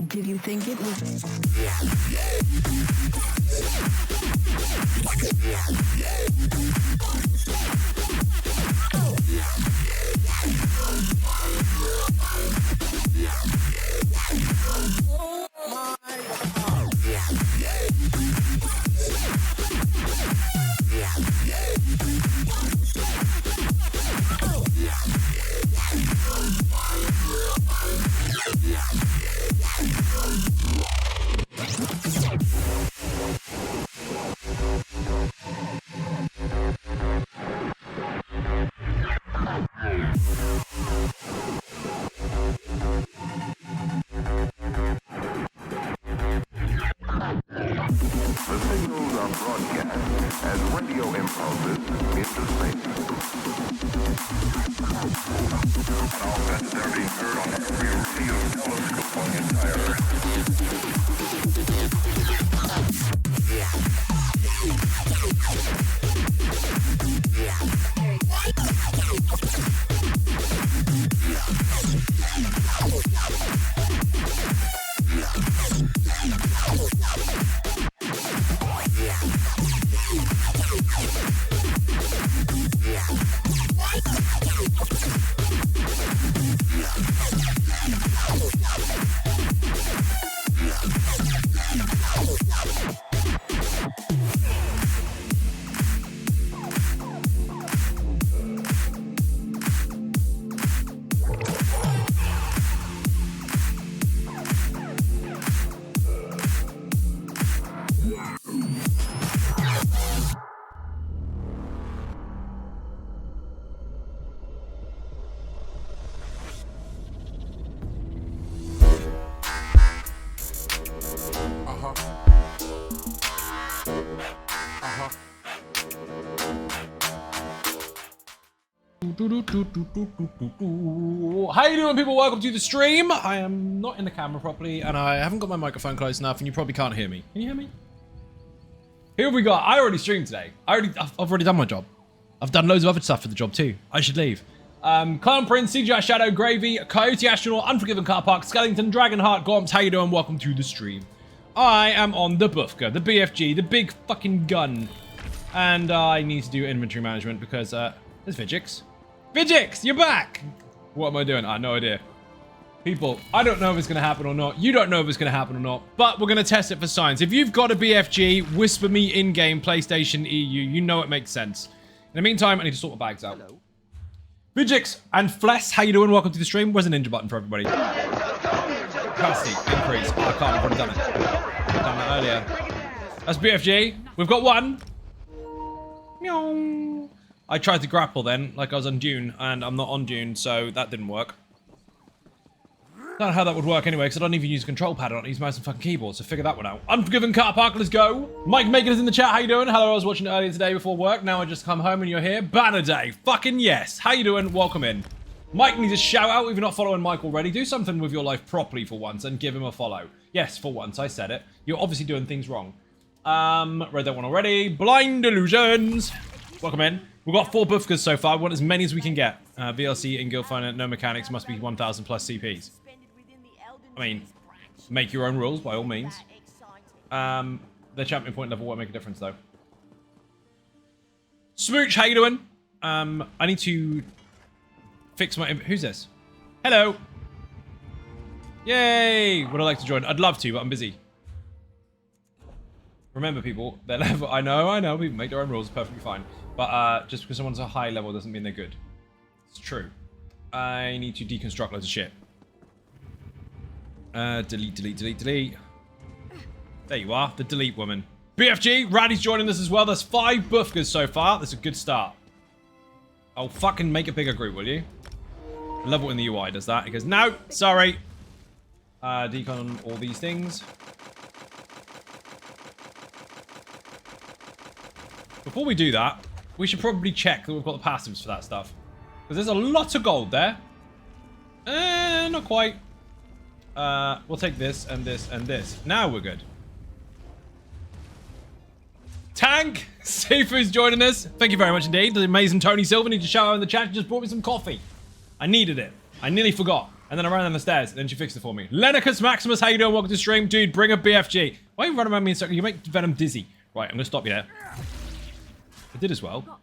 Did you think it was? How you doing, people? Welcome to the stream. I am not in the camera properly, and I haven't got my microphone close enough, and you probably can't hear me. Can you hear me? Here we go. I already streamed today. I've already done my job. I've done loads of other stuff for the job too. I should leave. Clown Prince, CGI Shadow, Gravy, Coyote Astronaut, Unforgiven Car Park, Skellington, Dragonheart, Gorms. How you doing? Welcome to the stream. I am on the Bufka, the BFG, the big fucking gun, and I need to do inventory management because there's Vigix. Vigix, you're back! What am I doing? I have no idea. People, I don't know if it's going to happen or not. You don't know if it's going to happen or not. But we're going to test it for science. If you've got a BFG, whisper me in-game, PlayStation, EU. You know it makes sense. In the meantime, I need to sort my bags out. Hello. Vigix and Fless, how you doing? Welcome to the stream. Where's the ninja button for everybody? Capacity increase. Oh, I can't. I've already done it. I've done that earlier. That's BFG. We've got one. Meow. I tried to grapple then, like I was on Dune, and I'm not on Dune, so that didn't work. Don't know how that would work anyway, because I don't even use a control pad, I don't use mouse and fucking keyboard, so figure that one out. Unforgiven Car Park, let's go! Mike Megan is in the chat, how you doing? Hello, I was watching it earlier today before work, now I just come home and you're here. Banner day, fucking yes! How you doing? Welcome in. Mike needs a shout out, if you're not following Mike already, do something with your life properly for once and give him a follow. Yes, for once, I said it. You're obviously doing things wrong. Read that one already. Blind Illusions! Welcome in. We've got 4 Bufkas so far. We want as many as we can get. VLC in Guild Finder, no mechanics, must be 1,000 plus CPs. I mean, make your own rules by all means. The champion point level won't make a difference though. Smooch, how you doing? I need to fix my... Who's this? Hello. Yay! Would I like to join? I'd love to, but I'm busy. Remember, people, their level. I know. People make their own rules, perfectly fine. But just because someone's a high level doesn't mean they're good. It's true. I need to deconstruct loads of shit. Delete. There you are, the delete woman. BFG, Raddy's joining us as well. There's 5 buffers so far. That's a good start. Oh, fucking make a bigger group, will you? I love it when the UI does that. It goes, no, sorry. Decon all these things. Before we do that, we should probably check that we've got the passives for that stuff. Because there's a lot of gold there. Not quite. We'll take this and this and this. Now we're good. Tank! Seafood's joining us. Thank you very much indeed. The amazing Tony Silver. Need to shout out in the chat. She just brought me some coffee. I needed it. I nearly forgot. And then I ran down the stairs, and then she fixed it for me. Lenicus Maximus, how you doing? Welcome to the stream. Dude, bring a BFG. Why are you running around me in circles? You make Venom dizzy. Right, I'm going to stop you there. I did as well.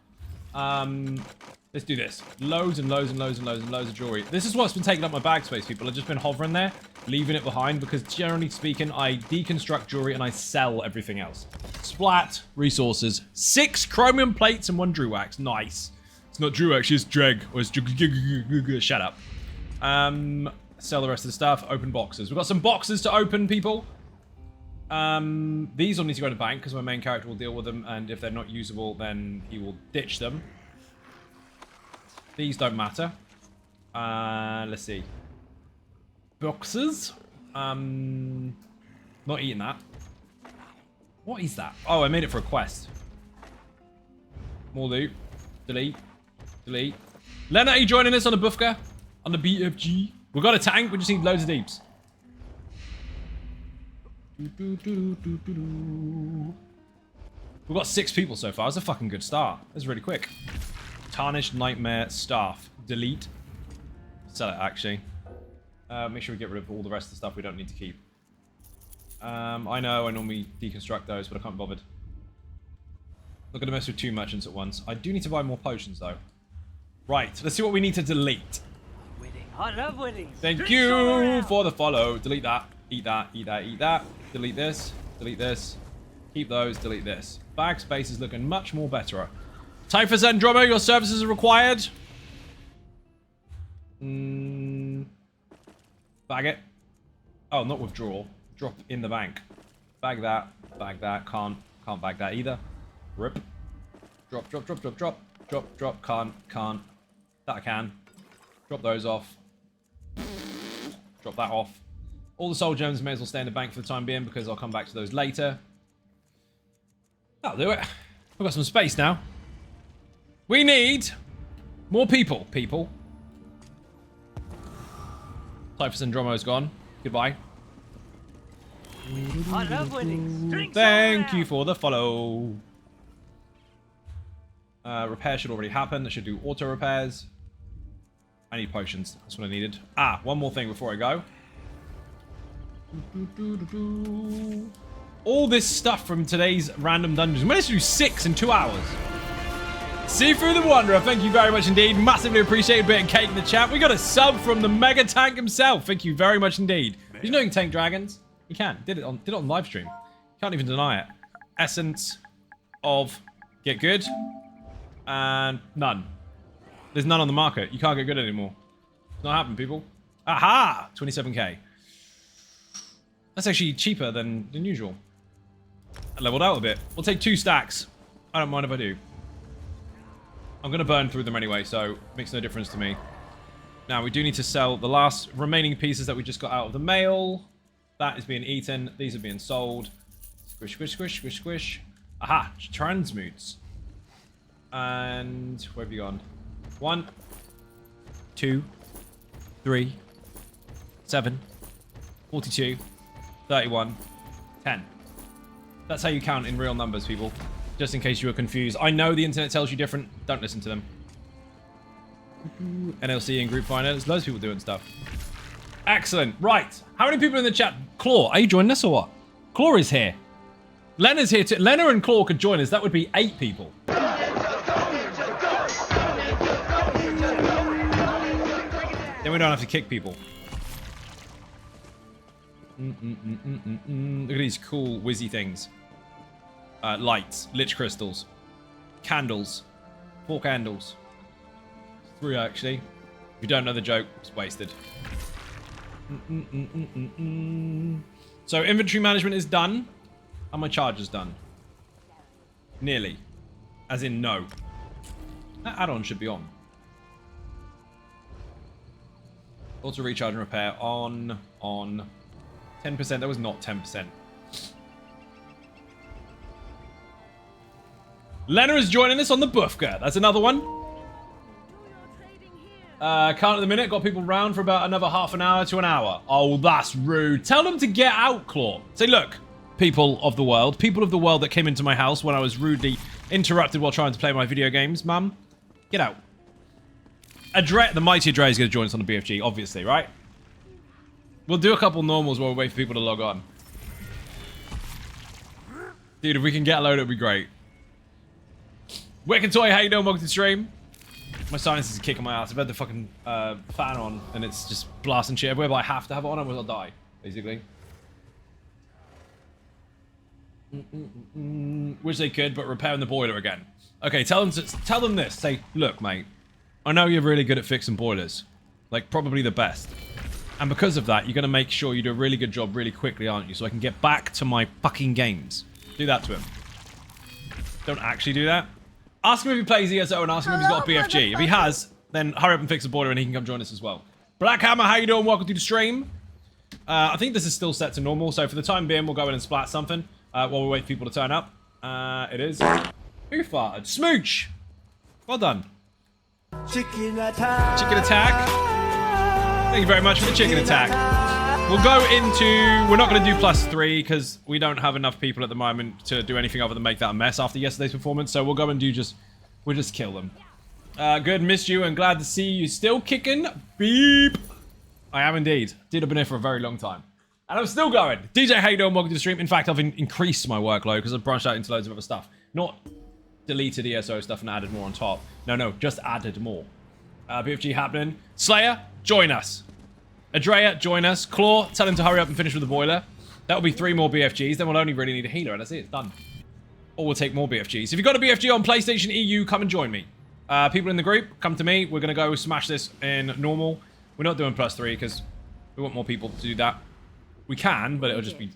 Let's do this. Loads and loads of jewelry. This is what's been taking up my bag space, people. I've just been hovering there, leaving it behind, because generally speaking, I deconstruct jewelry and I sell everything else. Splat, resources, 6 chromium plates and 1 Drew wax. Nice. It's not Drew wax, it's Dreg. Or it's shut up. Sell the rest of the stuff. Open boxes. We've got some boxes to open, people. These all need to go to the bank because my main character will deal with them, and if they're not usable, then he will ditch them. These don't matter. Let's see. Boxes. Not eating that. What is that? Oh, I made it for a quest. More loot. Delete. Leonard, are you joining us on the Bufka? On the BFG? We've got a tank, we just need loads of deeps. We've got 6 people so far. That's a fucking good start. That's really quick. Tarnished Nightmare Staff. Delete. Sell it, actually. Make sure we get rid of all the rest of the stuff we don't need to keep. I know I normally deconstruct those, but I can't be bothered. Not going to mess with 2 merchants at once. I do need to buy more potions, though. Right, let's see what we need to delete. Winning. I love winning. Thank you for the follow. Delete that. Eat that. Delete this. Keep those. Delete this. Bag space is looking much more better. Typhus Andromeda, your services are required. Bag it. Oh, not withdrawal. Drop in the bank. Bag that. Can't bag that either. Rip. Drop. Can't. That I can. Drop those off. Drop that off. All the soul gems may as well stay in the bank for the time being because I'll come back to those later. That'll do it. We've got some space now. We need more people. Typhus Andromeda's gone. Goodbye. I love winning. Thank you for the follow. Repair should already happen. That should do auto repairs. I need potions. That's what I needed. One more thing before I go. All this stuff from today's random dungeons. We managed to do 6 in 2 hours. See through the Wanderer. Thank you very much indeed. Massively appreciated. Bit of cake in the chat. We got a sub from the Mega Tank himself. Thank you very much indeed. Did you know you can tank dragons? You can. Did it on live stream. Can't even deny it. Essence of get good and none. There's none on the market. You can't get good anymore. It's not happening, people. Aha! 27k. That's actually cheaper than usual. I leveled out a bit. We'll take 2 stacks. I don't mind if I do. I'm going to burn through them anyway, so it makes no difference to me. Now, we do need to sell the last remaining pieces that we just got out of the mail. That is being eaten. These are being sold. Squish. Aha! Transmutes. And where have you gone? 1, 2, 3, 7, 42, 31, 10. That's how you count in real numbers, people. Just in case you were confused. I know the internet tells you different. Don't listen to them. NLC and group finder. There's loads of people doing stuff. Excellent. Right. How many people in the chat? Claw, are you joining us or what? Claw is here. Lena's here too. Lena and Claw could join us. That would be 8 people. Then we don't have to kick people. Look at these cool whizzy things. Lights, lich crystals, candles, 4 candles. 3 actually. If you don't know the joke, it's wasted. So inventory management is done. And my charger's done. Nearly. As in no. That add-on should be on. Auto recharge and repair on. 10%. That was not 10%. Lena is joining us on the Buffka. That's another one. Can't at the minute. Got people round for about another half an hour to an hour. Oh, that's rude. Tell them to get out, Claw. Say, look, people of the world that came into my house when I was rudely interrupted while trying to play my video games. Mum, get out. The mighty Adre is going to join us on the BFG, obviously, right? We'll do a couple normals while we wait for people to log on. Dude, if we can get a load, it'd be great. Wicked Toy, how you doing? Welcome to the stream. My silence is kicking my ass. I've had the fucking fan on, and it's just blasting shit everywhere, but I have to have it on, otherwise I'll die, basically. Wish they could, but repairing the boiler again. Okay, tell them this. Say, look, mate, I know you're really good at fixing boilers. Like, probably the best. And because of that, you're going to make sure you do a really good job really quickly, aren't you? So I can get back to my fucking games. Do that to him. Don't actually do that. Ask him if he plays ESO and ask him if he's got a BFG. If he has, then hurry up and fix the boiler and he can come join us as well. Black Hammer, how you doing? Welcome to the stream. I think this is still set to normal, so for the time being, we'll go in and splat something while we wait for people to turn up. It is. Who farted? Smooch! Well done. Chicken attack. Chicken attack. Thank you very much for the chicken attack. We'll go into... We're not going to do +3 because we don't have enough people at the moment to do anything other than make that a mess after yesterday's performance. So we'll go and do just... We'll just kill them. Good, missed you and glad to see you still kicking. Beep. I am indeed. Did have been here for a very long time. And I'm still going. DJ, how you doing? Welcome to the stream. In fact, I've increased my workload because I've branched out into loads of other stuff. Not deleted ESO stuff and added more on top. No, just added more. BFG happening. Slayer, join us. Adrea, join us. Claw, tell him to hurry up and finish with the boiler. That will be 3 more BFGs. Then we'll only really need a healer, and that's it. It's done. Or we'll take more BFGs. If you've got a BFG on PlayStation EU, come and join me. People in the group, come to me. We're going to go smash this in normal. We're not doing +3 because we want more people to do that. We can, but it'll just be...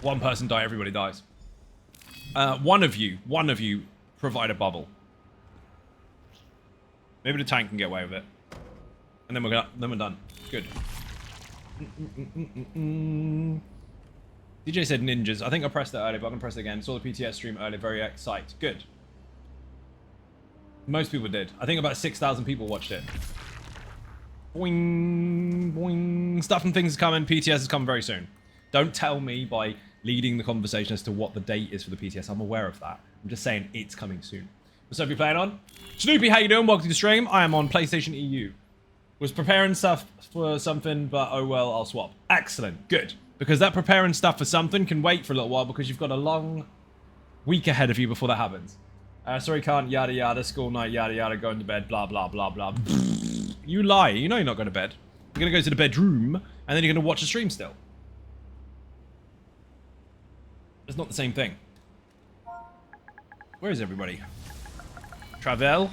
One person die, everybody dies. One of you provide a bubble. Maybe the tank can get away with it. And then we're done. Good. DJ said ninjas. I think I pressed that earlier, but I'm going to press it again. Saw the PTS stream earlier. Very excited. Good. Most people did. I think about 6,000 people watched it. Boing, boing. Stuff and things is coming. PTS is coming very soon. Don't tell me by leading the conversation as to what the date is for the PTS. I'm aware of that. I'm just saying it's coming soon. What's up, you playing on? Snoopy, how you doing? Welcome to the stream. I am on PlayStation EU. Was preparing stuff for something, but oh well, I'll swap. Excellent. Good. Because that preparing stuff for something can wait for a little while because you've got a long week ahead of you before that happens. Sorry, can't, yada yada, school night, yada yada, going to bed, blah blah blah blah. You lie. You know you're not going to bed. You're going to go to the bedroom, and then you're going to watch the stream still. It's not the same thing. Where is everybody? Travel,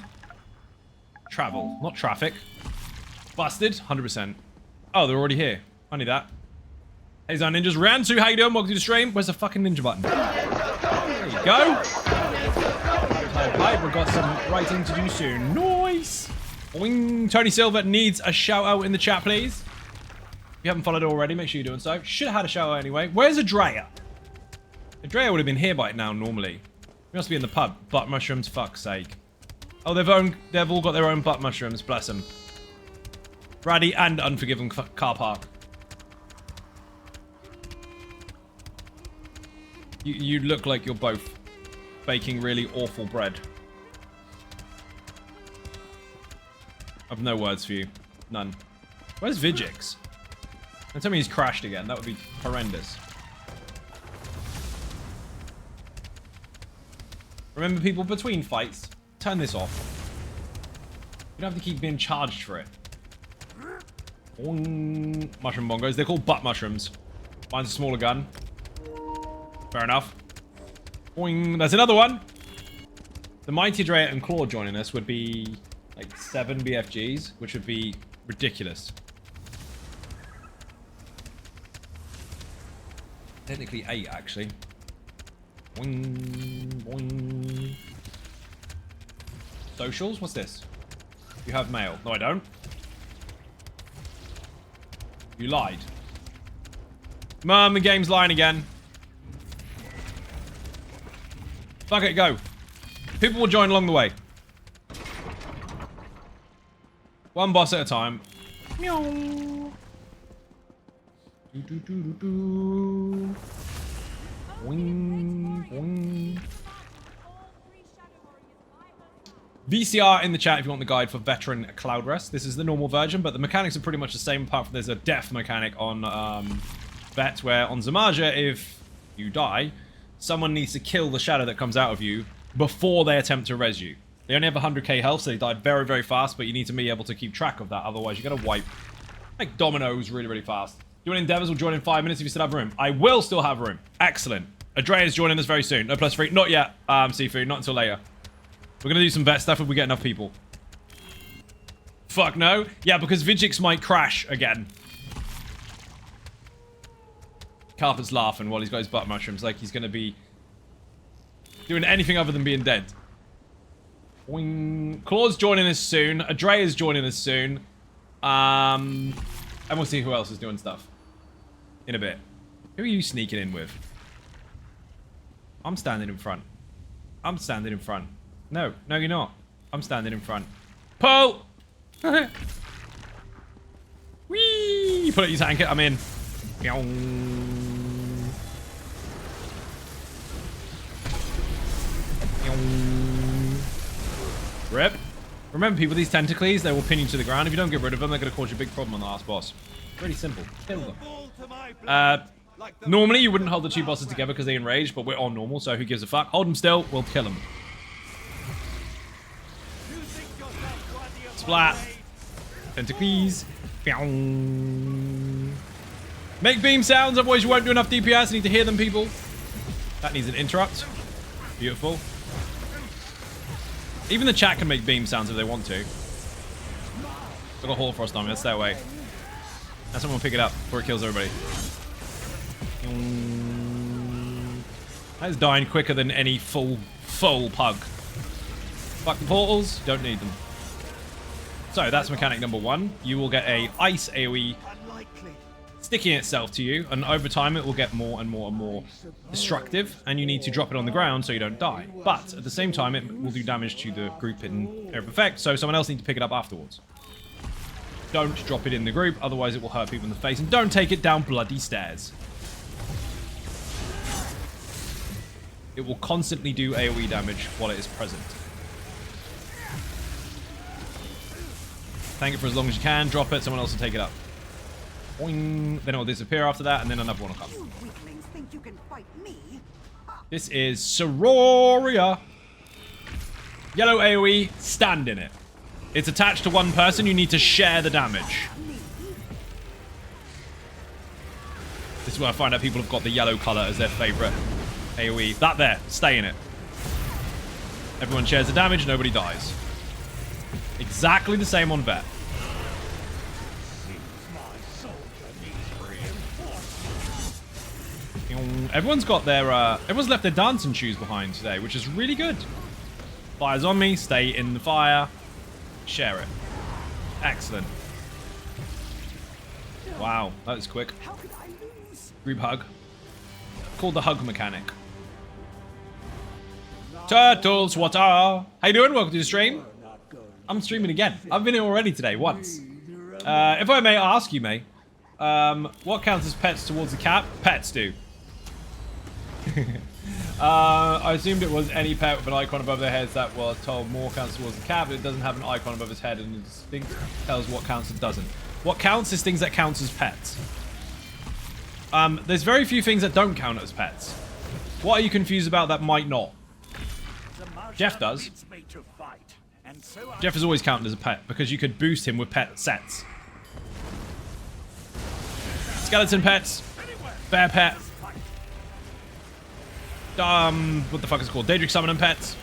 not traffic. Busted, 100%. Oh, they're already here. I need that. Hey, Zone Ninjas. Ransu, how you doing? Welcome to the stream. Where's the fucking ninja button? There you go. Right, we've got some writing to do soon. Nice. Boing. Tony Silver needs a shout out in the chat, please. If you haven't followed already, make sure you're doing so. Should have had a shout out anyway. Where's Adrea? Adrea would have been here by now normally. He must be in the pub. Butt mushrooms, fuck's sake. Oh, they've all got their own butt mushrooms. Bless them. Braddy and Unforgiven car park. You look like you're both baking really awful bread. I've no words for you. None. Where's Vigix? Don't tell me he's crashed again. That would be horrendous. Remember, people, between fights, turn this off. You don't have to keep being charged for it. Boing. Mushroom bongos. They're called butt mushrooms. Mine's a smaller gun. Fair enough. Boing. There's another one. The Mighty Drea and Claw joining us would be like 7 BFGs, which would be ridiculous. Technically 8, actually. Boing, boing. Socials? What's this? You have mail. No, I don't. You lied. Mum, the game's lying again. Fuck it, go. People will join along the way. One boss at a time. Meow. Do, do, do, do, do. Boing, boing. VCR in the chat if you want the guide for Veteran Cloudrest. This is the normal version, but the mechanics are pretty much the same, apart from there's a death mechanic on Vet, where on Zamaja, if you die, someone needs to kill the shadow that comes out of you before they attempt to res you. They only have 100k health, so they died very, very fast, but you need to be able to keep track of that, otherwise you're going to wipe like dominoes really, really fast. Doing Endeavors will join in 5 minutes if you still have room. I will still have room. Excellent. Adrea is joining us very soon. No plus 3. Not yet, Seafood. Not until later. We're going to do some vet stuff if we get enough people. Fuck no. Yeah, because Vigix might crash again. Carpen's laughing while he's got his butt mushrooms, like he's going to be doing anything other than being dead. Boing. Claw's joining us soon. Adrea's joining us soon. And we'll see who else is doing stuff in a bit. Who are you sneaking in with? I'm standing in front. I'm standing in front. No, no you're not. I'm standing in front. Pull! Whee! Put it in your tank. I'm in. Rip. Remember, people, these tentacles, they will pin you to the ground. If you don't get rid of them, they're going to cause you a big problem on the last boss. Really simple. Kill them. Normally, you wouldn't hold the 2 bosses together because they enrage, but we're on normal, so who gives a fuck? Hold them still, we'll kill them. Splat. Tentacles. Make beam sounds, otherwise you won't do enough DPS. You need to hear them, people. That needs an interrupt. Beautiful. Even the chat can make beam sounds if they want to. Got a Hall Frost on me, let's stay away. Now someone will pick it up before it kills everybody. That is dying quicker than any full pug. Fuck the portals, don't need them. So that's mechanic number 1. You will get a ice AoE sticking itself to you, and over time it will get more and more and more destructive, and you need to drop it on the ground so you don't die. But at the same time, it will do damage to the group in area of effect, so someone else needs to pick it up afterwards. Don't drop it in the group, otherwise it will hurt people in the face, and don't take it down bloody stairs. It will constantly do AoE damage while it is present. Tank it for as long as you can, drop it, someone else will take it up. Boing. Then it will disappear after that, and then another one will come. This is Sororia. Yellow AoE, stand in it. It's attached to one person, you need to share the damage. This is where I find out people have got the yellow colour as their favourite AoE. That there, stay in it. Everyone shares the damage, nobody dies. Exactly the same on Vet. Everyone's got their, everyone's left their dancing shoes behind today, which is really good. Fire's on me, stay in the fire, share it. Excellent. Wow, that was quick. Group hug. Called the hug mechanic. Turtles, what are? How you doing? Welcome to the stream. I'm streaming again. I've been here already today, once. If I may ask you, May, what counts as pets towards the cap? Pets do. I assumed it was any pet with an icon above their heads that was told more counts towards the cap, but it doesn't have an icon above his head, and it distinct tells what counts and doesn't. What counts is things that counts as pets. There's very few things that don't count as pets. What are you confused about that might not? Jeff does. Jeff is always counted as a pet because you could boost him with pet sets. Skeleton pets. Bear pet. What the fuck is it called? Daedric summoning pets.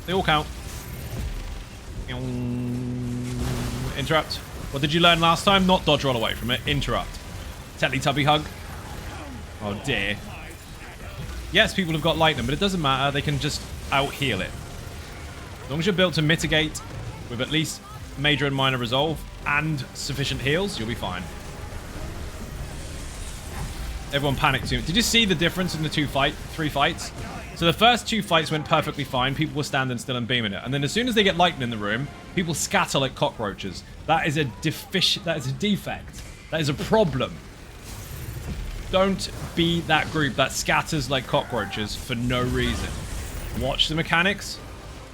They all count. Interrupt. What did you learn last time? Not dodge roll away from it. Interrupt. Teletubby hug. Oh dear. Yes, people have got lightning, but it doesn't matter. They can just out-heal it. As long as you're built to mitigate with at least major and minor resolve and sufficient heals, you'll be fine. Everyone panicked too. Did you see the difference in the three fights? So the first 2 fights went perfectly fine. People were standing still and beaming it. And then as soon as they get lightning in the room, people scatter like cockroaches. That is a defect. That is a problem. Don't be that group that scatters like cockroaches for no reason. Watch the mechanics.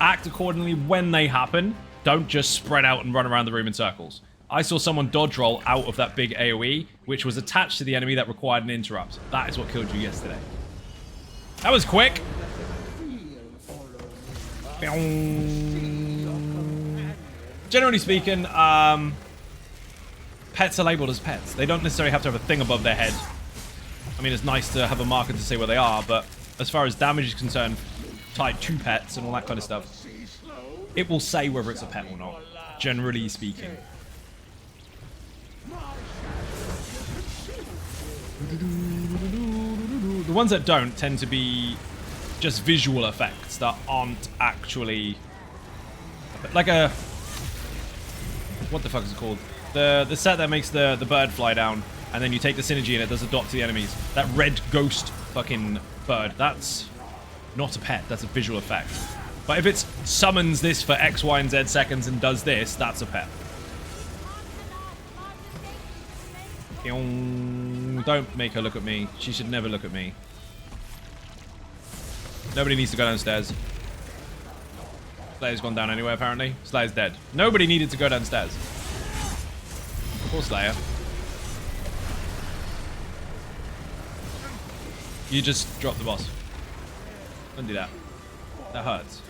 Act accordingly when they happen. Don't just spread out and run around the room in circles. I saw someone dodge roll out of that big AoE, which was attached to the enemy that required an interrupt. That is what killed you yesterday. That was quick. Generally speaking, pets are labeled as pets. They don't necessarily have to have a thing above their head. I mean, it's nice to have a marker to say where they are, but as far as damage is concerned, tied to pets and all that kind of stuff, it will say whether it's a pet or not, generally speaking. The ones that don't tend to be just visual effects that aren't actually like a, what the fuck is it called? The set that makes the bird fly down, and then you take the synergy and it does a dot to the enemies. That red ghost fucking bird, that's not a pet, that's a visual effect. But if it summons this for X, Y, and Z seconds and does this, that's a pet. Don't make her look at me. She should never look at me. Nobody needs to go downstairs. Slayer's gone down anyway, apparently. Slayer's dead. Nobody needed to go downstairs. Poor Slayer. You just dropped the boss. Don't do that. That hurts.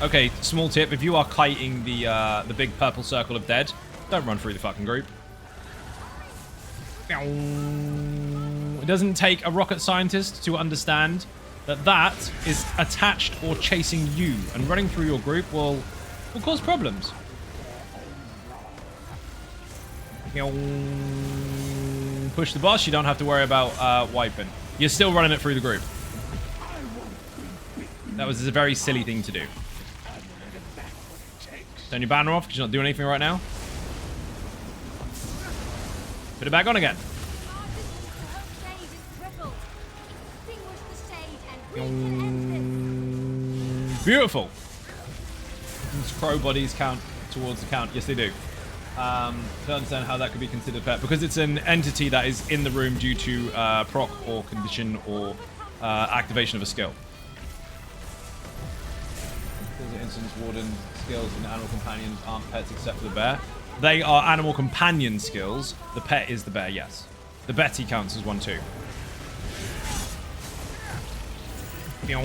Okay, small tip. If you are kiting the big purple circle of dead, don't run through the fucking group. It doesn't take a rocket scientist to understand that that is attached or chasing you, and running through your group will cause problems. Push the boss, you don't have to worry about wiping. You're still running it through the group. That was a very silly thing to do. Turn your banner off because you're not doing anything right now. Put it back on again. Beautiful. Does crow bodies count towards the count? Yes, they do. Don't understand how that could be considered pet, because it's an entity that is in the room due to proc or condition or activation of a skill. There's an instance warden skills and animal companions aren't pets except for the bear. They are animal companion skills. The pet is the bear, yes. The Betty counts as one too. You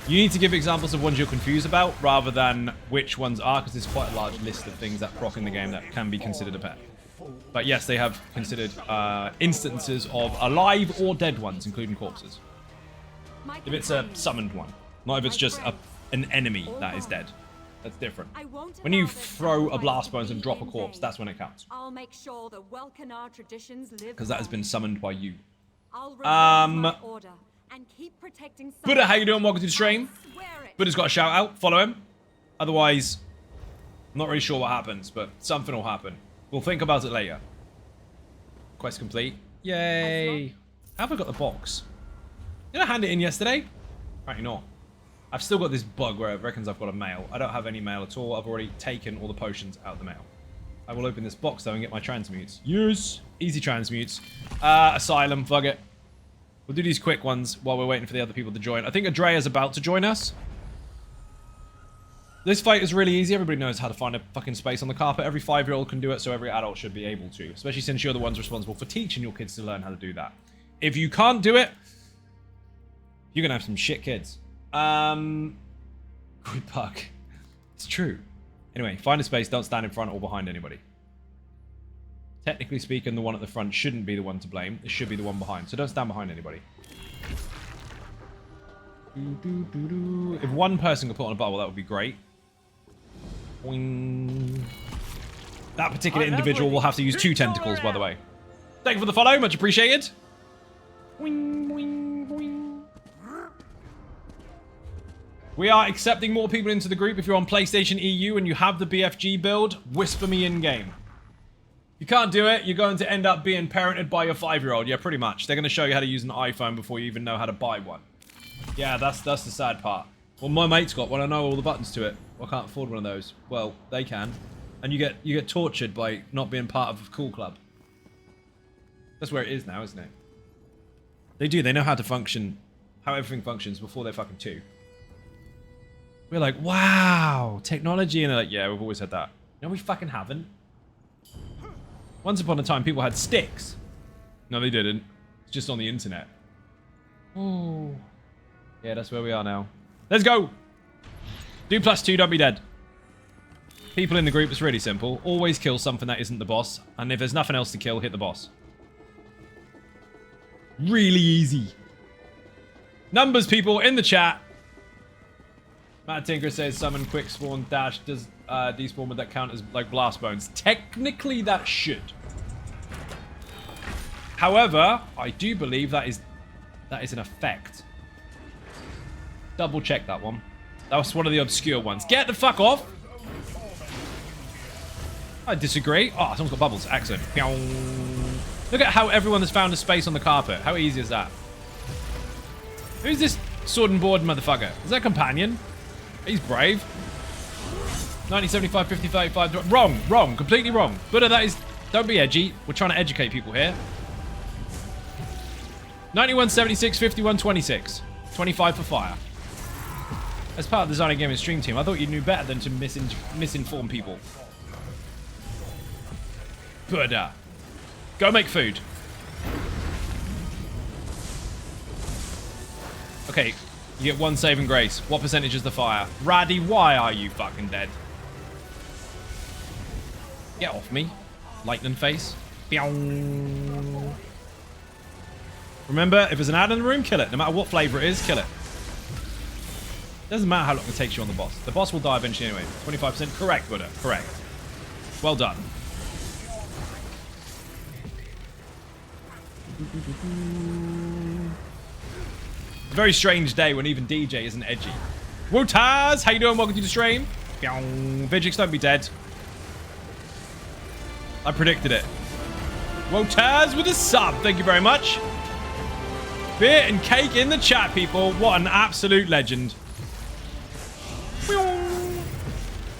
need to give examples of ones you're confused about rather than which ones are, because there's quite a large list of things that proc in the game that can be considered a pet. But yes, they have considered instances of alive or dead ones, including corpses. If it's a summoned one, not if it's just an enemy that is dead. That's different. When you throw a blast bones and drop a corpse, that's when it counts. Because that has been summoned by you. Buddha, how you doing? Welcome to the stream. Buddha's got a shout out. Follow him. Otherwise, I'm not really sure what happens, but something will happen. We'll think about it later. Quest complete. Yay. How have I got the box? Did I hand it in yesterday? Apparently not. I've still got this bug where it reckons I've got a mail. I don't have any mail at all. I've already taken all the potions out of the mail. I will open this box though and get my transmutes. Yes. Easy transmutes. Asylum. Fuck it. We'll do these quick ones while we're waiting for the other people to join. I think Adrea's about to join us. This fight is really easy. Everybody knows how to find a fucking space on the carpet. Every 5-year-old can do it, so every adult should be able to. Especially since you're the ones responsible for teaching your kids to learn how to do that. If you can't do it, you're gonna have some shit kids. Good puck. It's true. Anyway, find a space. Don't stand in front or behind anybody. Technically speaking, the one at the front shouldn't be the one to blame. It should be the one behind. So don't stand behind anybody. If one person could put on a bubble, that would be great. Boing. That particular individual will have to use 2 tentacles, by the way. Thank you for the follow. Much appreciated. Boing, boing, boing. We are accepting more people into the group. If you're on PlayStation EU and you have the BFG build, whisper me in-game. You can't do it, you're going to end up being parented by your 5-year-old. Yeah, pretty much. They're going to show you how to use an iPhone before you even know how to buy one. Yeah, that's the sad part. Well, my mate's got one. I know all the buttons to it. I can't afford one of those. Well, they can. And you get tortured by not being part of a cool club. That's where it is now, isn't it? They do. They know how to function, how everything functions before they're fucking 2. We're like, wow, technology. And they're like, yeah, we've always had that. No, we fucking haven't. Once upon a time, people had sticks. No, they didn't. It's just on the internet. Oh. Yeah, that's where we are now. Let's go! Do +2, don't be dead. People in the group, it's really simple. Always kill something that isn't the boss. And if there's nothing else to kill, hit the boss. Really easy. Numbers, people, in the chat. Matt Tinker says summon quick spawn dash. Does despawn, would that count as like blast bones? Technically that should. However, I do believe that is an effect. Double check that one. That was one of the obscure ones. Get the fuck off! I disagree. Oh, someone's got bubbles. Excellent. Look at how everyone has found a space on the carpet. How easy is that? Who's this sword and board motherfucker? Is that a companion? He's brave. 1975, 50, 35. Wrong. Completely wrong. Buddha, that is... Don't be edgy. We're trying to educate people here. 91, 76, 51, 26. 25 for fire. As part of the Designer Gaming stream team, I thought you knew better than to misinform people. Buddha. Go make food. Okay. You get 1 saving grace. What percentage is the fire? Raddy, why are you fucking dead? Get off me. Lightning face. Remember, if there's an ad in the room, kill it. No matter what flavor it is, kill it. Doesn't matter how long it takes you on the boss. The boss will die eventually anyway. 25%. Correct, Buddha. Correct. Well done. A very strange day when even DJ isn't edgy. Wotaz, how you doing? Welcome to the stream. Vigix, don't be dead. I predicted it. Wotaz with a sub. Thank you very much. Beer and cake in the chat, people. What an absolute legend.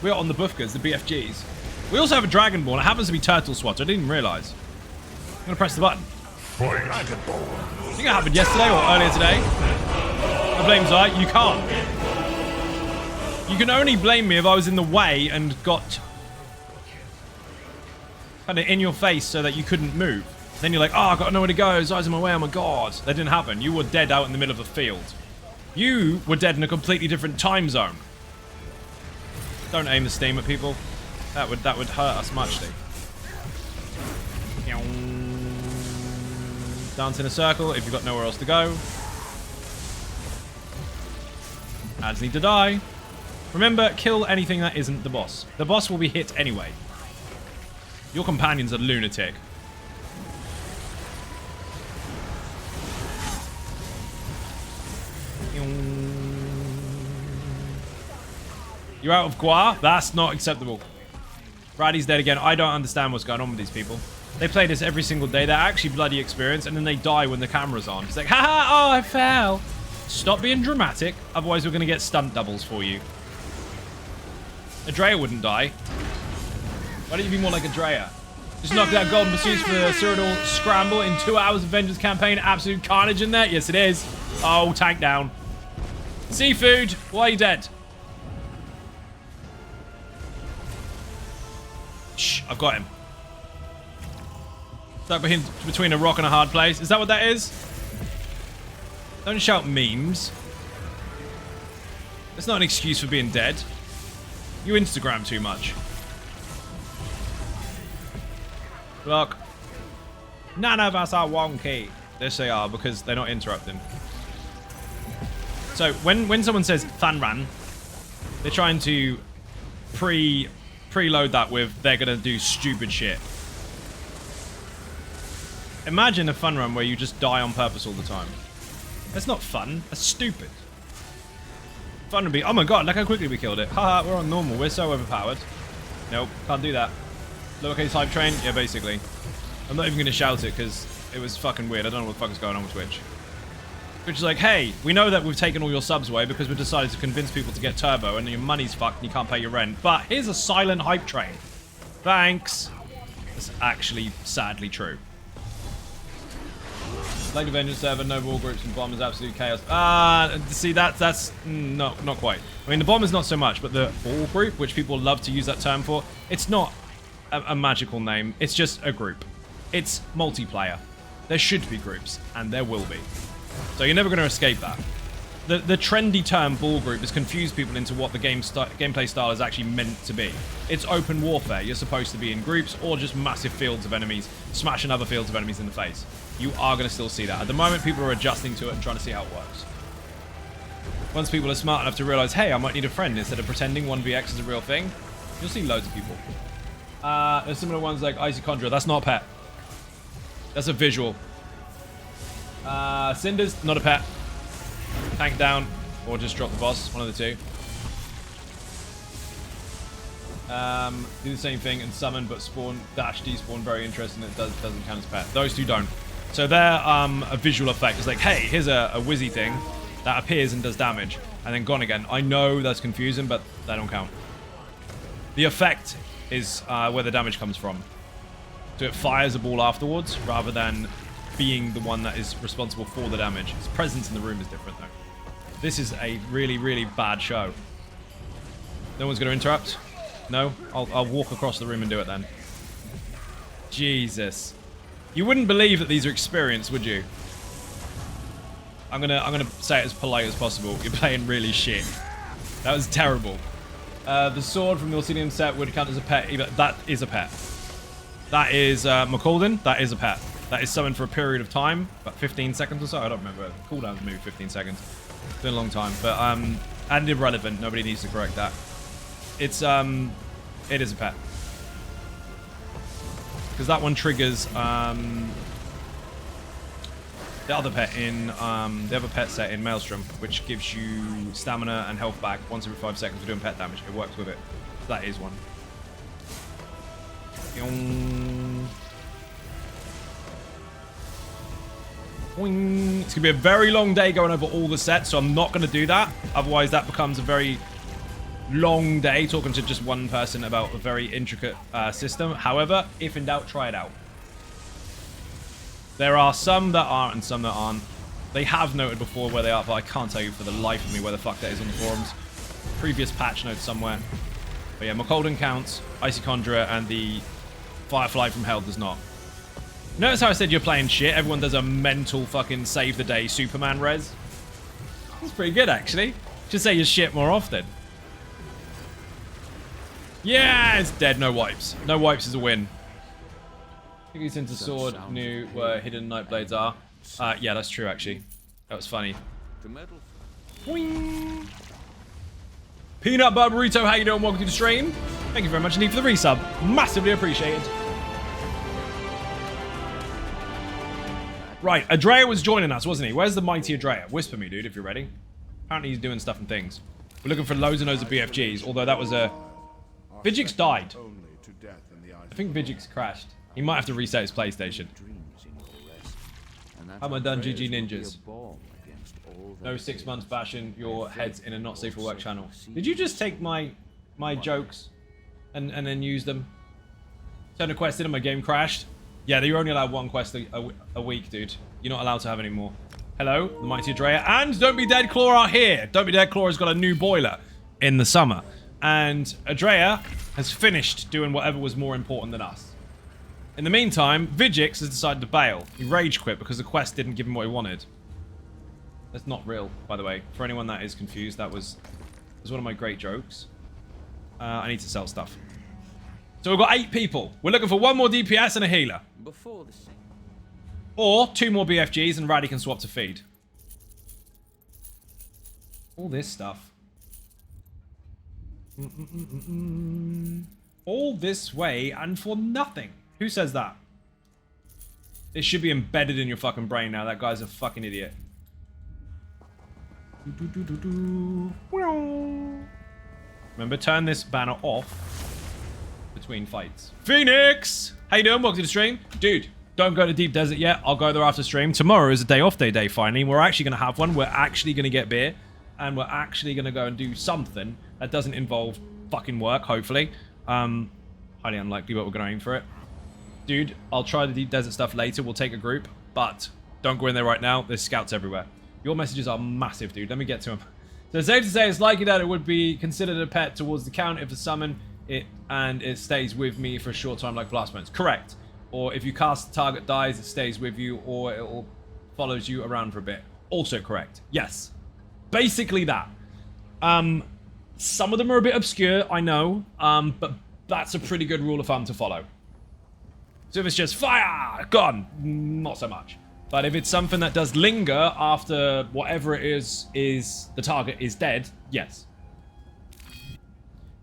We're on the Buffkas, the BFGs. We also have a Dragonborn. It happens to be Turtle Swat. I didn't even realize. I'm going to press the button. I think it happened yesterday or earlier today. I blame Zai. You can't. You can only blame me if I was in the way and got kind of in your face so that you couldn't move. Then you're like, oh, I've got nowhere to go. Zai's in my way. Oh my god. That didn't happen. You were dead out in the middle of the field. You were dead in a completely different time zone. Don't aim the steam at people. That would hurt us muchly. Dance in a circle if you've got nowhere else to go. Ads need to die. Remember, kill anything that isn't the boss. The boss will be hit anyway. Your companion's a lunatic. You're out of Gua? That's not acceptable. Raddy's dead again. I don't understand what's going on with these people. They play this every single day. They're actually bloody experienced, and then they die when the camera's on. It's like, haha, oh, I fell. Stop being dramatic. Otherwise, we're going to get stunt doubles for you. Adrea wouldn't die. Why don't you be more like Adrea? Just knocked out Golden Pursuits for the Cyrodiil Scramble in 2 hours of Vengeance campaign. Absolute carnage in there. Yes, it is. Oh, tank down. Seafood, why are you dead? Shh, I've got him. Stuck between a rock and a hard place. Is that what that is? Don't shout memes. That's not an excuse for being dead. You Instagram too much. Look. None of us are wonky. Yes, they are, because they're not interrupting. So, when someone says fun run, they're trying to preload that with they're going to do stupid shit. Imagine a fun run where you just die on purpose all the time. That's not fun. That's stupid. Fun would be, oh my god, look how quickly we killed it. Haha, we're on normal. We're so overpowered. Nope, can't do that. Lowercase hype train? Yeah, basically. I'm not even going to shout it because it was fucking weird. I don't know what the fuck is going on with Twitch. Which is like, hey, we know that we've taken all your subs away because we decided to convince people to get turbo and your money's fucked and you can't pay your rent. But here's a silent hype train. Thanks. That's actually sadly true. Like the Vengeance server, no war groups and bomb is absolute chaos. See, that's not quite. I mean, the bomb is not so much, but the war group, which people love to use that term for, it's not a magical name. It's just a group. It's multiplayer. There should be groups, and there will be. So you're never going to escape that. The trendy term ball group has confused people into what the gameplay style is actually meant to be. It's open warfare. You're supposed to be in groups or just massive fields of enemies, smashing other fields of enemies in the face. You are going to still see that. At the moment, people are adjusting to it and trying to see how it works. Once people are smart enough to realize, hey, I might need a friend instead of pretending 1vx is a real thing, you'll see loads of people. There's similar ones like Icy Conjurer. That's not a pet. That's a visual. Cinders, not a pet. Tank down, or just drop the boss. One of the two. Do the same thing and summon, but spawn, dash, despawn. Very interesting. It doesn't count as pet. Those two don't. So they're a visual effect. It's like, hey, here's a whizzy thing that appears and does damage, and then gone again. I know that's confusing, but they don't count. The effect is where the damage comes from. So it fires a ball afterwards, rather than being the one that is responsible for the damage. Its presence in the room is different, though. This is a really, really bad show. No one's going to interrupt? No? I'll walk across the room and do it then. Jesus. You wouldn't believe that these are experienced, would you? I'm gonna say it as polite as possible. You're playing really shit. That was terrible. The sword from the Asylum set would count as a pet. That is a pet. That is McCalden. That is a pet. That is summoned for a period of time, about 15 seconds or so. I don't remember. Cooldown's maybe 15 seconds. It's been a long time, but and irrelevant. Nobody needs to correct that. It is a pet because that one triggers the other pet in the other pet set in Maelstrom, which gives you stamina and health back once every 5 seconds for doing pet damage. It works with it. That is one. It's gonna be a very long day going over all the sets, so I'm not gonna do that. Otherwise, that becomes a very long day talking to just one person about a very intricate system. However, if in doubt, try it out. There are some that are and some that aren't. They have noted before where they are, but I can't tell you for the life of me where the fuck that is on the forums. Previous patch notes somewhere. But yeah, McCalden counts, Icy Conjurer, and the Firefly from Hell does not. Notice how I said you're playing shit? Everyone does a mental fucking save the day Superman res. That's pretty good, actually. Should say your shit more often. Yeah, it's dead. No wipes. No wipes is a win. I think he's into sword, knew where hidden night blades are. Yeah, that's true, actually. That was funny. Boing. Peanut Butter Burrito, how you doing? Welcome to the stream. Thank you very much indeed for the resub. Massively appreciated. Right, Adrea was joining us, wasn't he? Where's the mighty Adrea? Whisper me, dude, if you're ready. Apparently he's doing stuff and things. We're looking for loads and loads of BFGs, although that was a... Vigix died. I think Vigix crashed. He might have to reset his PlayStation. How am I done, GG Ninjas? No 6 months bashing your heads in a not safe for work channel. Did you just take my jokes and then use them? Turn a quest in and my game crashed? Yeah, you're only allowed one quest a week, dude. You're not allowed to have any more. Hello, the mighty Adrea. And Don't Be Dead Claw are here. Don't Be Dead Claw has got a new boiler in the summer. And Adrea has finished doing whatever was more important than us. In the meantime, Vigix has decided to bail. He rage quit because the quest didn't give him what he wanted. That's not real, by the way. For anyone that is confused, that was one of my great jokes. I need to sell stuff. So we've got 8 people. We're looking for 1 more DPS and a healer. Before the sync. Or 2 more BFGs and Raddy can swap to feed. All this stuff. All this way and for nothing. Who says that? This should be embedded in your fucking brain now. That guy's a fucking idiot. Remember, turn this banner off between fights. Phoenix! How you doing? Welcome to the stream. Dude, don't go to Deep Desert yet. I'll go there after stream. Tomorrow is a day off day finally. We're actually going to have one. We're actually going to get beer. And we're actually going to go and do something that doesn't involve fucking work, hopefully. Highly unlikely, but we're going to aim for it. Dude, I'll try the Deep Desert stuff later. We'll take a group, but don't go in there right now. There's scouts everywhere. Your messages are massive, dude. Let me get to them. So it's safe to say it's likely that it would be considered a pet towards the count if I summon it and it stays with me for a short time like Blast Bones. Correct. Or if you cast the target dies, it stays with you, or it follows you around for a bit. Also correct. Yes. Basically that. Some of them are a bit obscure, I know, but that's a pretty good rule of thumb to follow. So if it's just fire, gone, not so much. But if it's something that does linger after whatever it is the target is dead, yes.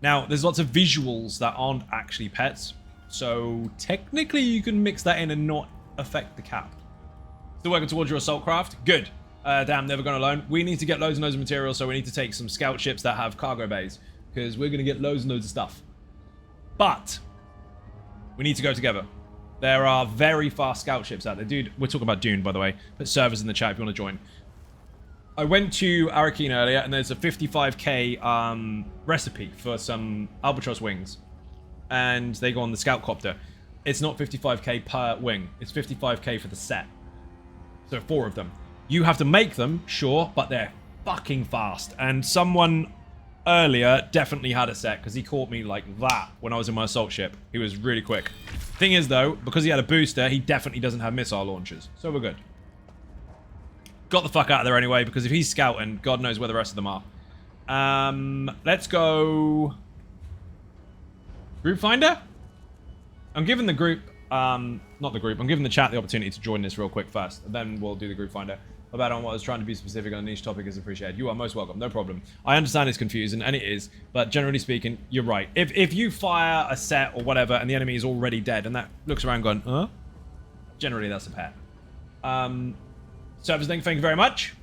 Now, there's lots of visuals that aren't actually pets, so technically you can mix that in and not affect the cap. Still working towards your assault craft? Good. Damn, never gone alone. We need to get loads and loads of material, so we need to take some scout ships that have cargo bays, because we're going to get loads and loads of stuff. But we need to go together. There are very fast scout ships out there. Dude, we're talking about Dune, by the way. Put servers in the chat if you want to join. I went to Arakeen earlier, and there's a 55k recipe for some Albatross wings. And they go on the scout copter. It's not 55k per wing. It's 55k for the set. So 4 of them. You have to make them, sure, but they're fucking fast. And someone earlier definitely had a set, because he caught me like that when I was in my assault ship. He was really quick. Thing is, though, because he had a booster, he definitely doesn't have missile launchers. So we're good. Got the fuck out of there anyway, because if he's scouting, God knows where the rest of them are. Let's go... Group finder? I'm giving the group... not the group. I'm giving the chat the opportunity to join this real quick first. And then we'll do the group finder. About on what I was trying to be specific on a niche topic is appreciated. You are most welcome. No problem. I understand it's confusing, and it is. But generally speaking, you're right. If you fire a set or whatever, and the enemy is already dead, and that looks around going, huh? Generally, that's a pet. Service link, thank you very much.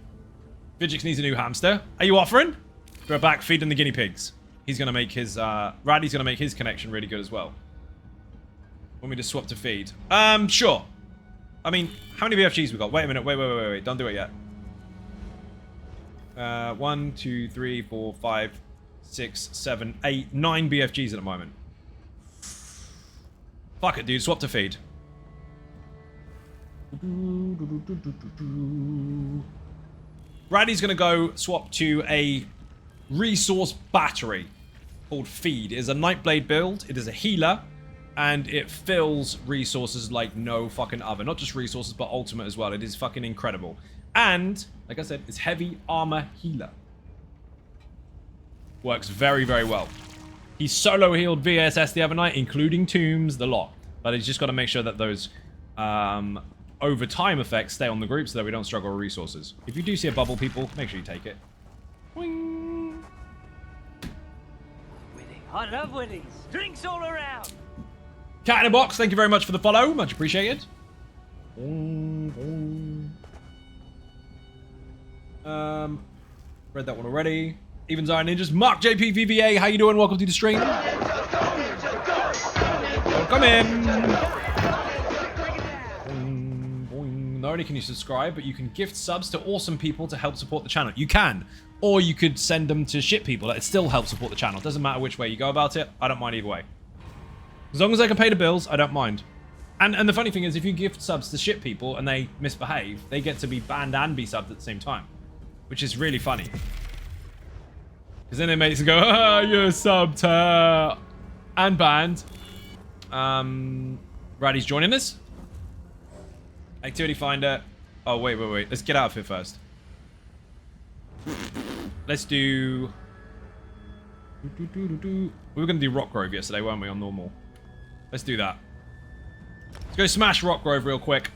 Vigix needs a new hamster. Are you offering? We're back feeding the guinea pigs. He's going to make his... Raddy's going to make his connection really good as well. Want me to swap to feed? Sure. I mean, how many BFGs we got? Wait a minute. Wait. Don't do it yet. 1, 2, 3, 4, 5, 6, 7, 8, 9 BFGs at the moment. Fuck it, dude. Swap to feed. Raddy's going to go swap to a resource battery called Feed. It is a Nightblade build. It is a healer. And it fills resources like no fucking other. Not just resources, but ultimate as well. It is fucking incredible. And, like I said, it's heavy armor healer. Works very, very well. He solo healed VSS the other night, including tombs, the lot. But he's just got to make sure that those over time effects stay on the group so that we don't struggle with resources. If you do see a bubble, people, make sure you take it. Boing. Winning. I love winning. Drinks all around. Cat in a box, thank you very much for the follow. Much appreciated. Read that one already. Even Zion Ninjas. Mark JPVVA, how you doing? Welcome to the stream. Welcome in. Not only can you subscribe, but you can gift subs to awesome people to help support the channel. You can. Or you could send them to shit people. It still helps support the channel. Doesn't matter which way you go about it. I don't mind either way. As long as I can pay the bills, I don't mind. And the funny thing is, if you gift subs to shit people and they misbehave, they get to be banned and be subbed at the same time. Which is really funny. Because then their mates go, ah, you're subbed and banned. Raddy's joining us. Activity finder. Oh, wait. Let's get out of here first. Let's do... We were going to do Rockgrove yesterday, weren't we, on normal? Let's do that. Let's go smash Rockgrove real quick.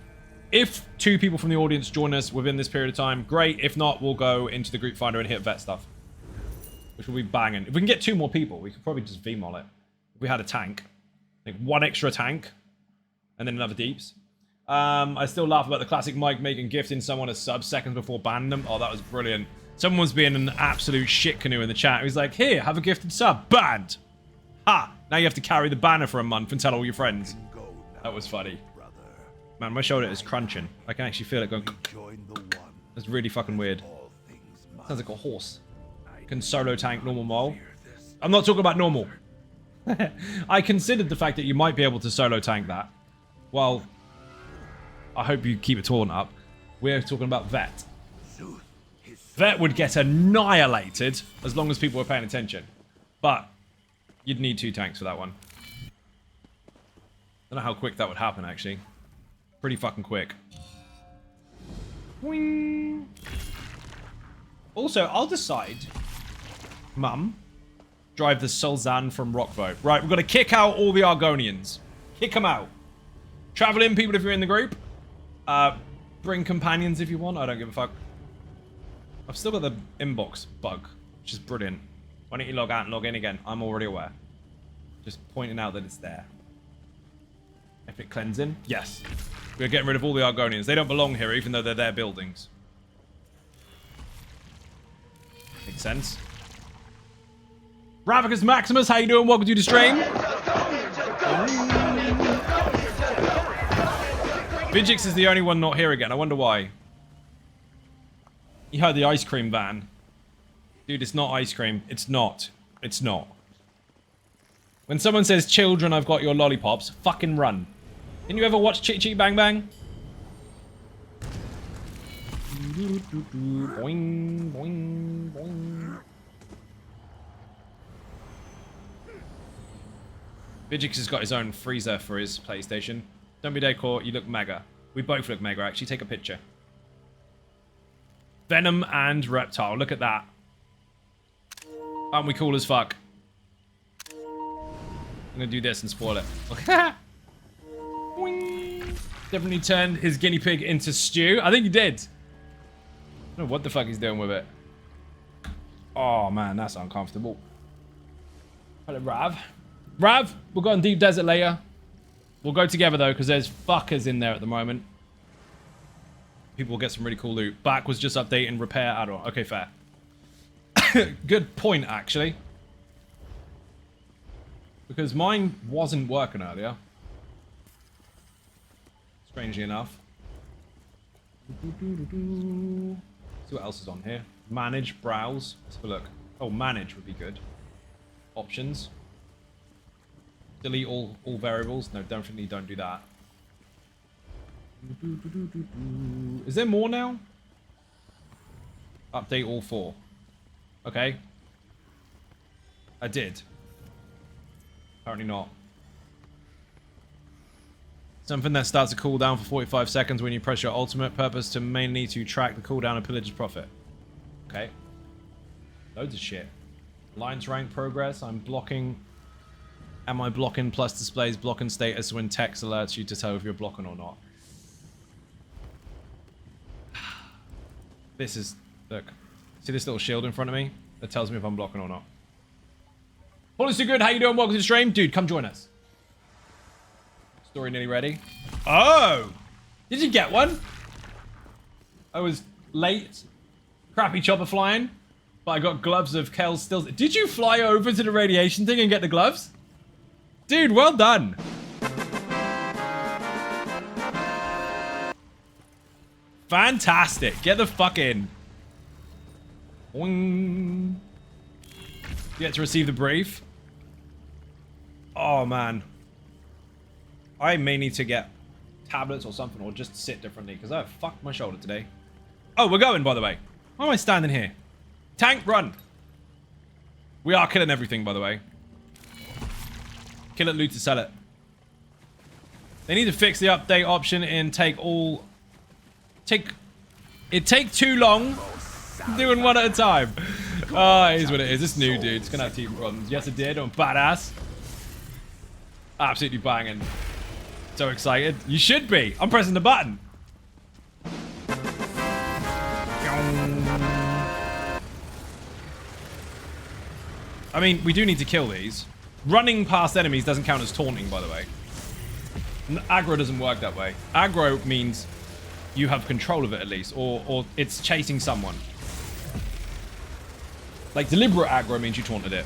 If 2 people from the audience join us within this period of time, great. If not, we'll go into the group finder and hit vet stuff, which will be banging. If we can get 2 more people, we could probably just VMOL it. If we had a tank, like 1 extra tank, and then another DIBS. I still laugh about the classic Mike making gifting someone a sub seconds before banning them. Oh, that was brilliant. Someone was being an absolute shit canoe in the chat. He was like, here, have a gifted sub. Banned. Ha! Now you have to carry the banner for a month and tell all your friends. That was funny. Man, my shoulder is crunching. I can actually feel it going. That's really fucking weird. Sounds like a horse. Can solo tank normal mole. I'm not talking about normal. I considered the fact that you might be able to solo tank that. Well, I hope you keep it torn up. We're talking about vet. Vet would get annihilated as long as people were paying attention. But you'd need 2 tanks for that one. Don't know how quick that would happen, actually. Pretty fucking quick. Boing. Also, I'll decide. Mum, drive the Sulzan from Rockgrove. Right, we've got to kick out all the Argonians. Kick them out. Travel in, people, if you're in the group. Bring companions if you want. I don't give a fuck. I've still got the inbox bug, which is brilliant. Why don't you log out and log in again? I'm already aware. Just pointing out that it's there. Epic cleansing? Yes. We're getting rid of all the Argonians. They don't belong here, even though they're their buildings. Makes sense. Ravicus Maximus, how you doing? Welcome to the stream. Vigix is the only one not here again. I wonder why. You heard the ice cream van. Dude, it's not ice cream. It's not. It's not. When someone says, children, I've got your lollipops, fucking run. Didn't you ever watch Chitty Chitty Bang Bang? Boing, boing, boing. Vigix has got his own freezer for his PlayStation. Don't be decor, you look mega. We both look mega, actually. Take a picture. Venom and Reptile. Look at that. Aren't we cool as fuck? I'm gonna do this and spoil it. Definitely turned his guinea pig into stew. I think he did. I don't know what the fuck he's doing with it. Oh man, that's uncomfortable. Hello, Rav. Rav, we'll go on Deep Desert later. We'll go together though, because there's fuckers in there at the moment. People will get some really cool loot. Back was just updating repair add-on. Okay, fair. Good point, actually. Because mine wasn't working earlier. Strangely enough. See what else is on here. Manage, browse. Let's have a look. Oh, manage would be good. Options. Delete all variables. No, definitely don't do that. Is there more now? Update all 4. Okay. I did. Apparently not. Something that starts a cooldown for 45 seconds when you press your ultimate. Purpose to mainly to track the cooldown of pillager's profit. Okay. Loads of shit. Alliance rank progress. I'm blocking. Am I blocking? Plus displays blocking status when text alerts you to tell if you're blocking or not. This is... Look. See this little shield in front of me? That tells me if I'm blocking or not. Paul is too good. How you doing? Welcome to the stream. Dude, come join us. Story nearly ready. Oh! Did you get one? I was late. Crappy chopper flying. But I got gloves of Kel's stills. Did you fly over to the radiation thing and get the gloves? Dude, well done. Fantastic. Get the fuck in. Boing. You get to receive the brief. Oh, man. I may need to get tablets or something, or just sit differently, because I fucked my shoulder today. Oh, we're going, by the way. Why am I standing here? Tank, run. We are killing everything, by the way. Kill it, loot to sell it. They need to fix the update option and take all... It take too long doing one at a time. Oh, it is what it is. It's new, dude. It's gonna have teething problems. Yes, it did. I'm badass. Absolutely banging. So excited. You should be. I'm pressing the button. I mean, we do need to kill these. Running past enemies doesn't count as taunting, by the way. Aggro doesn't work that way. Aggro means you have control of it at least, or it's chasing someone. Like deliberate aggro means you taunted it.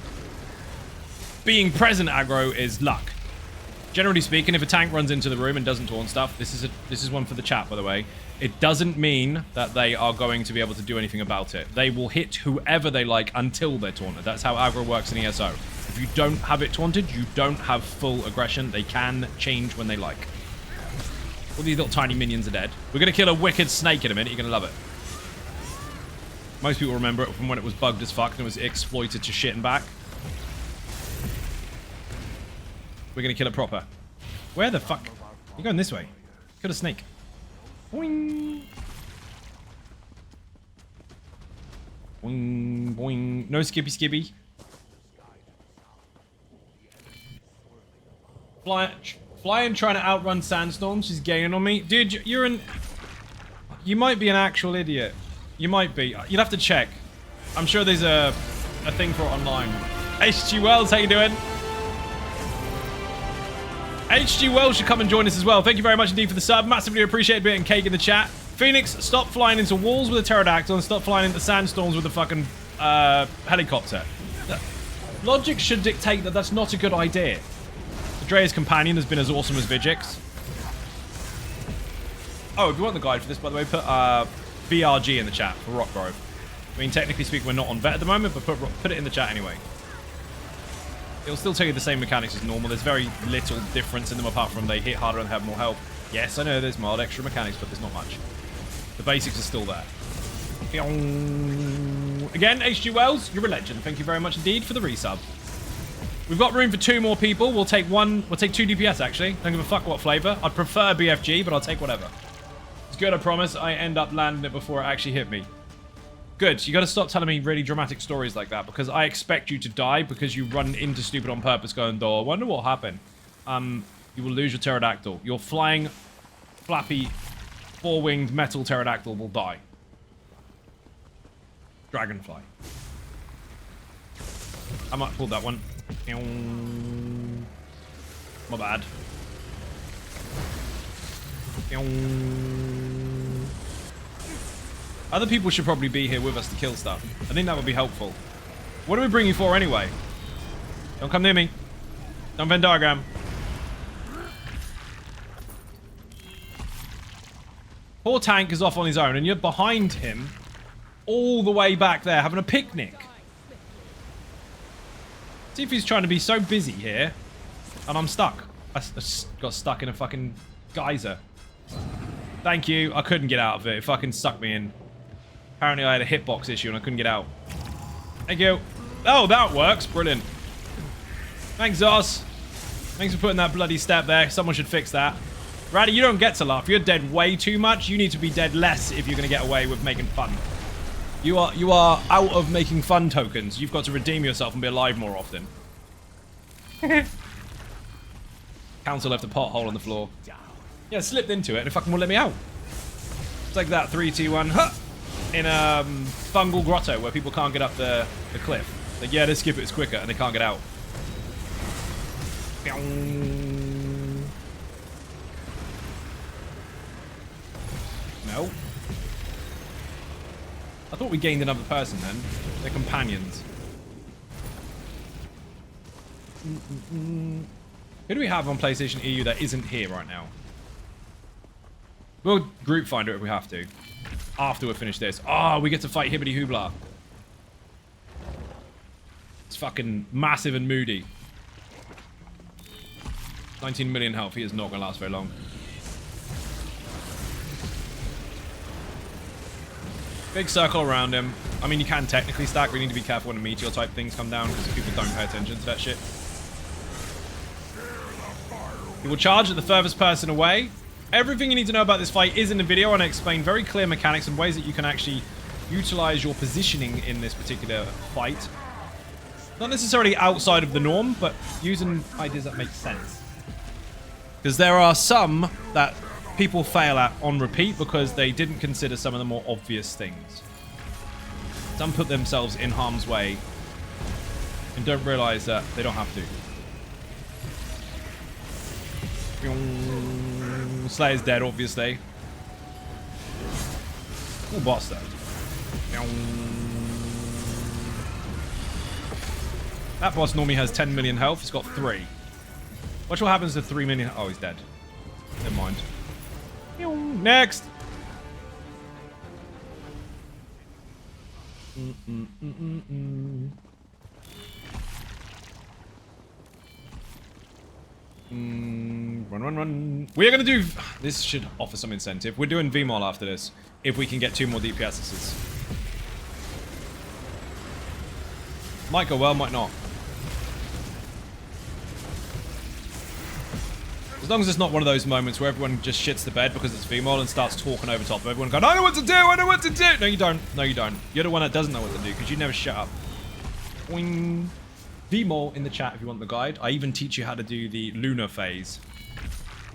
Being present aggro is luck. Generally speaking, if a tank runs into the room and doesn't taunt stuff, this is one for the chat, by the way. It doesn't mean that they are going to be able to do anything about it. They will hit whoever they like until they're taunted. That's how aggro works in ESO. If you don't have it taunted, you don't have full aggression. They can change when they like. All these little tiny minions are dead. We're going to kill a wicked snake in a minute. You're going to love it. Most people remember it from when it was bugged as fuck and it was exploited to shit and back. We're going to kill it proper. Where the fuck? You're going this way. Kill a snake. Boing. Boing, boing. No skippy skippy. Flying trying to outrun Sandstorm. She's gaining on me. Dude, you're an... You might be an actual idiot. You might be. You'll have to check. I'm sure there's a thing for it online. HG Wells, how you doing? HG Wells should come and join us as well. Thank you very much indeed for the sub. Massively appreciate being cake in the chat. Phoenix, stop flying into walls with a pterodactyl and stop flying into sandstorms with a fucking helicopter. Logic should dictate that that's not a good idea. Drea's companion has been as awesome as Vigix. Oh, if you want the guide for this, by the way, put VRG in the chat for Rockgrove. I mean, technically speaking, we're not on vet at the moment, but put it in the chat anyway. It'll still tell you the same mechanics as normal. There's very little difference in them apart from they hit harder and have more health. Yes, I know there's mild extra mechanics, but there's not much. The basics are still there. Again, HG Wells, you're a legend. Thank you very much indeed for the resub. We've got room for 2 more people. We'll take 2 DPS, actually. Don't give a fuck what flavor. I'd prefer BFG, but I'll take whatever. It's good, I promise. I end up landing it before it actually hit me. Good. You got to stop telling me really dramatic stories like that, because I expect you to die because you run into stupid on purpose going, oh, I wonder what happened. You will lose your pterodactyl. Your flying, flappy, 4-winged metal pterodactyl will die. Dragonfly. I might pull that one. My bad. Other people should probably be here with us to kill stuff. I think that would be helpful. What do we bring you for anyway? Don't come near me. Don't Venn diagram. Poor tank is off on his own and you're behind him all the way back there having a picnic. See if he's trying to be so busy here and I'm stuck. I got stuck in a fucking geyser. Thank you. I couldn't get out of it. It fucking sucked me in. Apparently I had a hitbox issue and I couldn't get out. Thank you. Oh, that works. Brilliant. Thanks, Zos. Thanks for putting that bloody step there. Someone should fix that. Ratty, you don't get to laugh. You're dead way too much. You need to be dead less if you're going to get away with making fun. You are out of making fun tokens. You've got to redeem yourself and be alive more often. Council left a pothole on the floor. Yeah, slipped into it and it fucking won't let me out. It's like that 3, 2, 1, huh! In a fungal grotto where people can't get up the cliff. Like, yeah, they skip it, it's quicker, and they can't get out. No. I thought we gained another person then. They're companions. Who do we have on PlayStation EU that isn't here right now? We'll group find it if we have to. After we finish this. Oh, we get to fight Hibbity Hoobla. It's fucking massive and moody. 19 million health. He is not going to last very long. Big circle around him. I mean, you can technically stack. We need to be careful when the meteor type things come down because people don't pay attention to that shit. He will charge at the furthest person away. Everything you need to know about this fight is in the video, and I explain very clear mechanics and ways that you can actually utilize your positioning in this particular fight. Not necessarily outside of the norm, but using ideas that make sense. Because there are some that people fail at on repeat because they didn't consider some of the more obvious things. Some put themselves in harm's way and don't realize that they don't have to. Slayer's dead, obviously. Oh, boss though. That boss normally has 10 million health. He's got 3. Watch what happens to 3 million. Oh, he's dead. Never mind. Next. Run. We're going to do... This should offer some incentive. We're doing VMOL after this. If we can get 2 more DPSs. Might go well, might not. As long as it's not one of those moments where everyone just shits the bed because it's VMOL and starts talking over top of everyone going, I know what to do, I know what to do. No, you don't. No, you don't. You're the one that doesn't know what to do because you never shut up. Boing. VMOL in the chat if you want the guide. I even teach you how to do the lunar phase,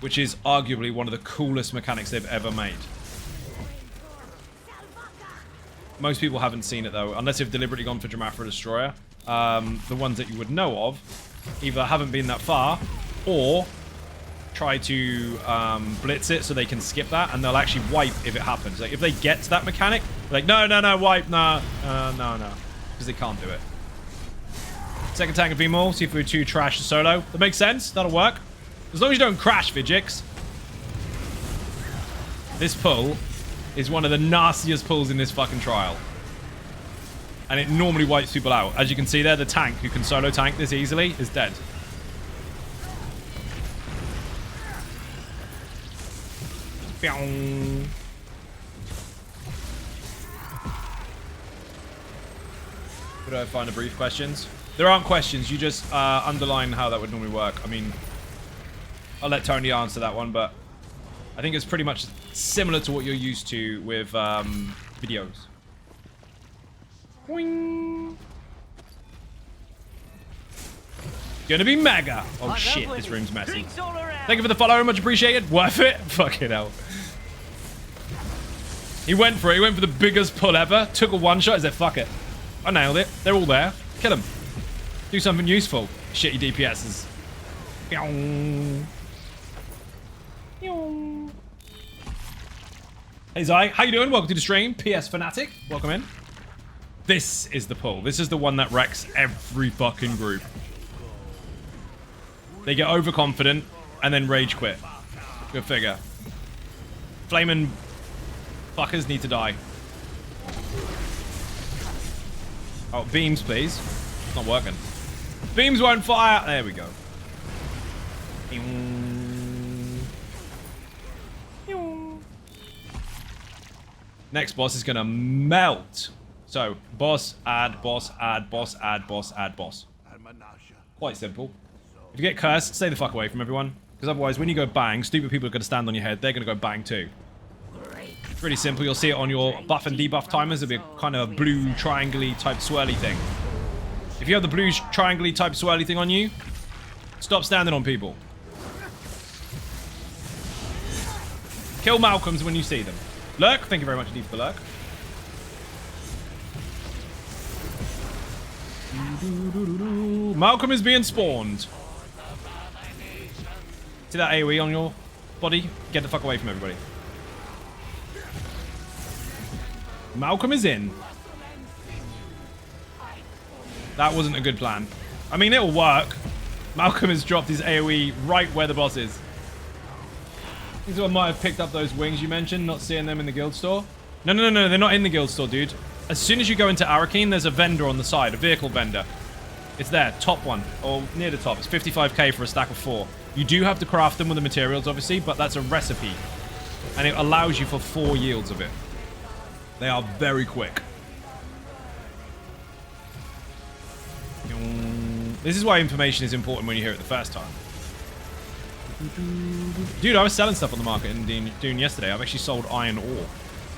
which is arguably one of the coolest mechanics they've ever made. Most people haven't seen it though, unless you've deliberately gone for Dramathra Destroyer. The ones that you would know of either haven't been that far or try to blitz it so they can skip that and they'll actually wipe if it happens. Like if they get to that mechanic, like no, wipe, no, because they can't do it. Second tank of VMOL, see if we're too trash to solo. That makes sense, that'll work. As long as you don't crash, Vigix. This pull is one of the nastiest pulls in this fucking trial. And it normally wipes people out. As you can see there, the tank who can solo tank this easily is dead. Where do I find the brief questions? There aren't questions, you just underline how that would normally work. I mean, I'll let Tony answer that one, but I think it's pretty much similar to what you're used to with videos. Boing. Gonna be mega. Oh shit, this room's messy. Thank you for the follow, much appreciated. Worth it? Fucking hell. He went for it, he went for the biggest pull ever. Took a one shot, he said, fuck it. I nailed it. They're all there. Kill him. Do something useful. Shitty DPSs. Hey Zai, how you doing? Welcome to the stream. PS Fanatic, welcome in. This is the pull. This is the one that wrecks every fucking group. They get overconfident and then rage quit. Good figure. Flamin' fuckers need to die. Oh, beams, please. It's not working. Beams won't fire. There we go. Next boss is gonna melt. So, boss, add, boss, add, boss, add, boss, add, boss. Quite simple. If you get cursed, stay the fuck away from everyone. Because otherwise, when you go bang, stupid people are gonna stand on your head. They're gonna go bang too. It's really simple. You'll see it on your buff and debuff timers. There'll be a kind of blue triangle-y type swirly thing. If you have the blue triangle-y type swirly thing on you, stop standing on people. Kill Malcolms when you see them. Lurk, thank you very much indeed for the lurk. Malcolm is being spawned. See that AoE on your body? Get the fuck away from everybody. Malcolm is in. That wasn't a good plan. I mean, it'll work. Malcolm has dropped his AoE right where the boss is. This one might have picked up those wings you mentioned, not seeing them in the guild store. No, they're not in the guild store, dude. As soon as you go into Arakeen, there's a vendor on the side, a vehicle vendor. It's there, top one, or near the top. It's 55k for a stack of 4. You do have to craft them with the materials, obviously, but that's a recipe. And it allows you for 4 yields of it. They are very quick. This is why information is important when you hear it the first time. Dude, I was selling stuff on the market in Dune yesterday. I've actually sold iron ore.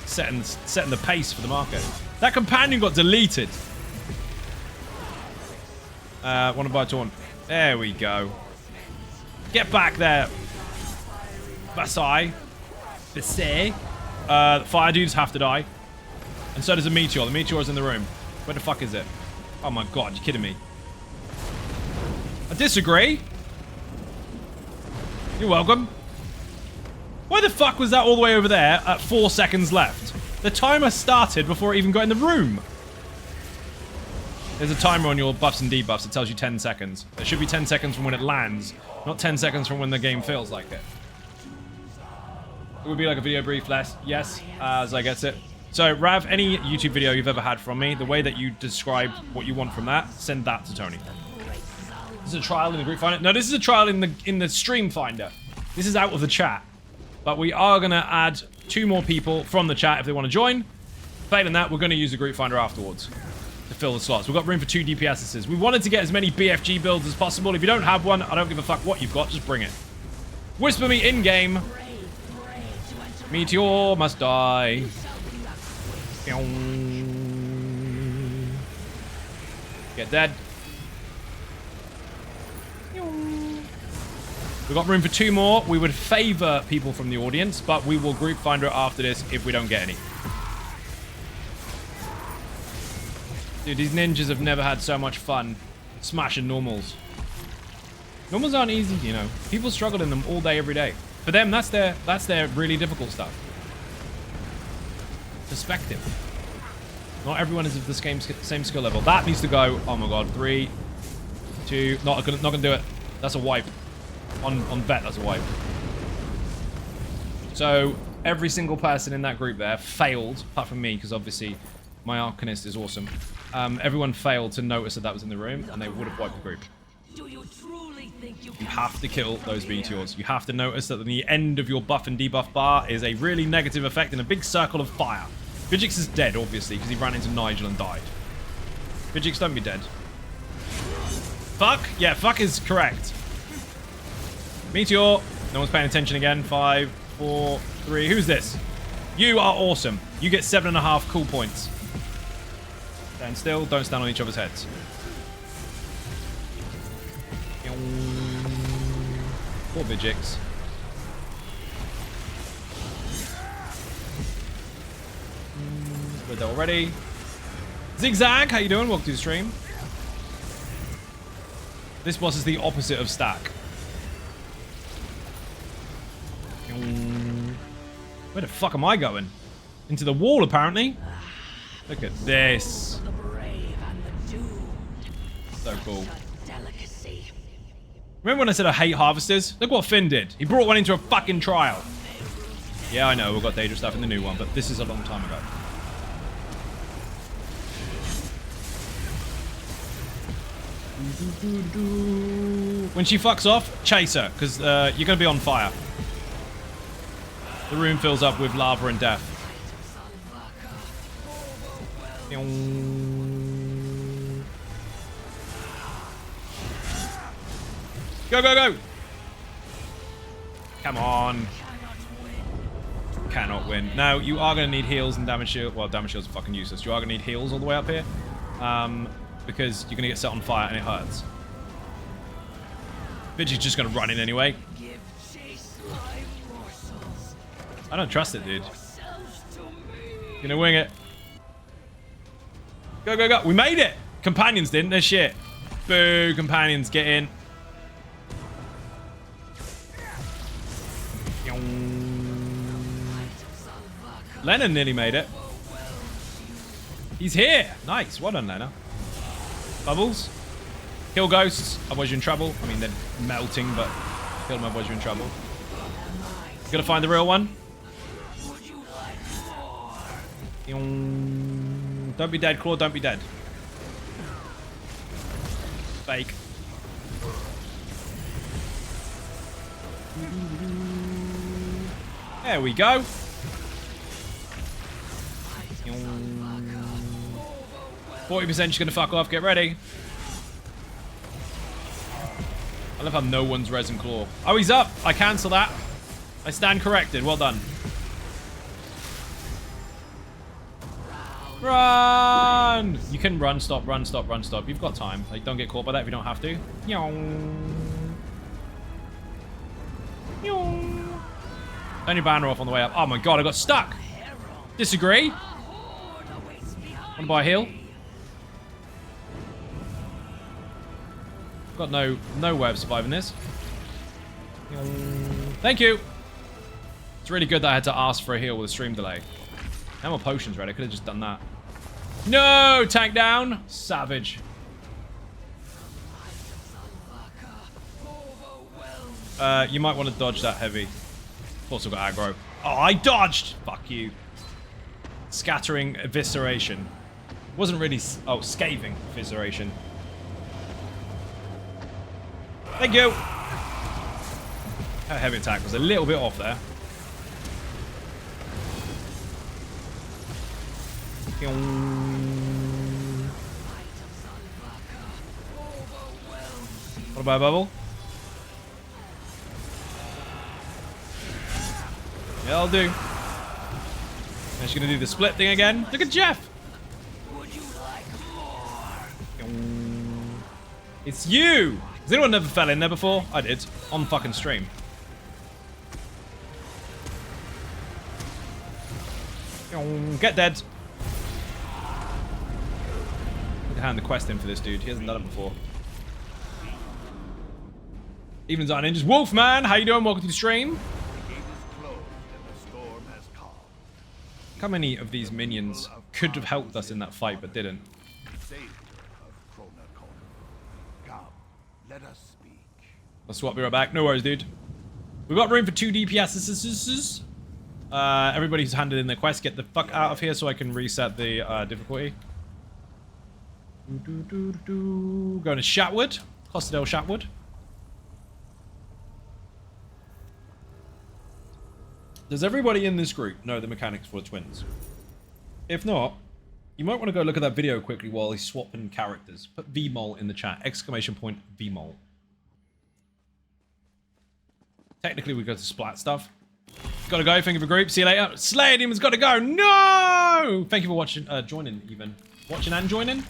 Setting the pace for the market. That companion got deleted. Want to buy a taunt. There we go. Get back there. Basai. Basai. The fire dudes have to die. And so does a meteor. The meteor is in the room. Where the fuck is it? Oh my god, you're kidding me. I disagree. You're welcome. Why the fuck was that all the way over there at 4 seconds left? The timer started before it even got in the room. There's a timer on your buffs and debuffs. It tells you 10 seconds. It should be 10 seconds from when it lands, not 10 seconds from when the game feels like it. It would be like a video brief less. Yes, as I gets it. So, Rav, any YouTube video you've ever had from me, the way that you describe what you want from that, send that to Tony. This is a trial in the group finder. No, this is a trial in the stream finder. This is out of the chat. But we are going to add 2 more people from the chat if they want to join. Failing that, we're going to use the group finder afterwards to fill the slots. We've got room for 2 DPSs. We wanted to get as many BFG builds as possible. If you don't have one, I don't give a fuck what you've got. Just bring it. Whisper me in-game. Meteor must die. Get dead. We've got room for 2 more. We would favor people from the audience, but we will group finder after this if we don't get any. Dude, these ninjas have never had so much fun smashing normals. Normals aren't easy, you know. People struggle in them all day, every day. For them, that's their really difficult stuff. Perspective. Not everyone is of the same skill level. That needs to go. Oh my god. 3, 2. Not gonna do it. That's a wipe. On vet, that's a wipe. So every single person in that group there failed, apart from me, because obviously my Arcanist is awesome. Everyone failed to notice that was in the room, and they would have wiped the group. You have to kill those meteors. You have to notice that the end of your buff and debuff bar is a really negative effect in a big circle of fire. Vigix is dead, obviously, because he ran into Nigel and died. Vigix, don't be dead. Fuck? Yeah, fuck is correct. Meteor. No one's paying attention again. 5, 4, 3. Who's this? You are awesome. You get 7.5 cool points. Stand still. Don't stand on each other's heads. Poor Vigix. We're there already. Zigzag, how you doing? Welcome to the stream. This boss is the opposite of Stack. Where the fuck am I going? Into the wall, apparently. Look at this. So cool. Remember when I said I hate harvesters? Look what Finn did. He brought one into a fucking trial. Yeah, I know. We've got dangerous stuff in the new one, but this is a long time ago. When she fucks off, chase her, because you're going to be on fire. The room fills up with lava and death. Go, go, go! Come on. Cannot win. Now, you are going to need heals and damage shield. Well, damage shields are fucking useless. You are going to need heals all the way up here. Because you're going to get set on fire and it hurts. Vigi's just going to run in anyway. I don't trust it, dude. Gonna wing it. Go, go, go. We made it! Companions didn't. They're shit. Boo, companions, get in. Lennon nearly made it. He's here. Nice. Well done, Lena. Bubbles. Kill ghosts. Otherwise you're in trouble. I mean, they're melting, but kill them, otherwise you're in trouble. Gotta find the real one. Don't be dead, Claw. Don't be dead. Fake. There we go. 40% just gonna fuck off. Get ready. I love how no one's resin Claw. Oh, he's up. I cancel that. I stand corrected. Well done. Run! You can run, stop, run, stop, run, stop. You've got time. Like, don't get caught by that if you don't have to. Turn your banner off on the way up. Oh my god, I got stuck. Disagree. Want to buy a heal? Got no way of surviving this. Thank you. It's really good that I had to ask for a heal with a stream delay. No more potions ready. I could have just done that. No! Tank down. Savage. You might want to dodge that heavy. Also got aggro. Oh, I dodged! Fuck you. Scattering evisceration. Wasn't really... Oh, scathing evisceration. Thank you! That heavy attack was a little bit off there. What about a bubble? Yeah, I'll do. And she's gonna do the split thing again. Look at Jeff! It's you! Has anyone never fell in there before? I did. On fucking stream. Get dead. Need to hand the quest in for this dude. He hasn't done it before. Evening's our ninjas. Wolfman, how you doing? Welcome to the stream. How many of these minions could have helped us in that fight but didn't? I'll swap you right back. No worries, dude. We've got room for 2 DPS. Everybody who's handed in their quest, get the fuck out of here so I can reset the difficulty. Going to Shatwood. Hostadale Shatwood. Does everybody in this group know the mechanics for twins? If not, you might want to go look at that video quickly while he's swapping characters. Put VMOL in the chat. Exclamation point VMOL. Technically, we go to splat stuff. Gotta go. Thank you for group. See you later. Slayer Demon's gotta go. No! Thank you for watching, joining even. Watching and joining?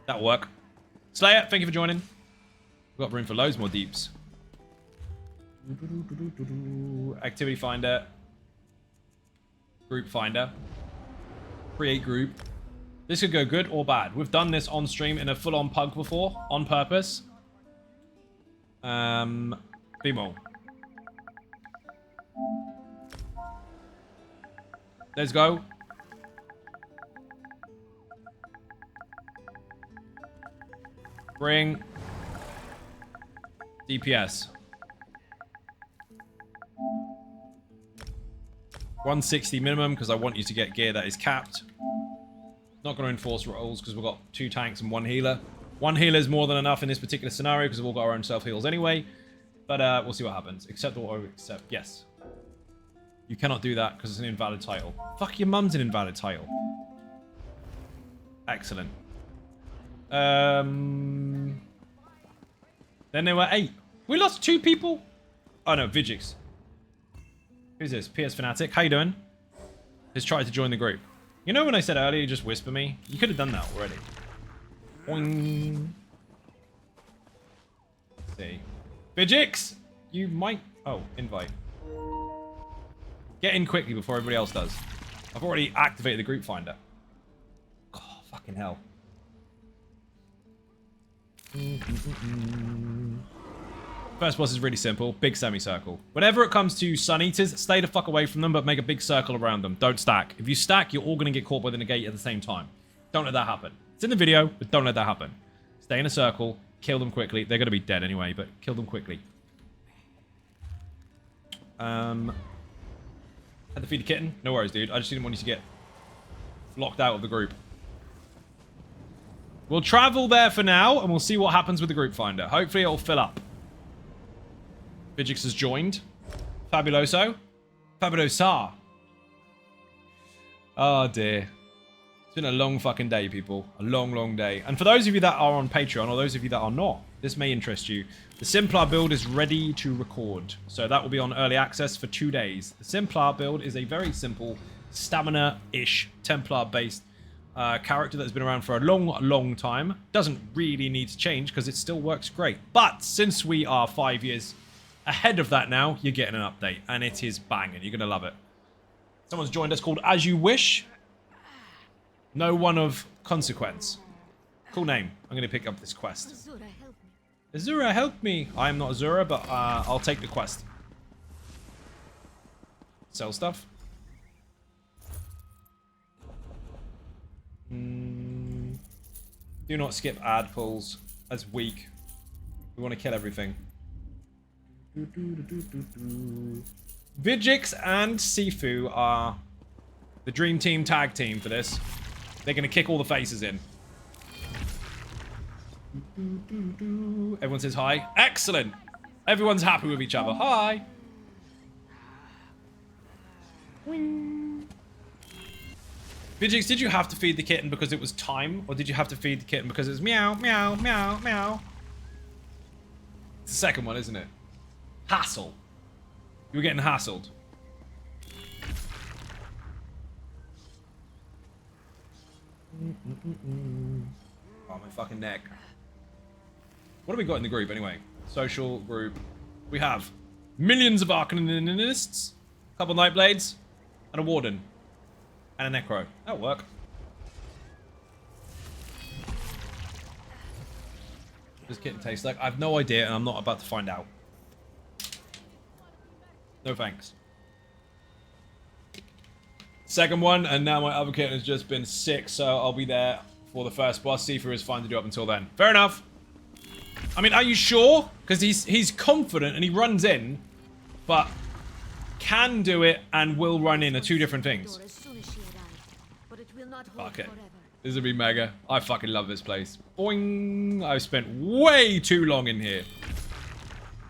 That'll work. Slayer, thank you for joining. We've got room for loads more deeps. Activity finder. Group finder. Create group. This could go good or bad. We've done this on stream in a full-on pug before, on purpose. VMOL. Let's go. Bring DPS. 160 minimum because I want you to get gear that is capped. Not going to enforce rolls because we've got 2 tanks and 1 healer. 1 healer is more than enough in this particular scenario because we've all got our own self-heals anyway. But we'll see what happens. Accept or accept. Yes. You cannot do that because it's an invalid title. Fuck, your mum's an invalid title. Excellent. Then there were 8. We lost 2 people. Oh no, Vigix. Who's this? PS Fnatic. How you doing? Has tried to join the group. You know when I said earlier, just whisper me? You could have done that already. Boing. Let's see. Vigix! You might... Oh, invite. Get in quickly before everybody else does. I've already activated the group finder. Oh, fucking hell. First boss is really simple. Big semicircle. Whenever it comes to Sun Eaters, stay the fuck away from them, but make a big circle around them. Don't stack. If you stack, you're all going to get caught by the negate at the same time. Don't let that happen. It's in the video, but don't let that happen. Stay in a circle. Kill them quickly. They're going to be dead anyway, but kill them quickly. Had to feed the kitten? No worries, dude. I just didn't want you to get locked out of the group. We'll travel there for now, and we'll see what happens with the group finder. Hopefully it'll fill up. Vigix has joined. Fabuloso. Fabulosa. Oh, dear. It's been a long fucking day, people. A long, long day. And for those of you that are on Patreon, or those of you that are not, this may interest you. The Simplar build is ready to record. So that will be on early access for 2 days. The Simplar build is a very simple, stamina-ish, Templar-based character that's been around for a long, long time. Doesn't really need to change because it still works great. But since we are 5 years ahead of that now, you're getting an update. And it is banging. You're going to love it. Someone's joined us called As You Wish. No one of consequence. Cool name. I'm going to pick up this quest. Azura, help me. I am not Azura, but I'll take the quest. Sell stuff. Do not skip ad pulls. That's weak. We want to kill everything. Vijix and Sifu are the dream team tag team for this. They're going to kick all the faces in. Everyone says hi. Excellent. Everyone's happy with each other. Hi. Vijix, did you have to feed the kitten because it was time? Or did you have to feed the kitten because it was meow, meow, meow, meow? It's the second one, isn't it? Hassle. You were getting hassled. Oh, my fucking neck. What have we got in the group anyway? Social group. We have millions of Arcanists, a couple Nightblades, and a Warden. And a Necro. That'll work. What does kitten taste like? I have no idea, and I'm not about to find out. No thanks. Second one, and now my other kitten has just been sick, so I'll be there for the first boss. Sifu is fine to do up until then. Fair enough. I mean, are you sure? Because he's confident and he runs in, but can do it and will run in are two different things. Fuck it. This will be mega. I fucking love this place. Boing! I've spent way too long in here.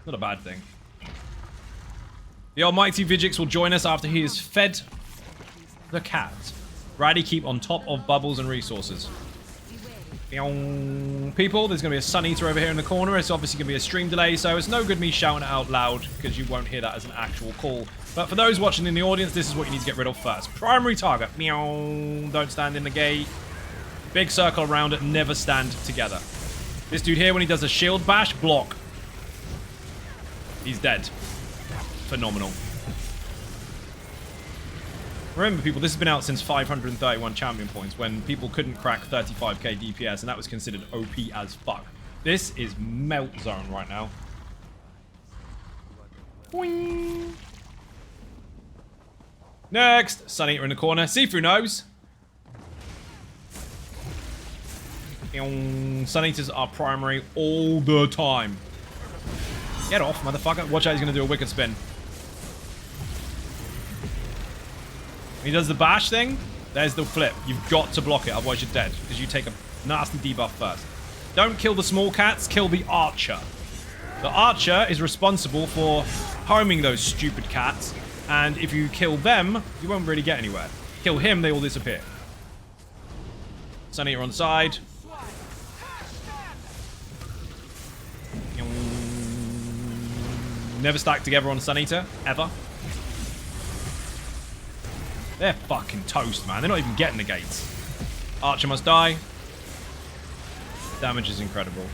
Not a bad thing. The almighty Vijix will join us after he is fed the cat. Ratty keep on top of bubbles and resources. People, there's going to be a Sun Eater over here in the corner. It's obviously going to be a stream delay, so it's no good me shouting it out loud because you won't hear that as an actual call. But for those watching in the audience, this is what you need to get rid of first. Primary target. Meow. Don't stand in the gate. Big circle around it. Never stand together. This dude here, when he does a shield bash, block. He's dead. Phenomenal. Remember, people, this has been out since 531 champion points when people couldn't crack 35k DPS, and that was considered OP as fuck. This is melt zone right now. Boing. Next, Sun Eater in the corner. Sifu knows. Sun Eaters are primary all the time. Get off, motherfucker. Watch out, he's going to do a wicked spin. When he does the bash thing, there's the flip. You've got to block it, otherwise you're dead. Because you take a nasty debuff first. Don't kill the small cats, kill the archer. The archer is responsible for homing those stupid cats. And if you kill them, you won't really get anywhere. Kill him, they all disappear. Sun Eater on the side. Never stack together on Sun Eater, ever. They're fucking toast, man. They're not even getting the gates. Archer must die. Damage is incredible.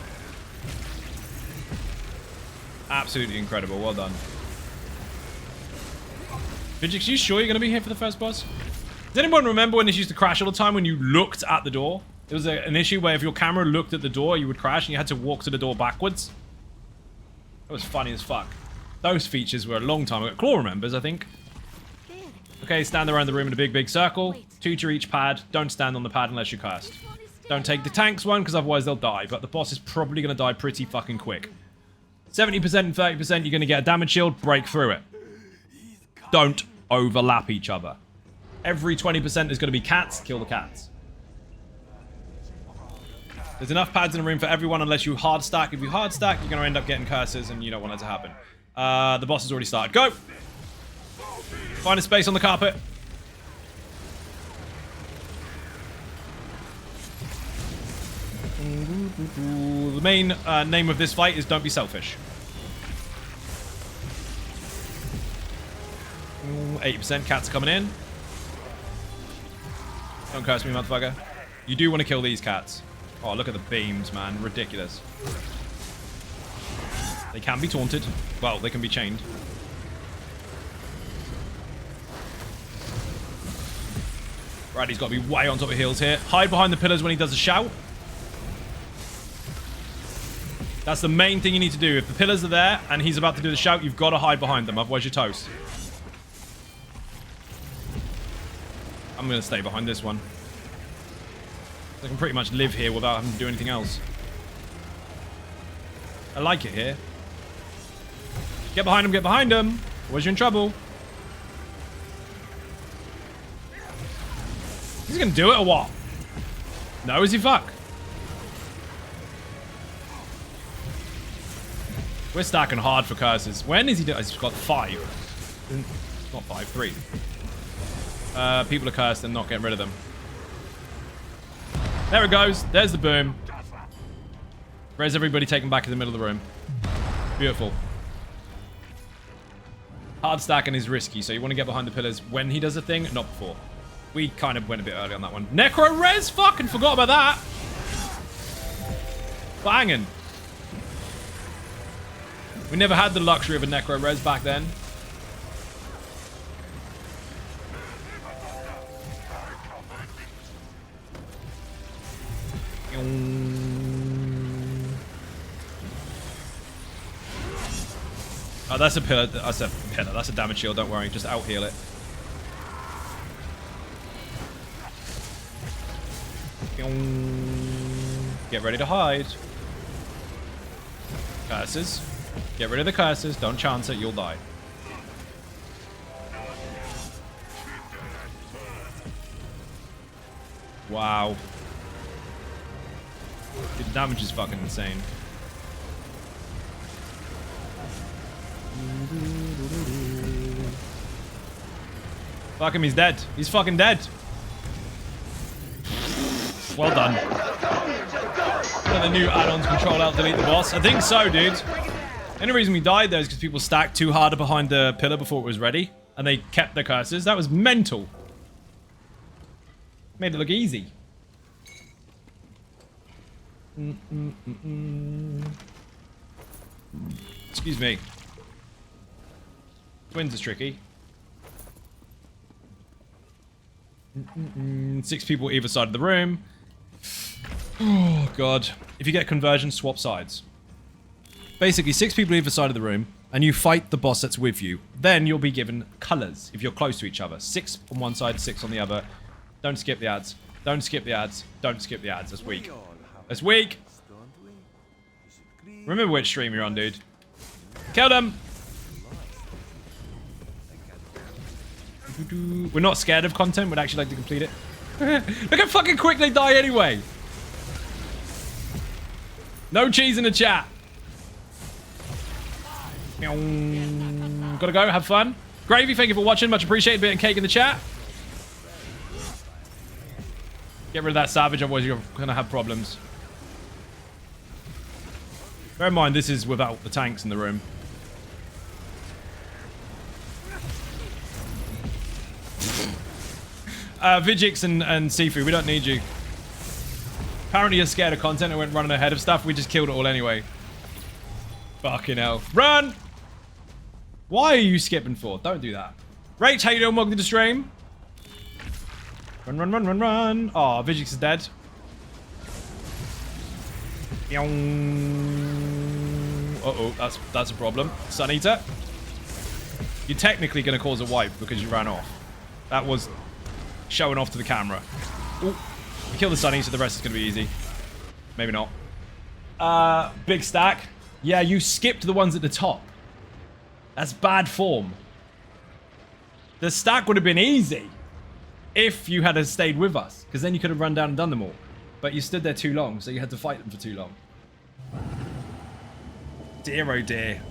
Absolutely incredible. Well done. Vijix, you sure you're going to be here for the first boss? Does anyone remember when this used to crash all the time when you looked at the door? There was an issue where if your camera looked at the door, you would crash and you had to walk to the door backwards. That was funny as fuck. Those features were a long time ago. Claw remembers, I think. Okay, stand around the room in a big circle. 2 to each pad. Don't stand on the pad unless you're cursed. Don't take the tanks one, because otherwise they'll die. But the boss is probably going to die pretty fucking quick. 70% and 30%, you're going to get a damage shield. Break through it. Don't overlap each other. Every 20% is going to be cats. Kill the cats. There's enough pads in the room for everyone unless you hard stack. If you hard stack, you're going to end up getting curses, and you don't want that to happen. The boss has already started. Go! Find a space on the carpet. The main name of this fight is Don't Be Selfish. 80% cats are coming in. Don't curse me, motherfucker. You do want to kill these cats. Oh, look at the beams, man. Ridiculous. They can be taunted. Well, they can be chained. Right, he's got to be way on top of heels here. Hide behind the pillars when he does a shout. That's the main thing you need to do. If the pillars are there and he's about to do the shout, you've got to hide behind them. Otherwise, you're toast. I'm going to stay behind this one. I can pretty much live here without having to do anything else. I like it here. Get behind him, get behind him. Otherwise, you're in trouble. He's going to do it or what? No, is he fuck? We're stacking hard for curses. When is he doing? He's got 5. Not 5, 3. People are cursed and not getting rid of them. There it goes. There's the boom. Res everybody taken back in the middle of the room. Beautiful. Hard stacking is risky, so you want to get behind the pillars when he does a thing, not before. We kind of went a bit early on that one. Necro res? Fucking forgot about that. Banging. We never had the luxury of a necro res back then. Oh, that's a pillar. That's a pillar. That's a damage shield. Don't worry. Just out heal it. Get ready to hide. Curses. Get rid of the curses. Don't chance it. You'll die. Wow. The damage is fucking insane. Fuck him, he's dead. He's fucking dead. Well done. One of the new add-ons, control out, delete the boss. I think so, dude. The only reason we died there is because people stacked too hard behind the pillar before it was ready. And they kept their curses. That was mental. Made it look easy. Excuse me. Twins is tricky. 6 people either side of the room. Oh, God. If you get conversion, swap sides. Basically, 6 people either side of the room, and you fight the boss that's with you. Then you'll be given colors if you're close to each other. 6 on one side, 6 on the other. Don't skip the ads. Don't skip the ads. Don't skip the ads. That's weak. That's weak. Remember which stream you're on, dude. Kill them. We're not scared of content. We'd actually like to complete it. Look how fucking quick they die anyway. No cheese in the chat. Gotta go. Have fun. Gravy, thank you for watching. Much appreciated. Bit of cake in the chat. Get rid of that savage, otherwise you're gonna have problems. Bear in mind, this is without the tanks in the room. Vigix and Sifu, we don't need you. Apparently you're scared of content and went running ahead of stuff. We just killed it all anyway. Fucking hell. Run! Why are you skipping for? Don't do that. Rach, how you doing? Welcome to the stream. Run, run, run, run, run. Oh, Vigix is dead. Uh-oh, that's a problem. Sun Eater. You're technically going to cause a wipe because you ran off. That was showing off to the camera. Ooh. You kill the Sun Eater, the rest is going to be easy. Maybe not. Big stack. Yeah, you skipped the ones at the top. That's bad form. The stack would have been easy if you had stayed with us, because then you could have run down and done them all. But you stood there too long, so you had to fight them for too long. Dear oh dear.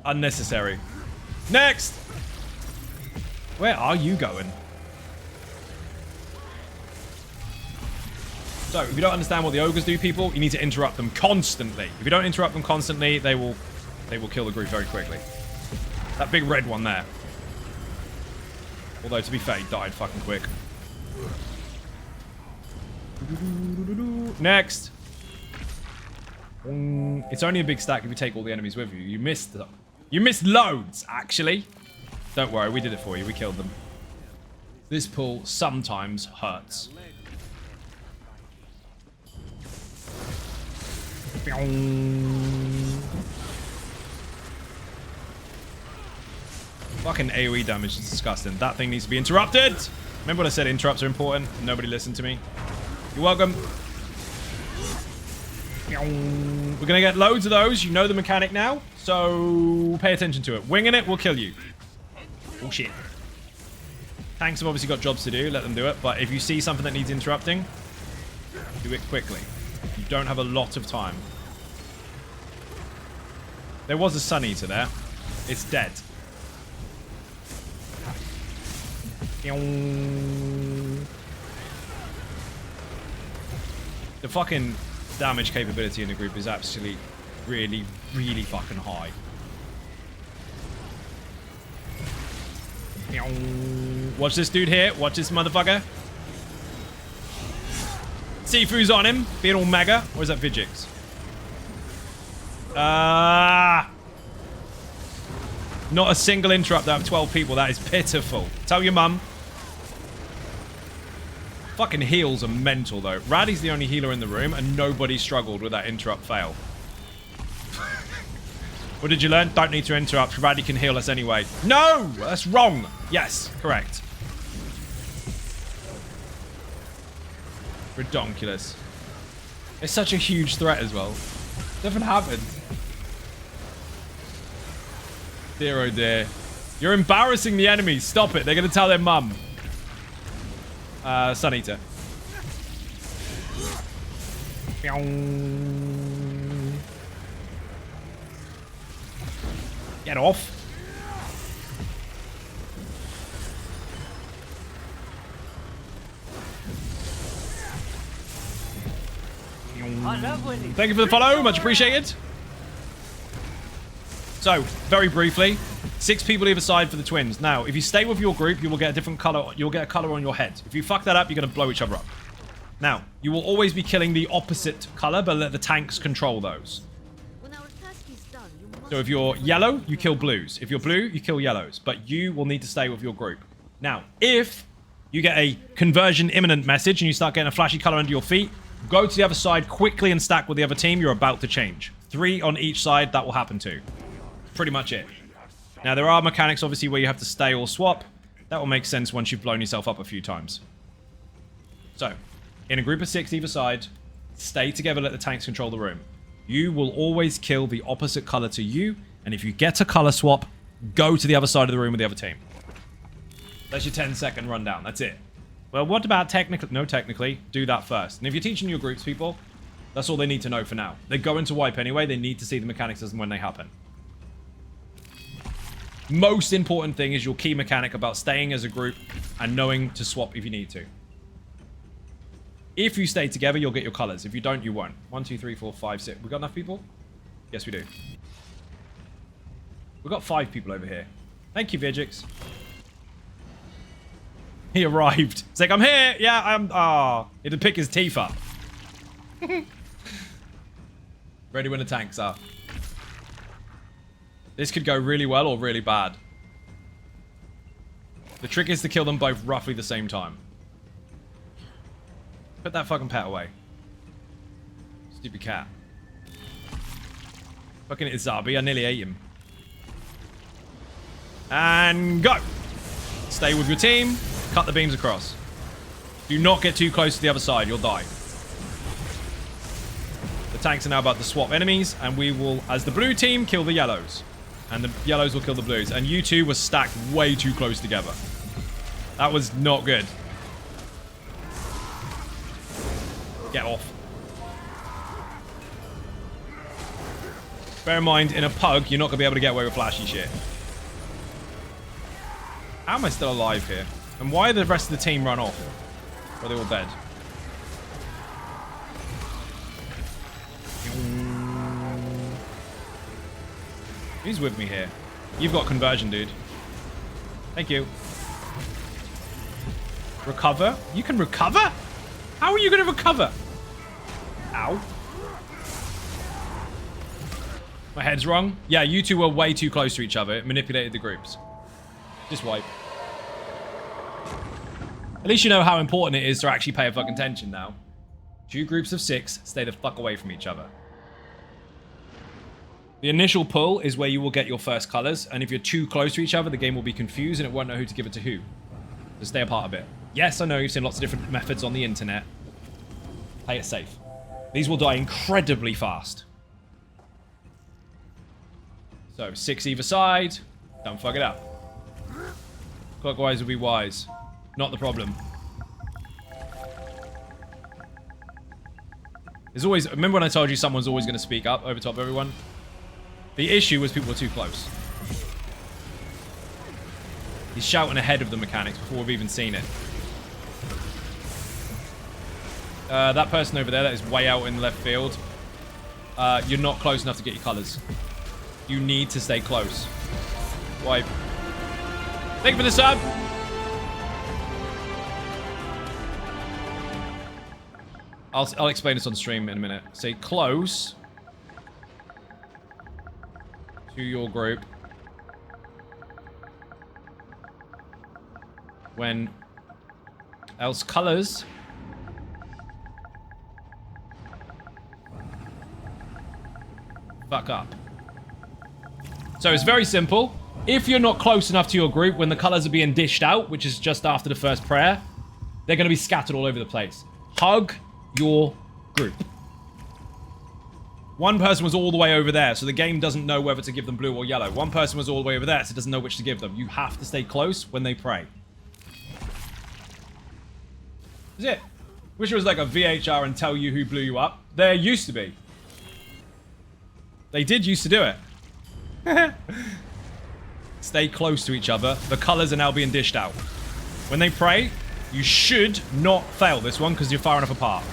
Unnecessary. Next! Where are you going? So, if you don't understand what the ogres do, people, you need to interrupt them constantly. If you don't interrupt them constantly, they will kill the group very quickly. That big red one there. Although, to be fair, he died fucking quick. Next. It's only a big stack if you take all the enemies with you. You missed them. You missed loads, actually. Don't worry, we did it for you. We killed them. This pull sometimes hurts. Fucking AoE damage is disgusting. That thing needs to be interrupted. Remember what I said, interrupts are important? Nobody listened to me. You're welcome. We're going to get loads of those. You know the mechanic now, so pay attention to it. Winging it will kill you. Oh, shit. Tanks have obviously got jobs to do. Let them do it. But if you see something that needs interrupting, do it quickly. You don't have a lot of time. There was a Sun Eater there. It's dead. The fucking damage capability in the group is absolutely really, really fucking high. Watch this dude here. Watch this motherfucker. Sifu's on him, being all mega. Or is that Vigix? Not a single interrupt out of 12 people. That is pitiful. Tell your mum. Fucking heals are mental, though. Raddy's the only healer in the room, and nobody struggled with that interrupt fail. What did you learn? Don't need to interrupt. Raddy can heal us anyway. No! That's wrong. Yes, correct. Redonkulous. It's such a huge threat as well. Nothing happened. Dear oh dear. You're embarrassing the enemies. Stop it. They're going to tell their mum. Sun Eater. Get off. I love winning. Thank you for the follow. Much appreciated. So, very briefly, 6 people either side for the twins. Now, if you stay with your group, you will get a different color. You'll get a color on your head. If you fuck that up, you're going to blow each other up. Now, you will always be killing the opposite color, but let the tanks control those. So if you're yellow, you kill blues. If you're blue, you kill yellows. But you will need to stay with your group. Now, if you get a conversion imminent message and you start getting a flashy color under your feet, go to the other side quickly and stack with the other team. You're about to change. 3 on each side, that will happen too. Pretty much it. Now, there are mechanics, obviously, where you have to stay or swap. That will make sense once you've blown yourself up a few times. So, in a group of 6 either side, stay together, let the tanks control the room. You will always kill the opposite color to you, and if you get a color swap, go to the other side of the room with the other team. That's your 10-second rundown. That's it. Well, what about technically? No, technically, do that first. And if you're teaching your groups, people, that's all they need to know for now. They go into wipe anyway. They need to see the mechanics as and when they happen. Most important thing is your key mechanic about staying as a group and knowing to swap if you need to. If you stay together, you'll get your colors. If you don't, you won't. 1, 2, 3, 4, 5, 6. We got enough people? Yes, we do. We've got 5 people over here. Thank you, Vigix. He arrived. It's like, I'm here. Yeah, I'm... Ah, he had to pick his teeth up. Ready when the tanks are. This could go really well or really bad. The trick is to kill them both roughly the same time. Put that fucking pet away. Stupid cat. Fucking Izabi, I nearly ate him. And go! Stay with your team. Cut the beams across. Do not get too close to the other side. You'll die. The tanks are now about to swap enemies, and we will, as the blue team, kill the yellows. And the yellows will kill the blues. And you two were stacked way too close together. That was not good. Get off. Bear in mind, in a pug, you're not going to be able to get away with flashy shit. How am I still alive here? And why did the rest of the team run off? Or are they all dead? Who's with me here? You've got conversion, dude. Thank you. Recover? You can recover? How are you going to recover? Ow. My head's wrong. Yeah, you two were way too close to each other. It manipulated the groups. Just wipe. At least you know how important it is to actually pay a fucking attention now. 2 groups of 6, stay the fuck away from each other. The initial pull is where you will get your first colors, and if you're too close to each other, the game will be confused and it won't know who to give it to who. So stay apart a bit. Yes, I know you've seen lots of different methods on the internet. Play it safe. These will die incredibly fast. So 6 either side. Don't fuck it up. Clockwise would be wise. Not the problem. There's always... Remember when I told you someone's always going to speak up over top of everyone? The issue was people were too close. He's shouting ahead of the mechanics before we've even seen it. That person over there that is way out in left field. You're not close enough to get your colors. You need to stay close. Wipe. Thank you for the sub. I'll explain this on stream in a minute. Say close to your group when else colors fuck up. So it's very simple. If you're not close enough to your group when the colors are being dished out, which is just after the first prayer, they're going to be scattered all over the place. Hug your group. One person was all the way over there, so the game doesn't know whether to give them blue or yellow. One person was all the way over there, so it doesn't know which to give them. You have to stay close when they pray. That's it. Wish it was like a VHR and tell you who blew you up. There used to be. They did used to do it. Stay close to each other. The colors are now being dished out. When they pray, you should not fail this one because you're far enough apart.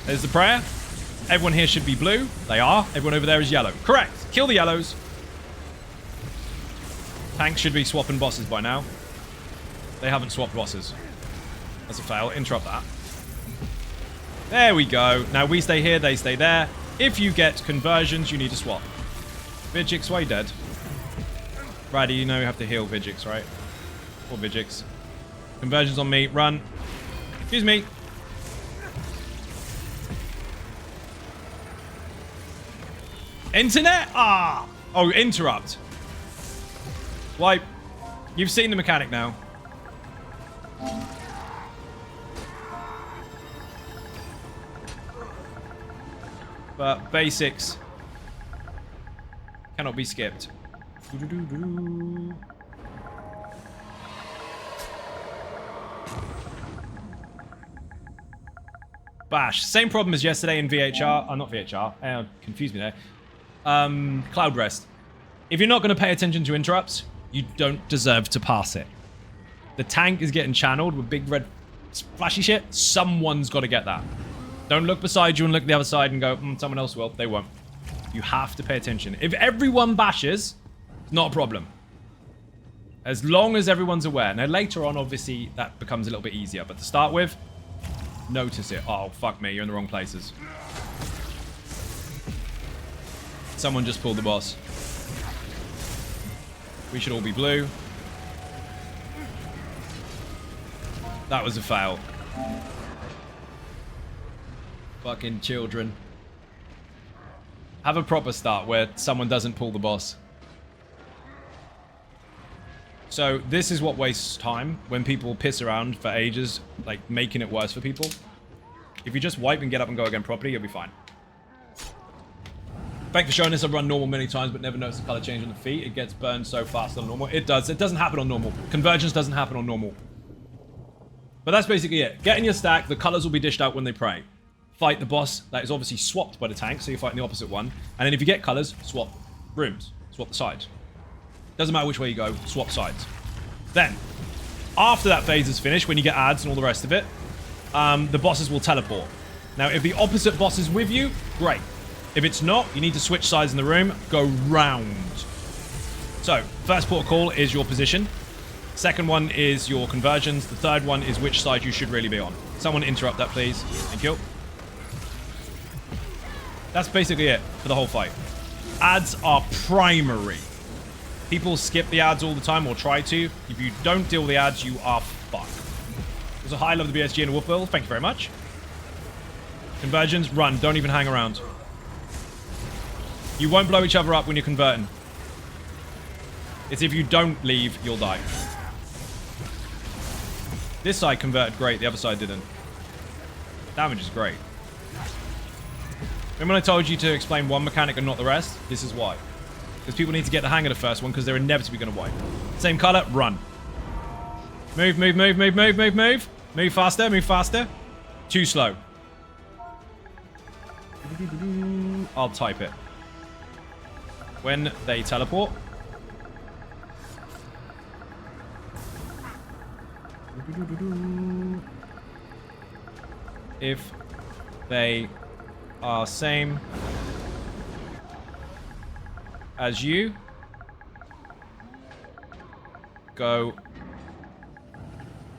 There's the prayer. Everyone here should be blue. They are. Everyone over there is yellow. Correct. Kill the yellows. Tanks should be swapping bosses by now. They haven't swapped bosses. That's a fail. Interrupt that. There we go. Now we stay here, they stay there. If you get conversions, you need to swap. Vigix, why are you dead? Brady, you know you have to heal Vigix, right? Or Vigix. Conversions on me. Run. Excuse me. Internet? Ah! Oh, interrupt. Wipe. You've seen the mechanic now. But basics cannot be skipped. Bash. Same problem as yesterday in VHR. Oh, not VHR. Confused me there. Cloudrest. If you're not going to pay attention to interrupts, you don't deserve to pass it. The tank is getting channeled with big red flashy shit. Someone's got to get that. Don't look beside you and look at the other side and go, someone else will. They won't. You have to pay attention. If everyone bashes, not a problem. As long as everyone's aware. Now, later on, obviously, that becomes a little bit easier. But to start with, notice it. Oh, fuck me. You're in the wrong places. Someone just pulled the boss. We should all be blue. That was a fail. Fucking children. Have a proper start where someone doesn't pull the boss. So this is what wastes time when people piss around for ages, like making it worse for people. If you just wipe and get up and go again properly, you'll be fine. Thanks for showing this. I've run normal many times, but never noticed the color change on the feet. It gets burned so fast on normal. It does. It doesn't happen on normal. Convergence doesn't happen on normal. But that's basically it. Get in your stack. The colors will be dished out when they pray. Fight the boss that is obviously swapped by the tank, so you're fighting the opposite one. And then if you get colors, swap rooms. Swap the sides. Doesn't matter which way you go, swap sides. Then, after that phase is finished, when you get ads and all the rest of it, the bosses will teleport. Now, if the opposite boss is with you, great. If it's not, you need to switch sides in the room, go round. So, first port of call is your position. Second one is your conversions. The third one is which side you should really be on. Someone interrupt that, please. Thank you. That's basically it for the whole fight. Ads are primary. People skip the ads all the time or try to. If you don't deal with the ads, you are fucked. There's a high level of the BFG and a wolf build. Thank you very much. Conversions, run. Don't even hang around. You won't blow each other up when you're converting. It's if you don't leave, you'll die. This side converted great, the other side didn't. Damage is great. Remember when I told you to explain one mechanic and not the rest? This is why. Because people need to get the hang of the first one because they're inevitably going to wipe. Same color, run. Move, move, move, move, move, move, move. Move faster, move faster. Too slow. I'll type it. When they teleport. If they are same as you, go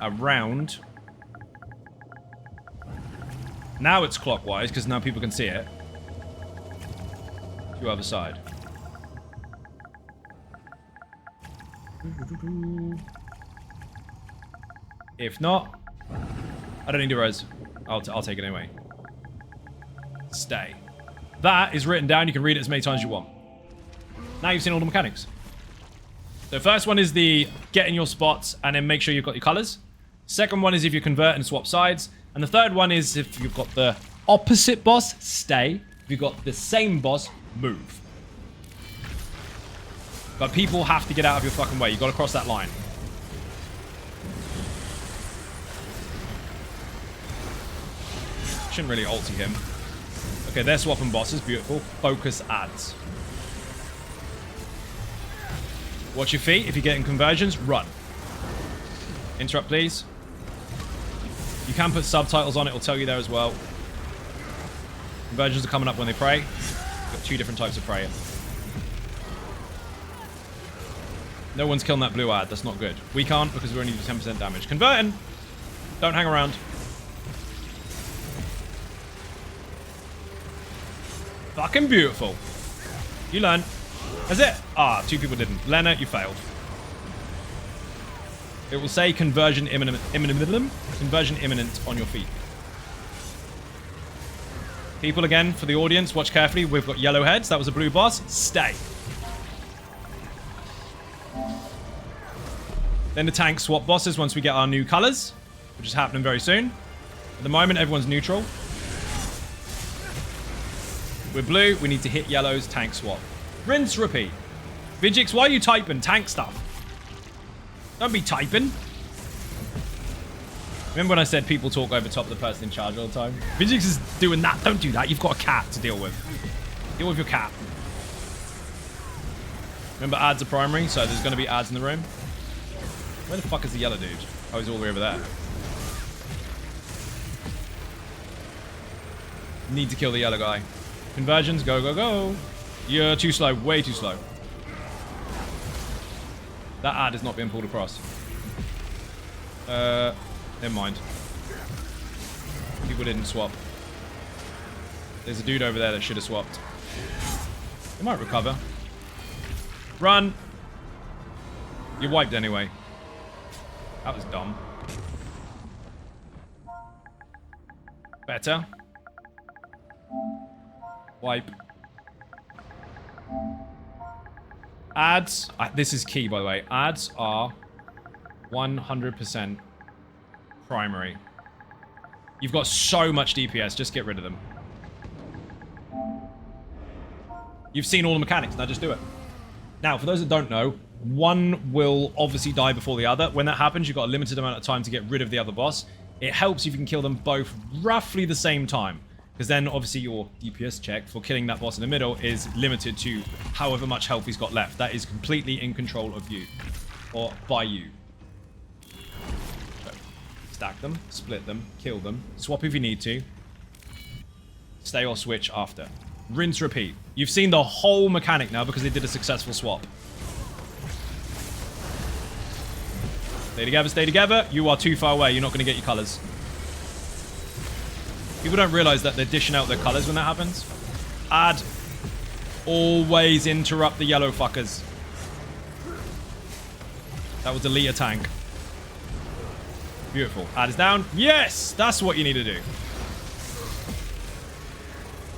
around. Now it's clockwise because now people can see it. To other side. If not, I don't need a res. I'll take it anyway. Stay. That is written down. You can read it as many times as you want. Now you've seen all the mechanics. The first one is the get in your spots and then make sure you've got your colors. Second one is if you convert and swap sides. And the third one is if you've got the opposite boss, stay. If you've got the same boss, move. But people have to get out of your fucking way. You've got to cross that line. Shouldn't really ulti him. Okay, they're swapping bosses. Beautiful. Focus ads. Watch your feet. If you're getting conversions, run. Interrupt, please. You can put subtitles on it. It'll tell you there as well. Conversions are coming up when they pray. You've got two different types of prayer. No one's killing that blue ad. That's not good. We can't because we're only doing 10% damage. Converting. Don't hang around. Fucking beautiful. You learn. That's it. Ah, two people didn't. Lena, you failed. It will say conversion imminent on your feet. People, again, for the audience, watch carefully. We've got yellow heads. That was a blue boss. Stay. Then the tank swap bosses once we get our new colors, which is happening very soon. At the moment, everyone's neutral. We're blue. We need to hit yellows. Tank swap. Rinse, repeat. Vigix, why are you typing tank stuff? Don't be typing. Remember when I said people talk over top of the person in charge all the time? Vigix is doing that. Don't do that. You've got a cat to deal with. Deal with your cat. Remember, ads are primary, so there's going to be ads in the room. Where the fuck is the yellow dude? Oh, he's all the way over there. Need to kill the yellow guy. Conversions, go, go, go. You're too slow. Way too slow. That ad is not being pulled across. Never mind. People didn't swap. There's a dude over there that should have swapped. They might recover. Run! You wiped anyway. That was dumb. Better. Wipe. Ads. This is key, by the way. Ads are 100% primary. You've got so much DPS. Just get rid of them. You've seen all the mechanics. Now just do it. Now, for those that don't know, one will obviously die before the other. When that happens, you've got a limited amount of time to get rid of the other boss. It helps if you can kill them both roughly the same time. Because then, obviously, your DPS check for killing that boss in the middle is limited to however much health he's got left. That is completely in control of you. Or by you. So, stack them, split them, kill them, swap if you need to. Stay or switch after. Rinse, repeat. You've seen the whole mechanic now because they did a successful swap. Stay together, stay together. You are too far away. You're not going to get your colors. People don't realize that they're dishing out their colors when that happens. Add. Always interrupt the yellow fuckers. That was the leader tank. Beautiful. Add is down. Yes! That's what you need to do.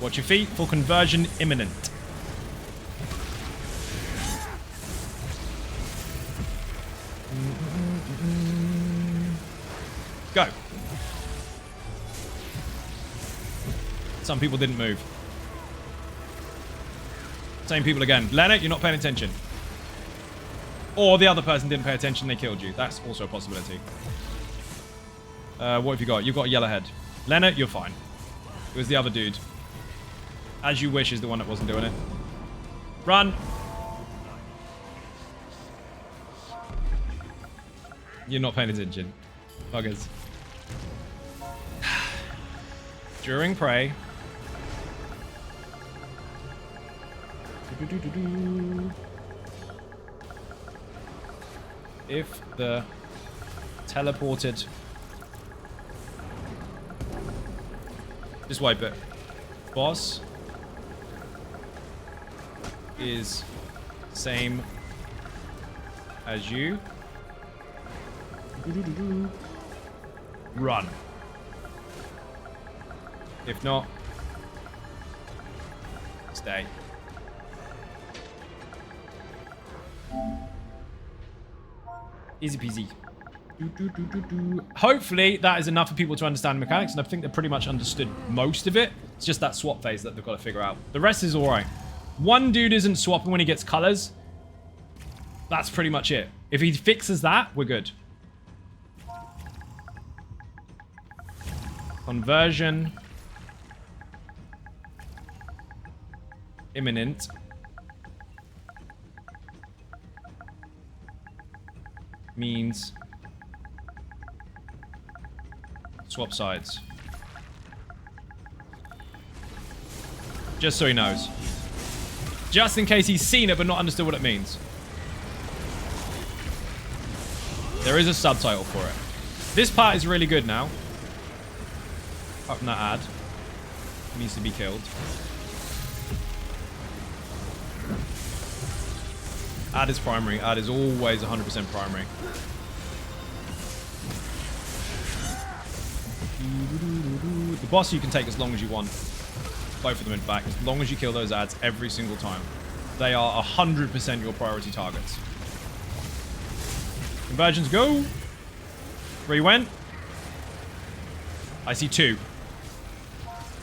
Watch your feet. For conversion imminent. Go. Some people didn't move. Same people again. Leonard, you're not paying attention. Or the other person didn't pay attention, they killed you. That's also a possibility. What have you got? You've got a yellow head. Leonard, you're fine. It was the other dude. As You Wish is the one that wasn't doing it. Run! You're not paying attention. Buggers. During prey. If the teleported... Just wipe it. Boss is same as you. Run. If not, stay. Easy peasy. Hopefully that is enough for people to understand mechanics, and I think they pretty much understood most of it. It's just that swap phase that they've got to figure out. The rest is alright. One dude isn't swapping when he gets colors. That's pretty much it. If he fixes that, we're good. Conversion imminent. Means swap sides. Just so he knows. Just in case he's seen it but not understood what it means. There is a subtitle for it. This part is really good now. Apart from that ad. It needs to be killed. Ad is primary. Ad is always 100% primary. The boss you can take as long as you want. Both of them, in fact. As long as you kill those ads every single time. They are 100% your priority targets. Conversions, go! Where you went? I see 2.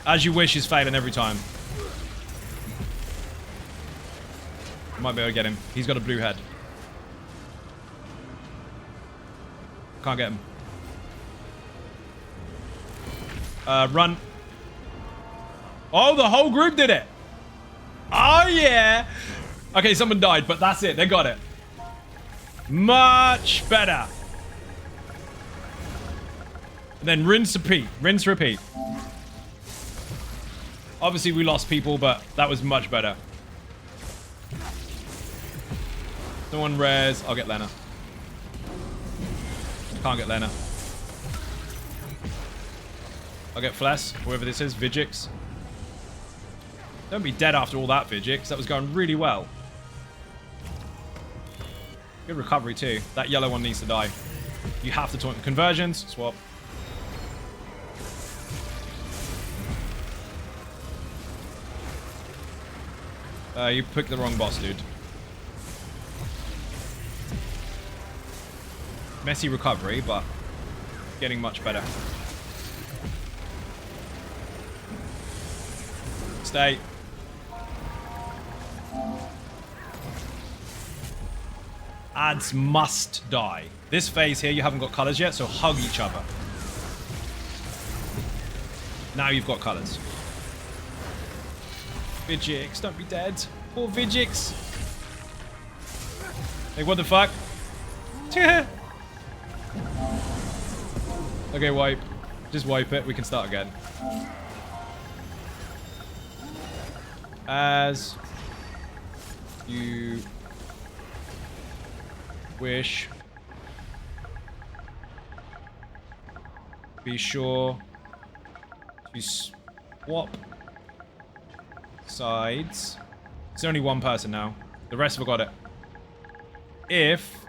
As You Wish is failing every time. Might be able to get him. He's got a blue head. Can't get him. Run. Oh, the whole group did it. Oh, yeah. Okay, someone died, but that's it. They got it. Much better. And then rinse, repeat. Rinse, repeat. Obviously, we lost people, but that was much better. Someone rares. I'll get Lena. Can't get Lena. I'll get Fless, whoever this is. Vigix. Don't be dead after all that, Vigix. That was going really well. Good recovery, too. That yellow one needs to die. You have to taunt conversions. Swap. You picked the wrong boss, dude. Messy recovery, but getting much better. Stay. Ads must die. This phase here, you haven't got colors yet, so hug each other. Now you've got colors. Vigix, don't be dead. Poor Vigix. Hey, what the fuck? Okay, wipe. Just wipe it. We can start again. As you wish. Be sure to swap sides. It's only one person now. The rest have got it. If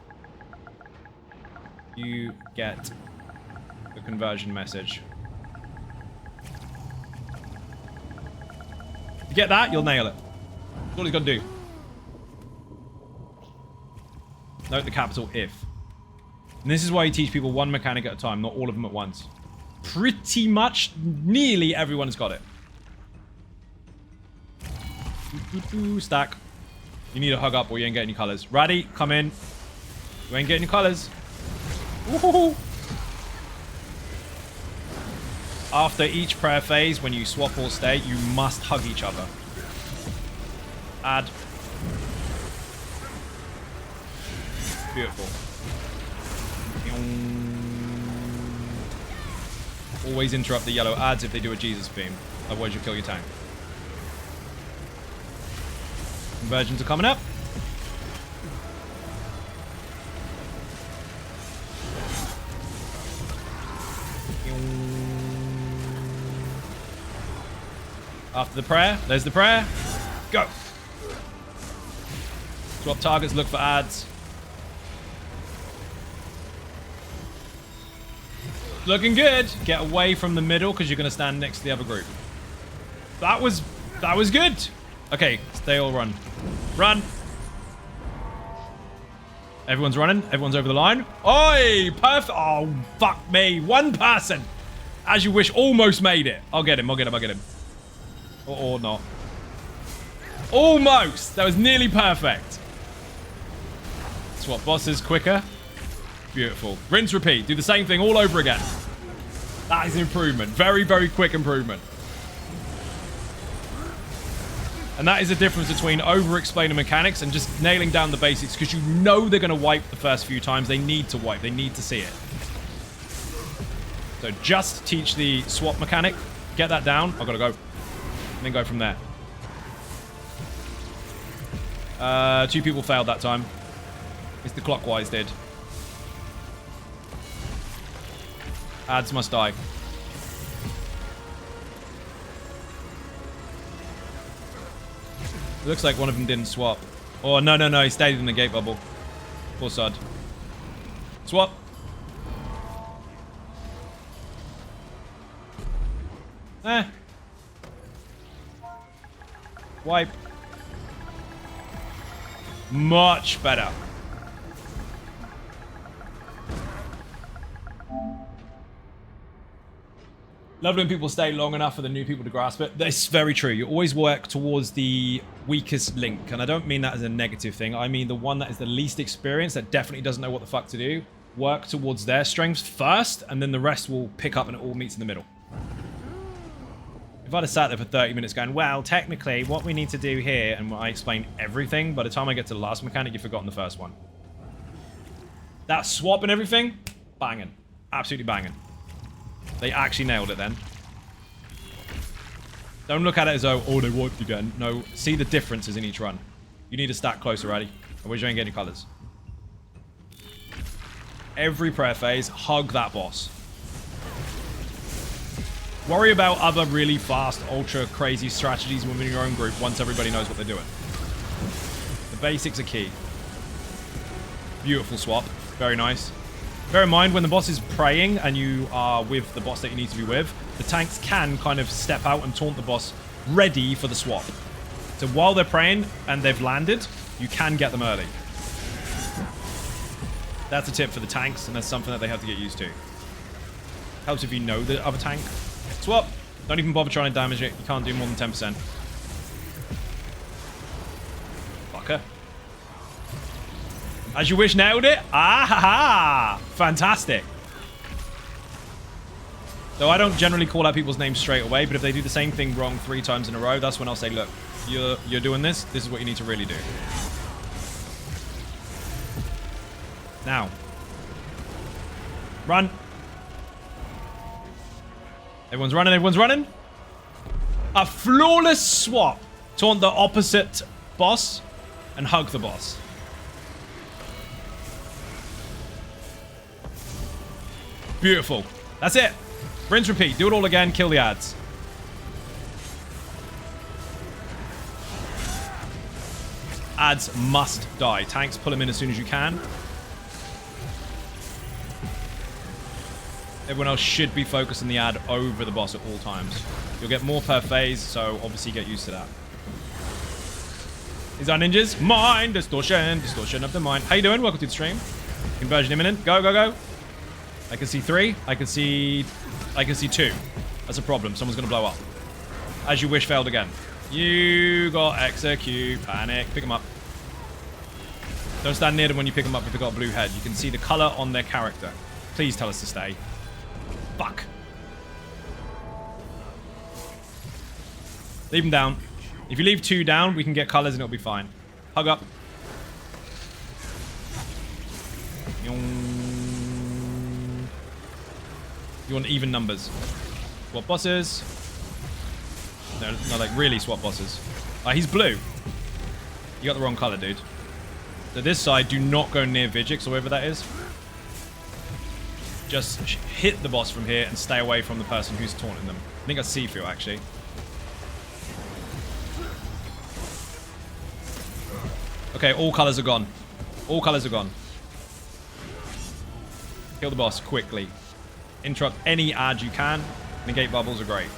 you get the conversion message. If you get that, you'll nail it. That's all he's got to do. Note the capital if. And this is why you teach people one mechanic at a time, not all of them at once. Pretty much, nearly everyone's got it. Stack. You need to hug up or you ain't getting your colors. Raddy, come in. You ain't getting your colors. Woohoo! After each prayer phase, when you swap or stay, you must hug each other. Add. Beautiful. Always interrupt the yellow ads if they do a Jesus theme. Otherwise you'll kill your tank. Conversions are coming up. After the prayer, there's the prayer. Go. Swap targets, look for ads. Looking good. Get away from the middle because you're going to stand next to the other group. That was good. Okay, they all run. Run. Everyone's running. Everyone's over the line. Oi, perfect. Oh, fuck me. One person. As you wish, almost made it. I'll get him. I'll get him. I'll get him. Or not. Almost. That was nearly perfect. Swap bosses quicker. Beautiful. Rinse, repeat. Do the same thing all over again. That is an improvement. Very, very quick improvement. And that is the difference between over-explaining mechanics and just nailing down the basics, because you know they're going to wipe the first few times. They need to wipe. They need to see it. So just teach the swap mechanic. Get that down. I've got to go. And then go from there. 2 people failed that time. It's the clockwise did. Ads must die. It looks like one of them didn't swap. Oh, no. He stayed in the gate bubble. Poor sod. Swap. Wipe. Much better. Love when people stay long enough for the new people to grasp it. That's very true. You always work towards the weakest link. And I don't mean that as a negative thing. I mean the one that is the least experienced, that definitely doesn't know what the fuck to do. Work towards their strengths first, and then the rest will pick up and it all meets in the middle. If I'd have sat there for 30 minutes going, well, technically, what we need to do here, and I explain everything, by the time I get to the last mechanic, you've forgotten the first one. That swap and everything, banging. Absolutely banging. They actually nailed it then. Don't look at it as though, oh, they wiped again. No, see the differences in each run. You need to stack closer, Raddy. Otherwise you ain't getting your colors. Every prayer phase, hug that boss. Worry about other really fast, ultra crazy strategies within your own group once everybody knows what they're doing. The basics are key. Beautiful swap. Very nice. Bear in mind, when the boss is praying and you are with the boss that you need to be with, the tanks can kind of step out and taunt the boss ready for the swap. So while they're praying and they've landed, you can get them early. That's a tip for the tanks, and that's something that they have to get used to. Helps if you know the other tank. Swap. Don't even bother trying to damage it. You can't do more than 10%. Fucker. As you wish, nailed it. Ah ha ha! Fantastic. So I don't generally call out people's names straight away, but if they do the same thing wrong 3 times in a row, that's when I'll say, look, you're doing this. This is what you need to really do. Now. Run. Everyone's running. Everyone's running. A flawless swap. Taunt the opposite boss and hug the boss. Beautiful. That's it. Rinse, repeat. Do it all again. Kill the ads. ads must die. Tanks, pull them in as soon as you can. Everyone else should be focused on the ad over the boss at all times. You'll get more per phase, so obviously get used to that. These are ninjas. Mind distortion. Distortion of the mind. How you doing? Welcome to the stream. Conversion imminent. Go, go, go. I can see 3. I can see 2. That's a problem. Someone's going to blow up. As you wish, failed again. You got execute. Panic. Pick them up. Don't stand near them when you pick them up if they've got a blue head. You can see the color on their character. Please tell us to stay. Fuck. Leave them down. If you leave 2 down, we can get colors and it'll be fine. Hug up. You want even numbers. Swap bosses. No, like really swap bosses. He's blue. You got the wrong color, dude. So this side, do not go near Vigix or whoever that is. Just hit the boss from here and stay away from the person who's taunting them. I think that's Seafield, actually. Okay, all colors are gone. All colors are gone. Kill the boss quickly. Interrupt any ad you can. Negate bubbles are great.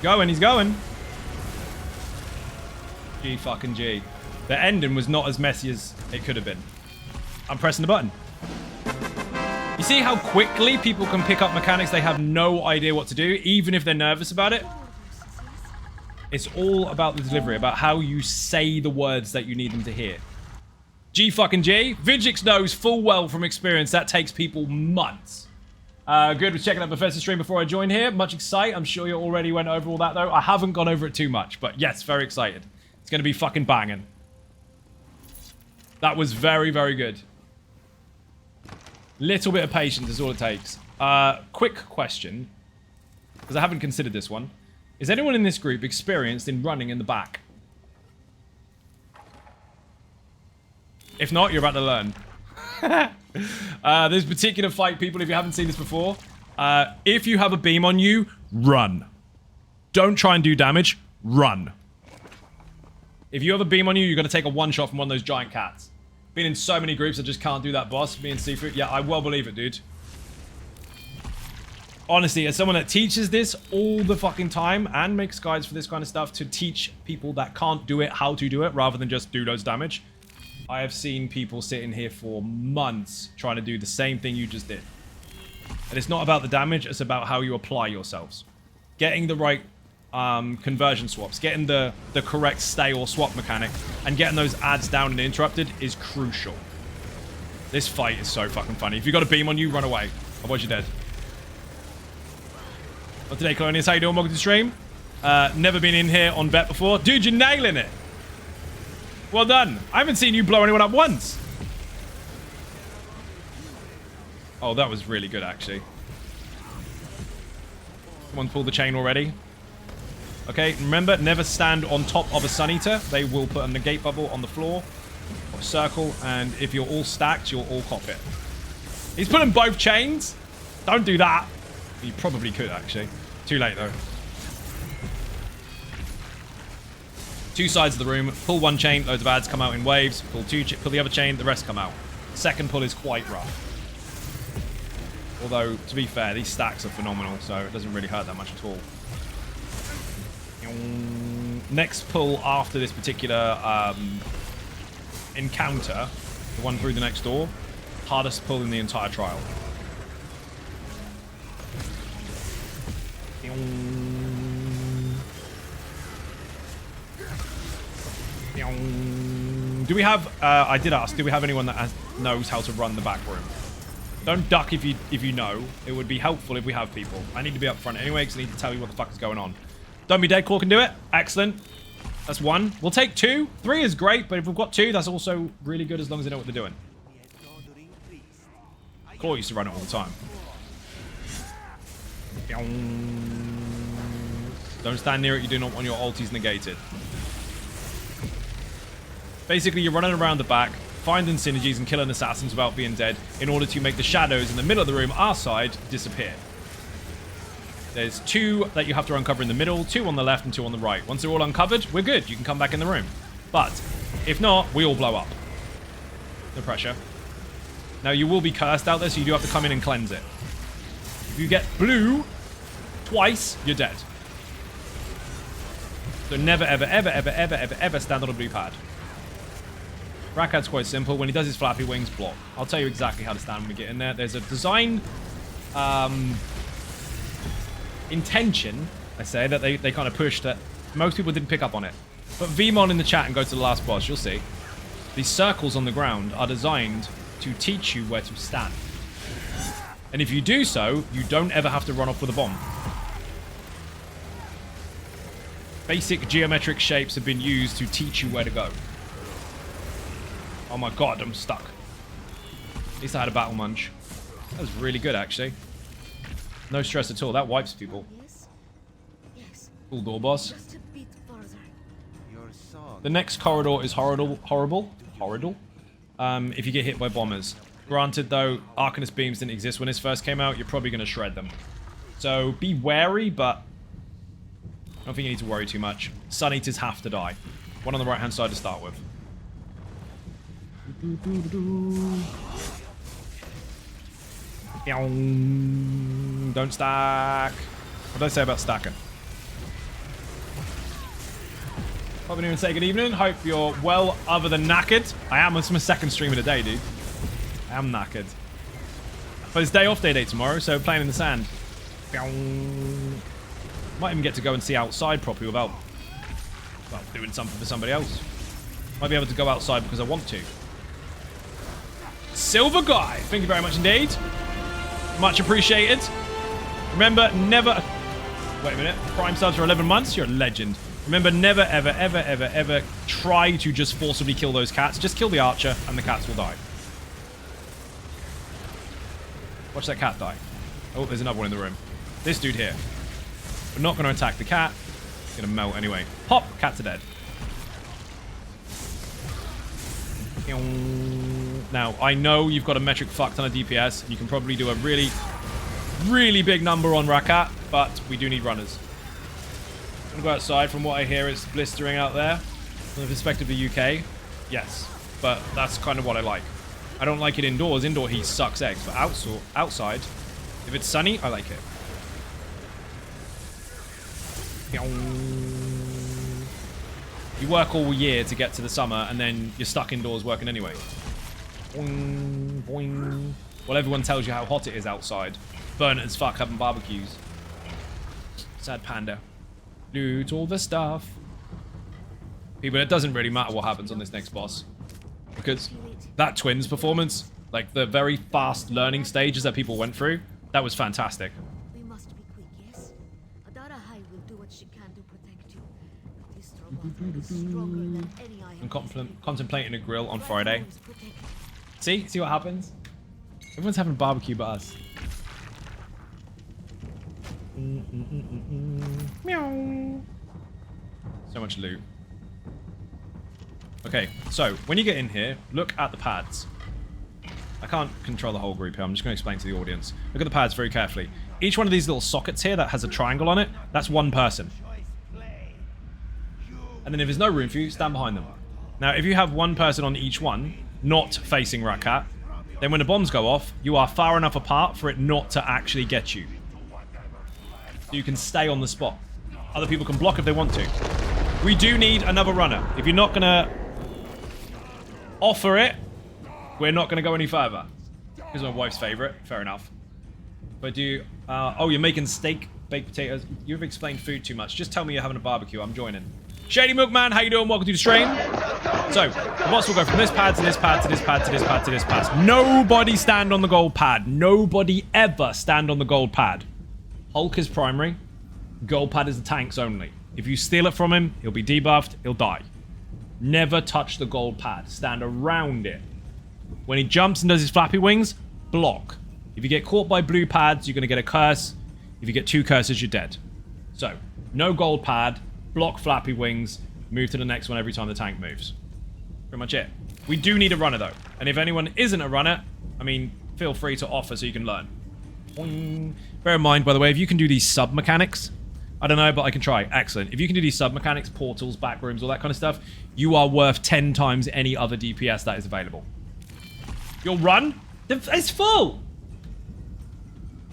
Going, he's going. G fucking G. The ending was not as messy as it could have been. I'm pressing the button. You see how quickly people can pick up mechanics they have no idea what to do, even if they're nervous about it? It's all about the delivery, about how you say the words that you need them to hear. G fucking G. Vigix knows full well from experience that takes people months. Good was checking out Professor's stream before I joined here. Much excited. I'm sure you already went over all that though. I haven't gone over it too much, but yes, very excited. It's going to be fucking banging. That was very, very good. Little bit of patience is all it takes. Quick question, because I haven't considered this one. Is anyone in this group experienced in running in the back? If not, you're about to learn. This particular fight, people, if you haven't seen this before, if you have a beam on you, run. Don't try and do damage, run. If you have a beam on you, you're going to take a one-shot from one of those giant cats. Been in so many groups, I just can't do that, boss. Me and Seafood. Yeah, I well believe it, dude. Honestly, as someone that teaches this all the fucking time and makes guides for this kind of stuff to teach people that can't do it how to do it rather than just do those damage, I have seen people sitting here for months trying to do the same thing you just did. And it's not about the damage, it's about how you apply yourselves. Getting the right conversion swaps, getting the correct stay or swap mechanic, and getting those ads down and interrupted is crucial. This fight is so fucking funny. If you got a beam on you, run away. Otherwise you're dead. Well, today, Colonius, how you doing? Welcome to the stream. Never been in here on Vet before. Dude, you're nailing it. Well done. I haven't seen you blow anyone up once. Oh, that was really good, actually. Someone pulled the chain already. Okay, remember, never stand on top of a Sun Eater. They will put a negate bubble on the floor or circle, and if you're all stacked, you'll all cop it. He's putting both chains. Don't do that. You probably could, actually. Too late, though. Two sides of the room. Pull one chain, loads of ads come out in waves. Pull the other chain, the rest come out. Second pull is quite rough. Although, to be fair, these stacks are phenomenal, so it doesn't really hurt that much at all. Next pull after this particular encounter, the one through the next door, hardest pull in the entire trial. Do we have, I did ask, do we have anyone that knows how to run the back room? Don't duck if you know. It would be helpful if we have people. I need to be up front anyway because I need to tell you what the fuck is going on. Don't be dead, Claw can do it. Excellent. That's one. We'll take 2. 3 is great, but if we've got 2, that's also really good as long as they know what they're doing. Claw used to run it all the time. Don't stand near it, you do not want your ulties negated. Basically, you're running around the back, finding synergies and killing assassins without being dead in order to make the shadows in the middle of the room, our side, disappear. There's 2 that you have to uncover in the middle, 2 on the left, and 2 on the right. Once they're all uncovered, we're good. You can come back in the room. But if not, we all blow up. No pressure. Now, you will be cursed out there, so you do have to come in and cleanse it. If you get blue twice, you're dead. So never, ever, ever, ever, ever, ever, ever stand on a blue pad. Rakhaj's quite simple. When he does his flappy wings, block. I'll tell you exactly how to stand when we get in there. There's a design intention, I say, that they kind of pushed that most people didn't pick up on it. But VMOL in the chat and go to the last boss, you'll see. These circles on the ground are designed to teach you where to stand. And if you do so, you don't ever have to run off with a bomb. Basic geometric shapes have been used to teach you where to go. Oh my god, I'm stuck. At least I had a battle munch. That was really good, actually. No stress at all. That wipes people. Yes. Cool door boss. Just a bit further. Your song. The next corridor is horrible. If you get hit by bombers. Granted, though, Arcanist beams didn't exist when this first came out. You're probably going to shred them. So be wary, but I don't think you need to worry too much. Sun Eaters have to die. One on the right-hand side to start with. Don't stack. What did I say about stacking? Hope anyone say good evening. Hope you're well other than knackered. I am. It's my second stream of the day, dude. I am knackered. But it's day off day tomorrow, so playing in the sand. Might even get to go and see outside properly without doing something for somebody else. Might be able to go outside because I want to. Silver Guy, thank you very much indeed. Much appreciated. Remember, never... Wait a minute. Prime subs for 11 months? You're a legend. Remember, never, ever, ever, ever, ever try to just forcibly kill those cats. Just kill the archer and the cats will die. Watch that cat die. Oh, there's another one in the room. This dude here. We're not going to attack the cat. It's going to melt anyway. Pop! Cats are dead. Now, I know you've got a metric fuck ton of DPS, and you can probably do a really, really big number on Rakhaj, but we do need runners. I'm going to go outside. From what I hear, it's blistering out there. From the perspective of the UK, yes. But that's kind of what I like. I don't like it indoors. Indoor heat sucks eggs. But outside, if it's sunny, I like it. You work all year to get to the summer, and then you're stuck indoors working anyway. Boing, boing. Well, everyone tells you how hot it is outside. Burn it as fuck having barbecues. Sad panda. Loot all the stuff. People, it doesn't really matter what happens on this next boss. Because that twins performance, like the very fast learning stages that people went through, that was fantastic. We must be quick, yes? Adara High will do what she can to protect you. But this robot is stronger than any I have. I'm contemplating a grill on Friday. See what happens? Everyone's having a barbecue but us. Meow. So much loot. Okay, so when you get in here, look at the pads. I can't control the whole group here. I'm just going to explain to the audience. Look at the pads very carefully. Each one of these little sockets here that has a triangle on it, that's one person. And then if there's no room for you, stand behind them. Now, if you have one person on each one, not facing Rakhaj, then when the bombs go off, you are far enough apart for it not to actually get you. So you can stay on the spot. Other people can block if they want to. We do need another runner. If you're not going to offer it, we're not going to go any further. Here's my wife's favorite. Fair enough. But do you... oh, you're making steak, baked potatoes. You've explained food too much. Just tell me you're having a barbecue. I'm joining. Shady Milkman, how you doing? Welcome to the stream. So, the boss will go from this pad to this pad to this pad to this pad to this pad. Nobody stand on the gold pad. Nobody ever stand on the gold pad. Hulk is primary. Gold pad is the tanks only. If you steal it from him, he'll be debuffed. He'll die. Never touch the gold pad. Stand around it. When he jumps and does his flappy wings, block. If you get caught by blue pads, you're going to get a curse. If you get 2 curses, you're dead. So, no gold pad. Block flappy wings. Move to the next one every time the tank moves. Pretty much it. We do need a runner, though. And if anyone isn't a runner, I mean, feel free to offer so you can learn. Boing. Bear in mind, by the way, if you can do these sub-mechanics, I don't know, but I can try. Excellent. If you can do these sub-mechanics, portals, back rooms, all that kind of stuff, you are worth 10 times any other DPS that is available. You'll run? It's full!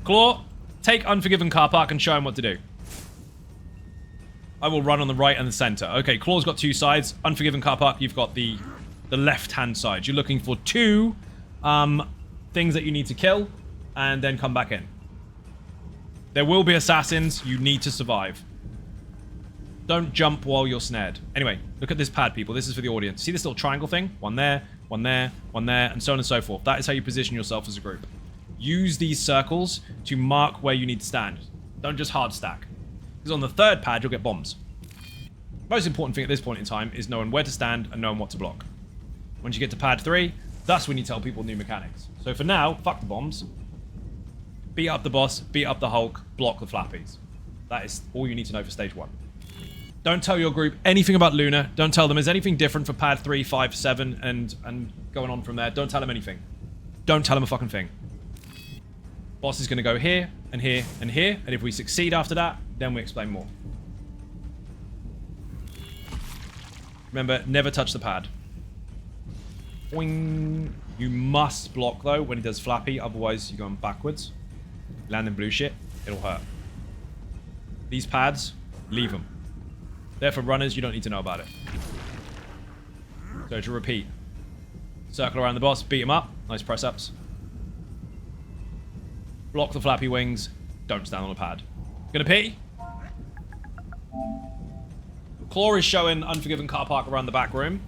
Claw, take Unforgiven Car Park and show him what to do. I will run on the right and the center. Okay, Claw's got 2 sides. Unforgiven Car Park, you've got the left-hand side. You're looking for 2 things that you need to kill, and then come back in. There will be assassins. You need to survive. Don't jump while you're snared. Anyway, look at this pad, people. This is for the audience. See this little triangle thing? One there, one there, one there, and so on and so forth. That is how you position yourself as a group. Use these circles to mark where you need to stand. Don't just hard stack. Because on the 3rd pad, you'll get bombs. Most important thing at this point in time is knowing where to stand and knowing what to block. Once you get to pad 3, that's when you tell people new mechanics. So for now, fuck the bombs. Beat up the boss, beat up the Hulk, block the flappies. That is all you need to know for stage 1. Don't tell your group anything about Luna. Don't tell them there's anything different for pad 3, 5, 7, and going on from there. Don't tell them anything. Don't tell them a fucking thing. Boss is going to go here, and here, and here. And if we succeed after that, then we explain more. Remember, never touch the pad. Boing. You must block, though, when he does flappy. Otherwise, you're going backwards. Landing blue shit. It'll hurt. These pads, leave them. They're for runners. You don't need to know about it. So to repeat. Circle around the boss. Beat him up. Nice press-ups. Block the flappy wings. Don't stand on the pad. Gonna pee? Claw is showing Unforgiven Car Park around the back room.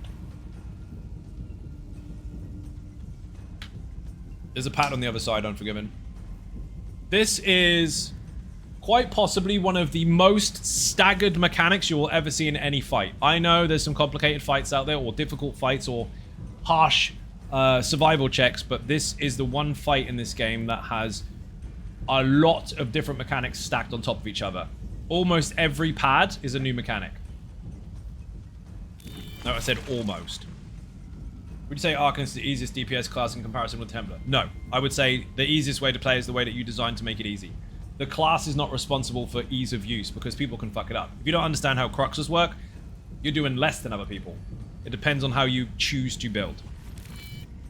There's a pad on the other side, Unforgiven. This is quite possibly one of the most staggered mechanics you will ever see in any fight. I know there's some complicated fights out there, or difficult fights, or harsh survival checks, but this is the one fight in this game that has a lot of different mechanics stacked on top of each other. Almost every pad is a new mechanic. No, I said almost. Would you say Arcanist is the easiest DPS class in comparison with Templar? No. I would say the easiest way to play is the way that you designed to make it easy. The class is not responsible for ease of use because people can fuck it up. If you don't understand how Cruxes work, you're doing less than other people. It depends on how you choose to build.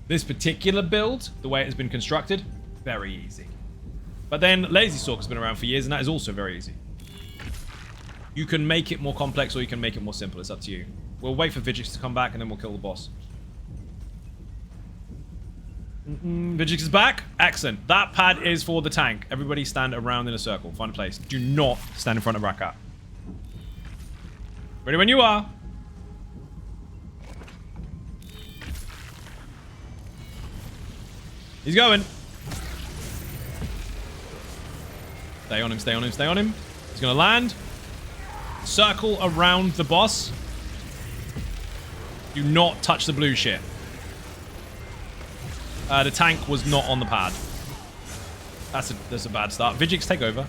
This particular build, the way it has been constructed, very easy. But then Lazy Stalk has been around for years and that is also very easy. You can make it more complex or you can make it more simple. It's up to you. We'll wait for Vigix to come back and then we'll kill the boss. Vigix is back. Excellent. That pad is for the tank. Everybody stand around in a circle. Find a place. Do not stand in front of Rakat. Ready when you are. He's going. Stay on him, stay on him, stay on him. He's going to land. Circle around the boss. Do not touch the blue shit. The tank was not on the pad. That's a bad start. Vigix, take over.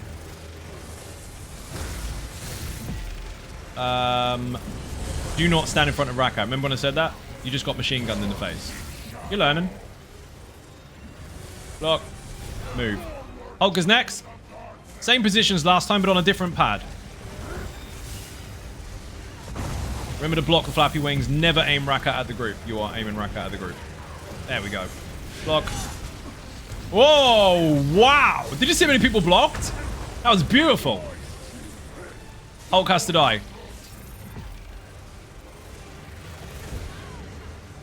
Do not stand in front of Rakat. Remember when I said that? You just got machine gunned in the face. You're learning. Block. Move. Hulk is next. Same position as last time, but on a different pad. Remember to block the flappy wings. Never aim Rakat at the group. You are aiming Rakat at the group. There we go. Block. Whoa! Wow! Did you see how many people blocked? That was beautiful. Hulk has to die.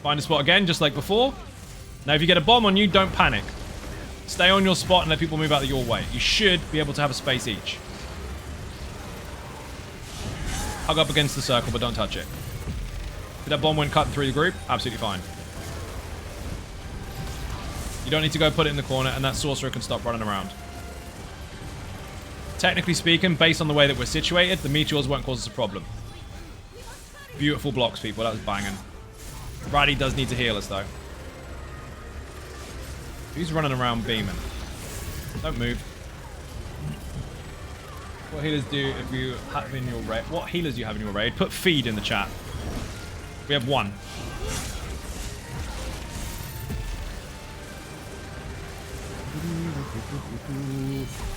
Find a spot again, just like before. Now, if you get a bomb on you, don't panic. Stay on your spot and let people move out of your way. You should be able to have a space each. Hug up against the circle, but don't touch it. If that bomb went cutting through the group, absolutely fine. You don't need to go put it in the corner, and that sorcerer can stop running around. Technically speaking, based on the way that we're situated, the meteors won't cause us a problem. Beautiful blocks, people. That was banging. Brady does need to heal us, though. Who's running around beaming? Don't move. What healers do if you have in your raid? What healers do you have in your raid? Put feed in the chat. We have one.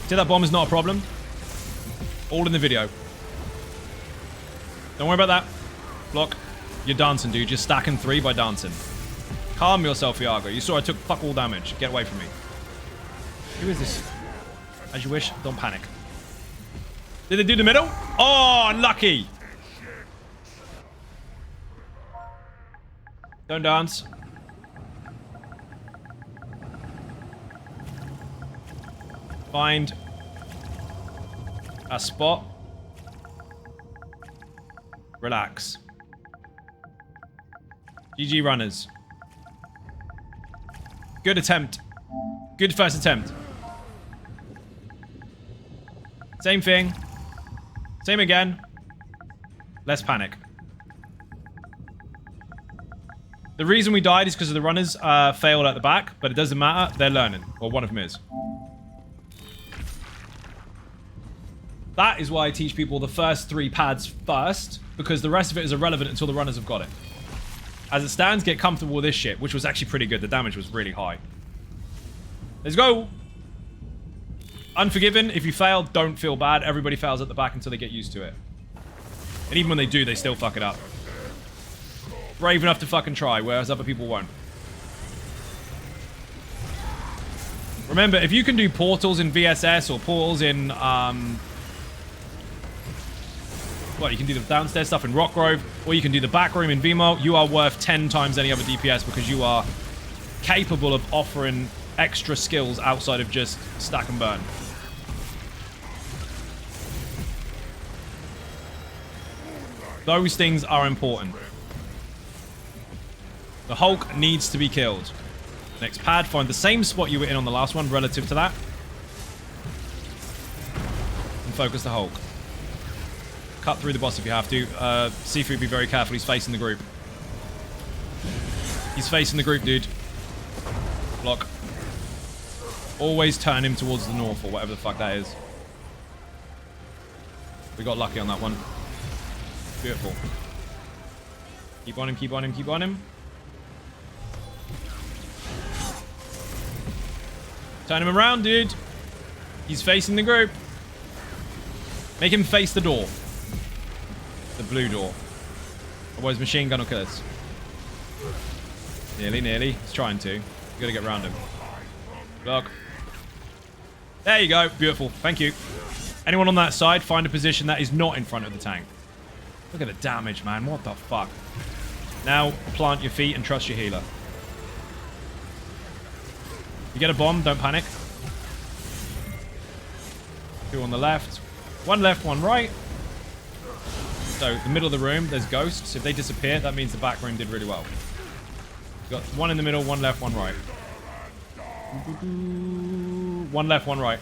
See, that bomb is not a problem. All in the video. Don't worry about that. Block. You're dancing, dude. You're stacking 3 by dancing. Calm yourself, Iago. You saw I took fuck all damage. Get away from me. Who is this? As you wish. Don't panic. Did they do the middle? Oh, unlucky. Don't dance. Find a spot. Relax. GG runners. Good attempt. Good first attempt. Same thing. Same again. Less panic. The reason we died is because of the runners failed at the back, but it doesn't matter. They're learning. Or one of them is. That is why I teach people the first 3 pads first, because the rest of it is irrelevant until the runners have got it. As it stands, get comfortable with this shit, which was actually pretty good. The damage was really high. Let's go. Unforgiven. If you fail, don't feel bad. Everybody fails at the back until they get used to it. And even when they do, they still fuck it up. Brave enough to fucking try, whereas other people won't. Remember, if you can do portals in VSS or portals in, well, you can do the downstairs stuff in Rockgrove, or you can do the back room in VMOL. You are worth 10 times any other DPS because you are capable of offering extra skills outside of just stack and burn. Those things are important. The Hulk needs to be killed. Next pad, find the same spot you were in on the last one relative to that. And focus the Hulk. Cut through the boss if you have to. Sifu, be very careful. He's facing the group. He's facing the group, dude. Block. Always turn him towards the north or whatever the fuck that is. We got lucky on that one. Beautiful. Keep on him, keep on him, keep on him. Turn him around, dude. He's facing the group. Make him face the door. The blue door. Otherwise, machine gun will kill us. Nearly, nearly. He's trying to. You gotta get around him. Block. There you go. Beautiful. Thank you. Anyone on that side, find a position that is not in front of the tank. Look at the damage, man. What the fuck? Now, plant your feet and trust your healer. You get a bomb, don't panic. 2 on the left. 1 left, 1 right. So, the middle of the room, there's ghosts. If they disappear, that means the back room did really well. Got 1 in the middle, 1 left, 1 right. 1 left, 1 right.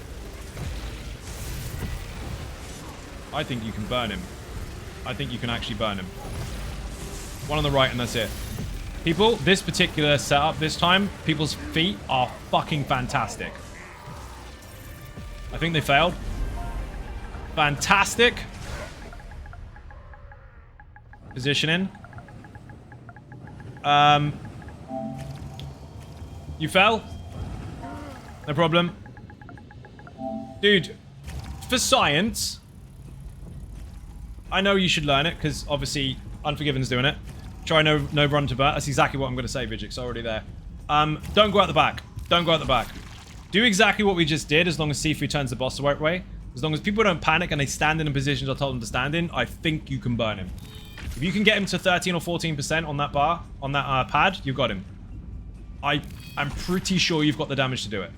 I think you can burn him. I think you can actually burn him. 1 on the right, and that's it. People, this particular setup this time, people's feet are fucking fantastic. I think they failed. Fantastic. Positioning. You fell? No problem. Dude, for science, I know you should learn it, because obviously Unforgiven's doing it. Try no run to bat. That's exactly what I'm going to say, Vigix. Already there. Don't go out the back. Don't go out the back. Do exactly what we just did, as long as Sifu turns the boss the right way. As long as people don't panic and they stand in the positions I told them to stand in, I think you can burn him. If you can get him to 13 or 14% on that bar, on that pad, you've got him. I'm pretty sure you've got the damage to do it.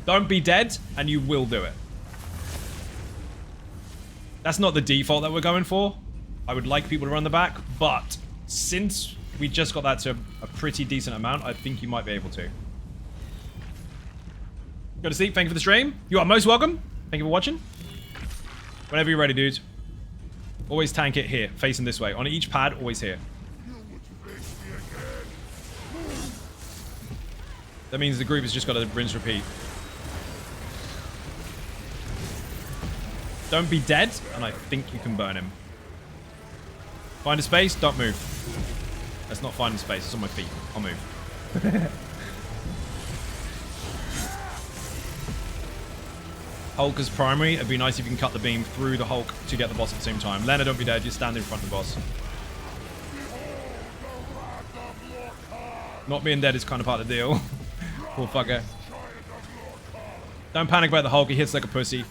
Don't be dead, and you will do it. That's not the default that we're going for. I would like people to run the back, but since we just got that to a pretty decent amount, I think you might be able to. Go to sleep. Thank you for the stream. You are most welcome. Thank you for watching. Whenever you're ready, dudes. Always tank it here, facing this way. On each pad, always here. That means the group has just got to rinse repeat. Don't be dead, and I think you can burn him. Find a space, don't move. Let's not find a space, it's on my feet. I'll move. Hulk as primary. It'd be nice if you can cut the beam through the Hulk to get the boss at the same time. Leonard, don't be dead. Just stand in front of the boss. Not being dead is kind of part of the deal. Poor fucker. Don't panic about the Hulk. He hits like a pussy.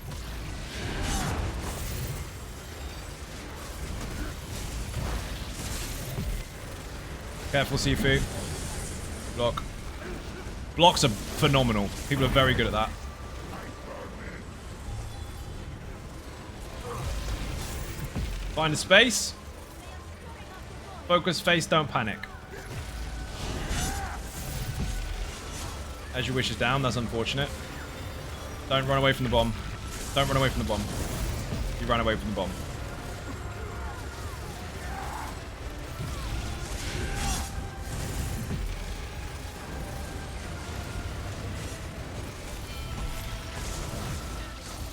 Careful, Sifu. Block. Blocks are phenomenal. People are very good at that. Find a space. Focus, face, don't panic. As your wish is down, that's unfortunate. Don't run away from the bomb. Don't run away from the bomb. You ran away from the bomb.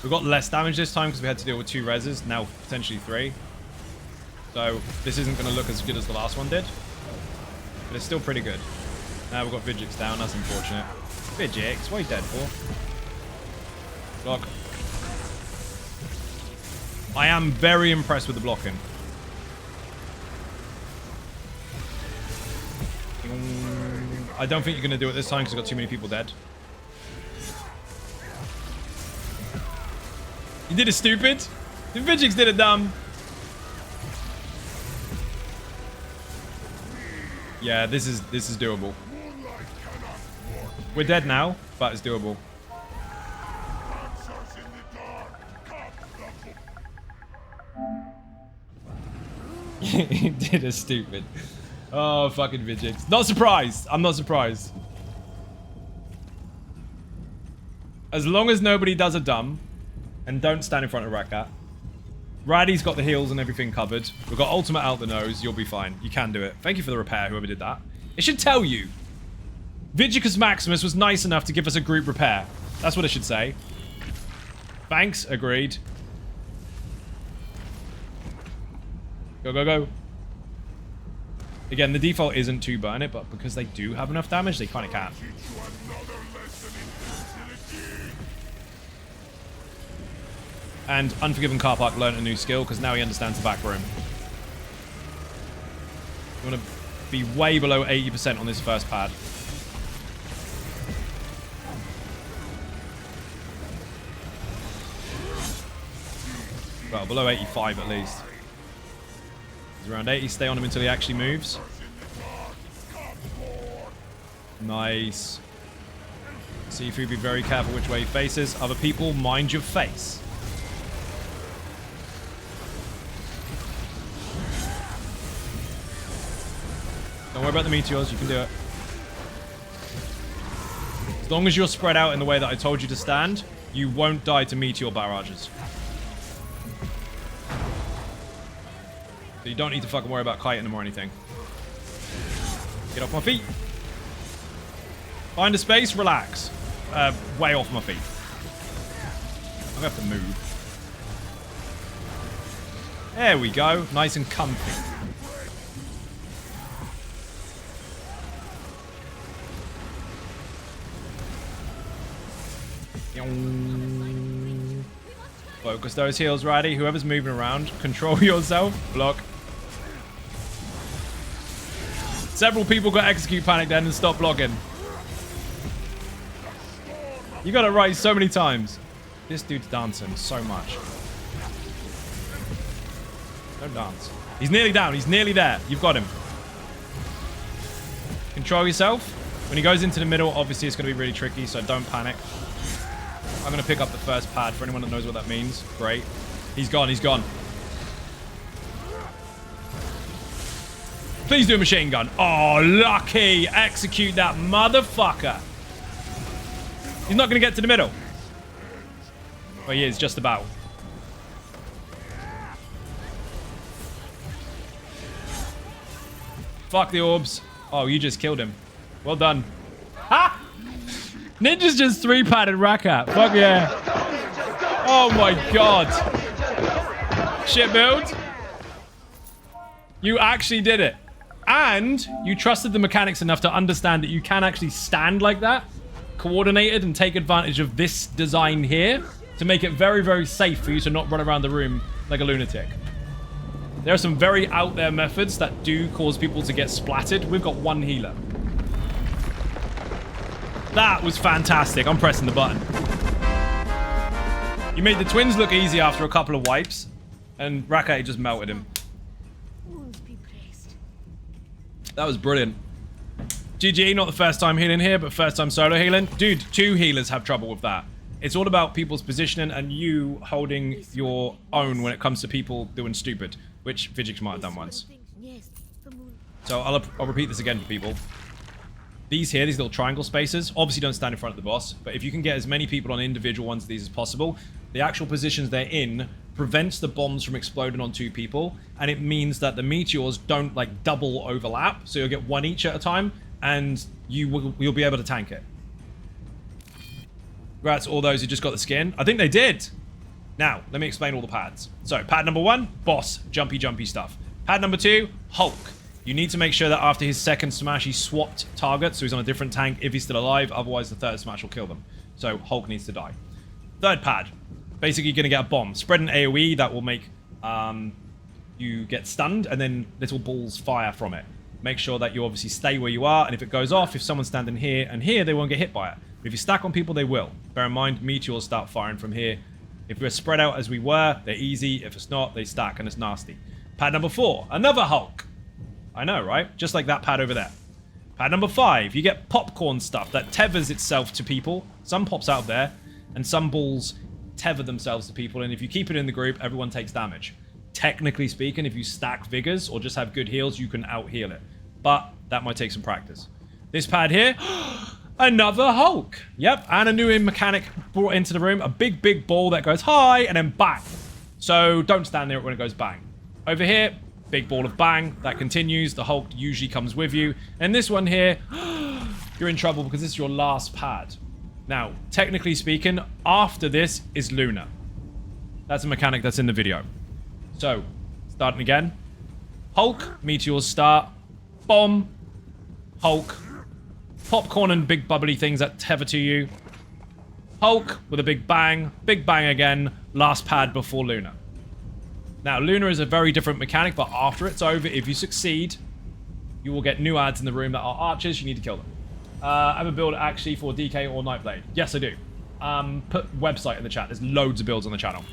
We got less damage this time because we had to deal with 2 reses, now potentially 3. So this isn't going to look as good as the last one did. But it's still pretty good. Now we've got Vigix down, that's unfortunate. Vigix, what are you dead for? Block. I am very impressed with the blocking. I don't think you're going to do it this time because we've got too many people dead. You did it stupid. The Vigix did it dumb. Yeah, this is doable. We're dead now, but it's doable. He did it stupid. Oh, fucking Vigix. Not surprised. I'm not surprised. As long as nobody does a dumb. And don't stand in front of Rakat. Raddy's got the heals and everything covered. We've got ultimate out the nose. You'll be fine. You can do it. Thank you for the repair, whoever did that. It should tell you. Vigicus Maximus was nice enough to give us a group repair. That's what it should say. Thanks. Agreed. Go, go, go. Again, the default isn't to burn it, but because they do have enough damage, they kind of can. And Unforgiven Car Park learned a new skill because now he understands the back room. You want to be way below 80% on this first pad. Well, below 85 at least. He's around 80. Stay on him until he actually moves. Nice. Sifu, be very careful which way he faces. Other people, mind your face. Don't worry about the meteors, you can do it. As long as you're spread out in the way that I told you to stand, you won't die to meteor barrages. So you don't need to fucking worry about kiting them or anything. Get off my feet. Find a space, relax. Way off my feet. I'm gonna have to move. There we go, nice and comfy. Focus those heals, Raddy. Whoever's moving around, control yourself. Block. Several people got execute panic then and stop blocking. You got it right so many times. This dude's dancing so much. Don't dance. He's nearly down. He's nearly there. You've got him. Control yourself. When he goes into the middle, obviously it's going to be really tricky, so don't panic. I'm going to pick up the first pad for anyone that knows what that means. Great. He's gone. He's gone. Please do a machine gun. Oh, lucky. Execute that motherfucker. He's not going to get to the middle. Well, he is, just about. Fuck the orbs. Oh, you just killed him. Well done. Ha! Ninja's just 3-padded Rakat. Fuck yeah. Oh my god. Shit build. You actually did it. And you trusted the mechanics enough to understand that you can actually stand like that, coordinated, and take advantage of this design here. to make it very, very safe for you to not run around the room like a lunatic. There are some very out there methods that do cause people to get splattered. We've got one healer. That was fantastic. I'm pressing the button. You made the twins look easy after a couple of wipes, and Rackay just melted him. Wounds be praised. That was brilliant. GG, not the first time healing here, but first time solo healing. Dude, 2 healers have trouble with that. It's all about people's positioning and you holding your own when it comes to people doing stupid, which Vijix might have done once. Yes, the moon. So I'll repeat this again for people. These here, these little triangle spaces, obviously don't stand in front of the boss, but if you can get as many people on individual ones of these as possible, the actual positions they're in prevents the bombs from exploding on 2 people, and it means that the meteors don't like double overlap, so you'll get 1 each at a time, and you'll be able to tank it. Congrats to all those who just got the skin. I think they did. Now, let me explain all the pads. So, pad number 1, boss, jumpy stuff. Pad number 2, Hulk. You need to make sure that after his second smash, he swapped targets, so he's on a different tank if he's still alive, otherwise the third smash will kill them. So, Hulk needs to die. Third pad, basically you're going to get a bomb. Spread an AoE that will make you get stunned, and then little balls fire from it. Make sure that you obviously stay where you are, and if it goes off, if someone's standing here and here, they won't get hit by it. But if you stack on people, they will. Bear in mind, meteors start firing from here. If we're spread out as we were, they're easy. If it's not, they stack and it's nasty. Pad number 4, another Hulk. I know, right? Just like that pad over there. Pad number 5, you get popcorn stuff that tethers itself to people. Some pops out there, and some balls tether themselves to people, and if you keep it in the group, everyone takes damage. Technically speaking, if you stack vigors or just have good heals, you can out-heal it. But that might take some practice. This pad here, another Hulk. Yep, and a new mechanic brought into the room. A big ball that goes high and then bang. So don't stand near it when it goes bang. Over here, big ball of bang. That continues. The Hulk usually comes with you. And this one here, you're in trouble because this is your last pad. Now, technically speaking, after this is Luna. That's a mechanic that's in the video. So, starting again. Hulk, meteors start. Bomb. Hulk. Popcorn and big bubbly things that tether to you. Hulk with a big bang again, last pad before Luna. Now, Luna is a very different mechanic, but after it's over, if you succeed, you will get new ads in the room that are archers. You need to kill them. I have a build actually for DK or Nightblade. Yes, I do. Put website in the chat. There's loads of builds on the channel.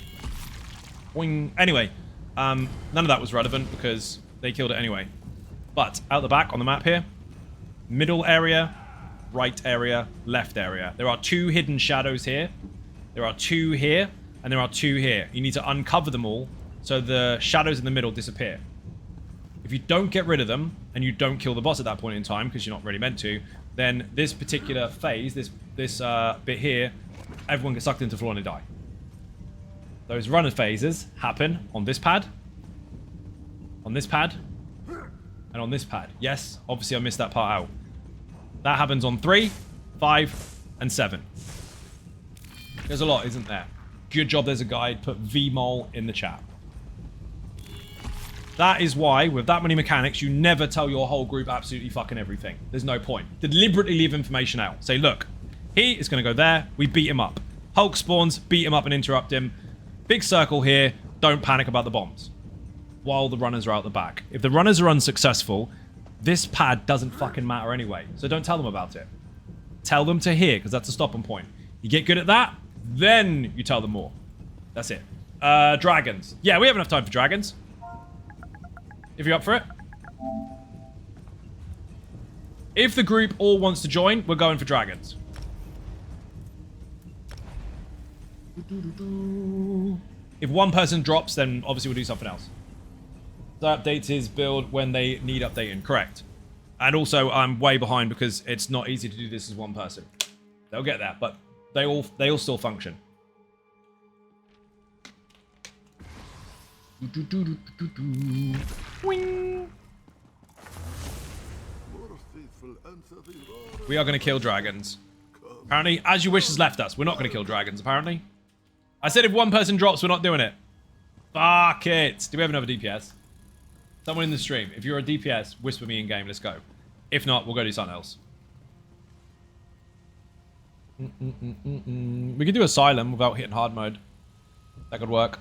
Boing. Anyway, none of that was relevant because they killed it anyway. But out the back on the map here, middle area, right area, left area. There are 2 hidden shadows here. There are 2 here, and there are 2 here. You need to uncover them all so the shadows in the middle disappear. If you don't get rid of them, and you don't kill the boss at that point in time, because you're not really meant to, then this particular phase, this bit here, everyone gets sucked into the floor and they die. Those runner phases happen on this pad, on this pad, and on this pad. Yes, obviously I missed that part out. That happens on 3, 5, and 7. There's a lot, isn't there? Good job there's a guide. Put VMOL in the chat. That is why, with that many mechanics, you never tell your whole group absolutely fucking everything. There's no point. Deliberately leave information out. Say, look, he is going to go there. We beat him up. Hulk spawns, beat him up and interrupt him. Big circle here. Don't panic about the bombs. While the runners are out the back. If the runners are unsuccessful, this pad doesn't fucking matter anyway. So don't tell them about it. Tell them to here, because that's a stopping point. You get good at that, then you tell them more. That's it. Dragons. Yeah, we have enough time for dragons. If you're up for it. If the group all wants to join, we're going for dragons. If one person drops, then obviously we'll do something else. So updates his build when they need updating. Correct. And also, I'm way behind because it's not easy to do this as one person. They'll get there, but they all still function. We are going to kill dragons. Apparently, As You Wish has left us. We're not going to kill dragons, apparently. I said if one person drops, we're not doing it. Fuck it. Do we have another DPS? Someone in the stream. If you're a DPS, whisper me in game. Let's go. If not, we'll go do something else. We could do Asylum without hitting hard mode. That could work.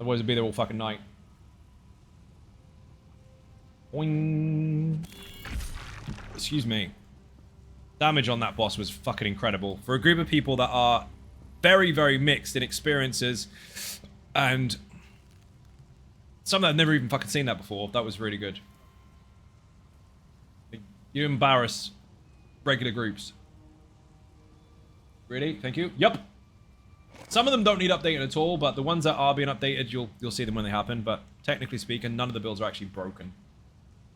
Otherwise it'd be there all fucking night. Boing. Excuse me. Damage on that boss was fucking incredible. For a group of people that are very, very mixed in experiences, and some that have never even fucking seen that before, that was really good. You embarrass regular groups. Really? Thank you. Yup. Some of them don't need updating at all, but the ones that are being updated, you'll see them when they happen. But technically speaking, none of the builds are actually broken.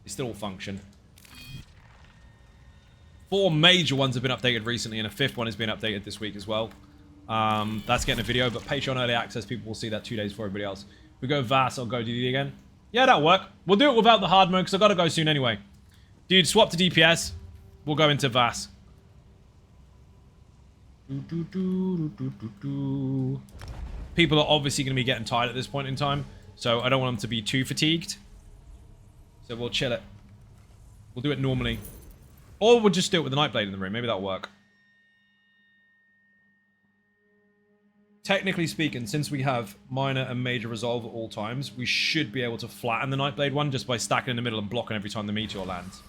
They still all function. 4 major ones have been updated recently, and a 5th one is being updated this week as well. That's getting a video, but Patreon early access people will see that 2 days before everybody else. We go VAS, I'll go DD again. Yeah, that'll work. We'll do it without the hard mode, because I've got to go soon anyway. Dude, swap to DPS. We'll go into VAS. People are obviously going to be getting tired at this point in time, so I don't want them to be too fatigued. So we'll chill it. We'll do it normally. Or we'll just do it with the Nightblade in the room. Maybe that'll work. Technically speaking, since we have minor and major resolve at all times, we should be able to flatten the Nightblade one just by stacking in the middle and blocking every time the meteor lands.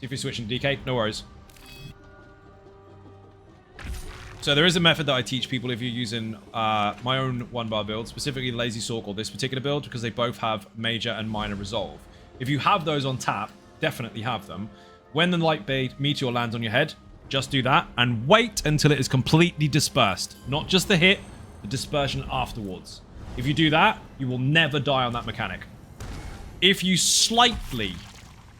See if we switch into DK. No worries. So there is a method that I teach people if you're using my own 1-bar build, specifically Lazy Sork or this particular build, because they both have major and minor resolve. If you have those on tap, definitely have them. When the Nightblade meteor lands on your head, just do that and wait until it is completely dispersed. Not just the hit, the dispersion afterwards. If you do that, you will never die on that mechanic. If you slightly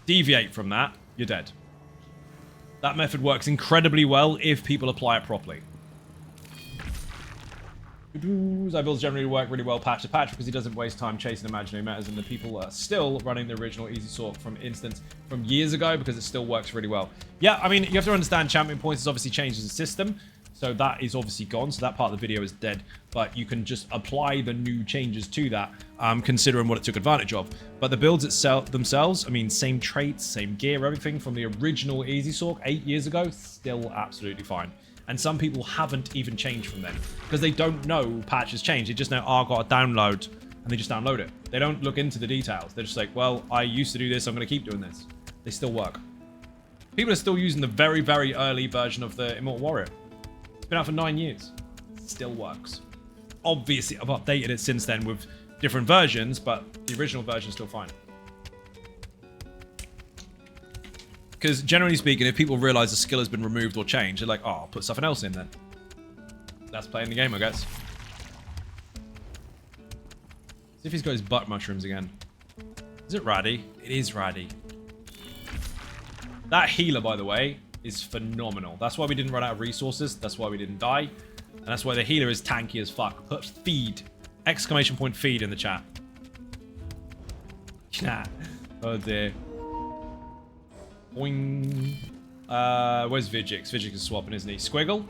deviate from that, you're dead. That method works incredibly well if people apply it properly. I builds generally work really well patch to patch because he doesn't waste time chasing imaginary metas, and the people are still running the original Easy Sort from instance from years ago because it still works really well. Yeah, I mean, you have to understand champion points has obviously changed as a system, so that is obviously gone, so that part of the video is dead, but you can just apply the new changes to that, considering what it took advantage of. But the builds itself themselves, I mean, same traits, same gear, everything from the original Easy Sort 8 years ago, still absolutely fine. And some people haven't even changed from then because they don't know patches change. They just know, oh, I've got to download, and they just download it. They don't look into the details. They're just like, well, I used to do this, I'm going to keep doing this. They still work. People are still using the very, very early version of the Immortal Warrior. It's been out for 9 years. It still works. Obviously, I've updated it since then with different versions, but the original version is still fine. Because generally speaking, if people realize a skill has been removed or changed, they're like, oh, I'll put something else in then. That's playing the game, I guess. See if he's got his butt mushrooms again. Is it Raddy? It is Raddy. That healer, by the way, is phenomenal. That's why we didn't run out of resources. That's why we didn't die. And that's why the healer is tanky as fuck. Put feed. Exclamation point feed in the chat. Chat. Oh dear. Boing. Where's Vigix? Vigix is swapping, isn't he? Squiggle.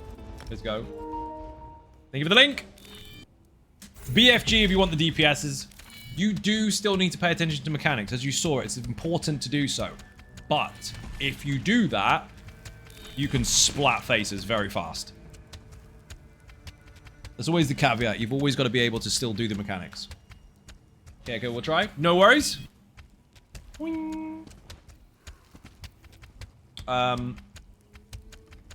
Let's go. Thank you for the link. BFG if you want the DPSs. You do still need to pay attention to mechanics. As you saw, it's important to do so. But if you do that, you can splat faces very fast. There's always the caveat. You've always got to be able to still do the mechanics. Okay, we'll try. No worries. Boing.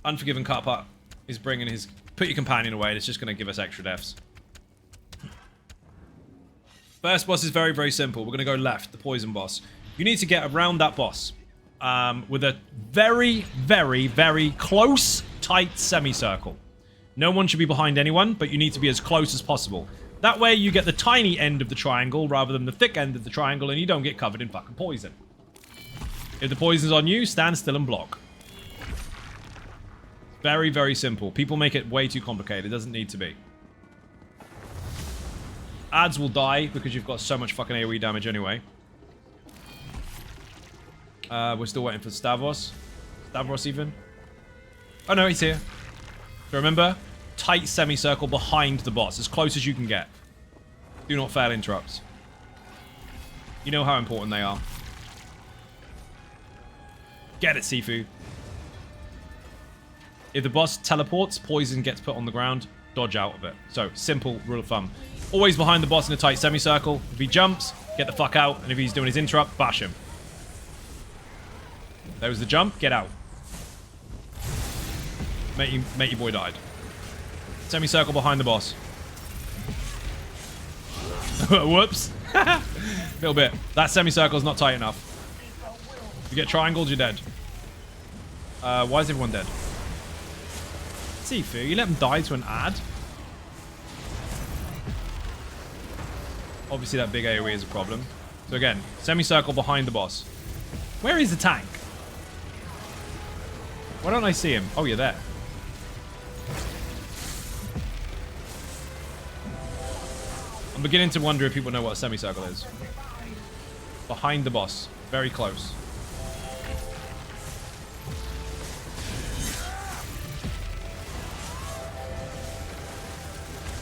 Unforgiven Carpet is bringing his... Put your companion away. It's just going to give us extra deaths. First boss is very, very simple. We're going to go left, the poison boss. You need to get around that boss with a very, very, very close, tight semicircle. No one should be behind anyone, but you need to be as close as possible. That way you get the tiny end of the triangle rather than the thick end of the triangle, and you don't get covered in fucking poison. If the poison's on you, stand still and block. Very, very simple. People make it way too complicated. It doesn't need to be. Ads will die because you've got so much fucking AoE damage anyway. We're still waiting for Stavros. Stavros even. Oh no, he's here. So remember, tight semicircle behind the boss, as close as you can get. Do not fail interrupts. You know how important they are. Get it, Sifu. If the boss teleports, poison gets put on the ground. Dodge out of it. So, simple rule of thumb. Always behind the boss in a tight semicircle. If he jumps, get the fuck out. And if he's doing his interrupt, bash him. There was the jump. Get out. Mate, your boy died. Semicircle behind the boss. Whoops. Little bit. That semicircle's not tight enough. If you get triangles, you're dead. Why is everyone dead? Sifu, you let him die to an ad? Obviously that big AoE is a problem. So again, semicircle behind the boss. Where is the tank? Why don't I see him? Oh, you're there. I'm beginning to wonder if people know what a semicircle is. Behind the boss. Very close.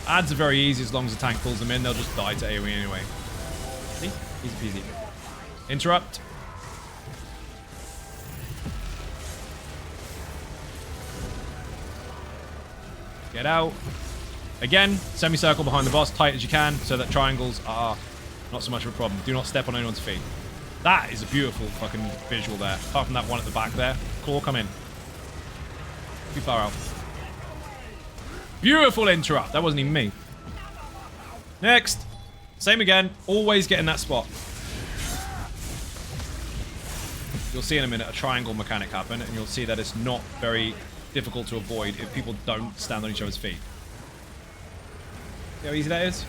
Ads are very easy as long as the tank pulls them in. They'll just die to AoE anyway. See? Easy peasy. Interrupt. Get out. Again, semicircle behind the boss, tight as you can, so that triangles are not so much of a problem. Do not step on anyone's feet. That is a beautiful fucking visual there. Apart from that one at the back there. Claw, come in. Too far out. Beautiful interrupt. That wasn't even me. Next. Same again. Always get in that spot. You'll see in a minute a triangle mechanic happen, and you'll see that it's not very difficult to avoid if people don't stand on each other's feet. See how easy that is?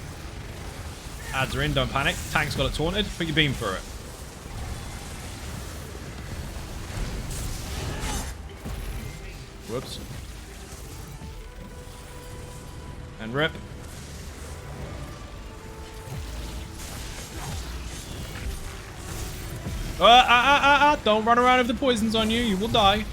Ads are in, don't panic. Tank's got it taunted. Put your beam through it. Whoops. And rip. Don't run around if the poison's on you. You will die.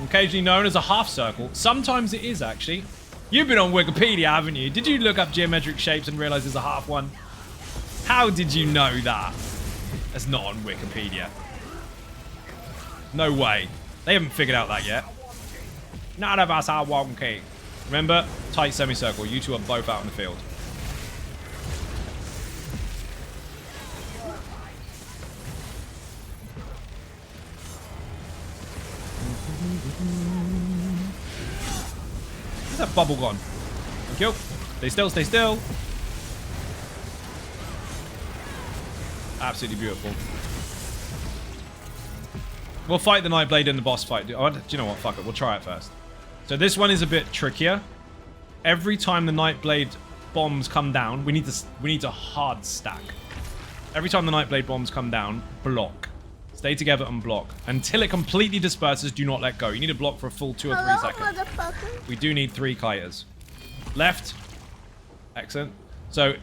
Occasionally known as a half circle. Sometimes it is, actually. You've been on Wikipedia, haven't you? Did you look up geometric shapes and realize there's a half one? How did you know that? That's not on Wikipedia. No way. They haven't figured out that yet. None of us are wonky. Remember, tight semicircle. You two are both out in the field. Where's that bubble gone? Thank you. Stay still, stay still. Absolutely beautiful. We'll fight the Nightblade in the boss fight. Do you know what? Fuck it. We'll try it first. So this one is a bit trickier. Every time the Nightblade bombs come down, we need to hard stack. Every time the Nightblade bombs come down, block. Stay together and block. Until it completely disperses, do not let go. You need to block for a full 2 or 3 seconds. We do need 3 kiters. Left. Excellent. So,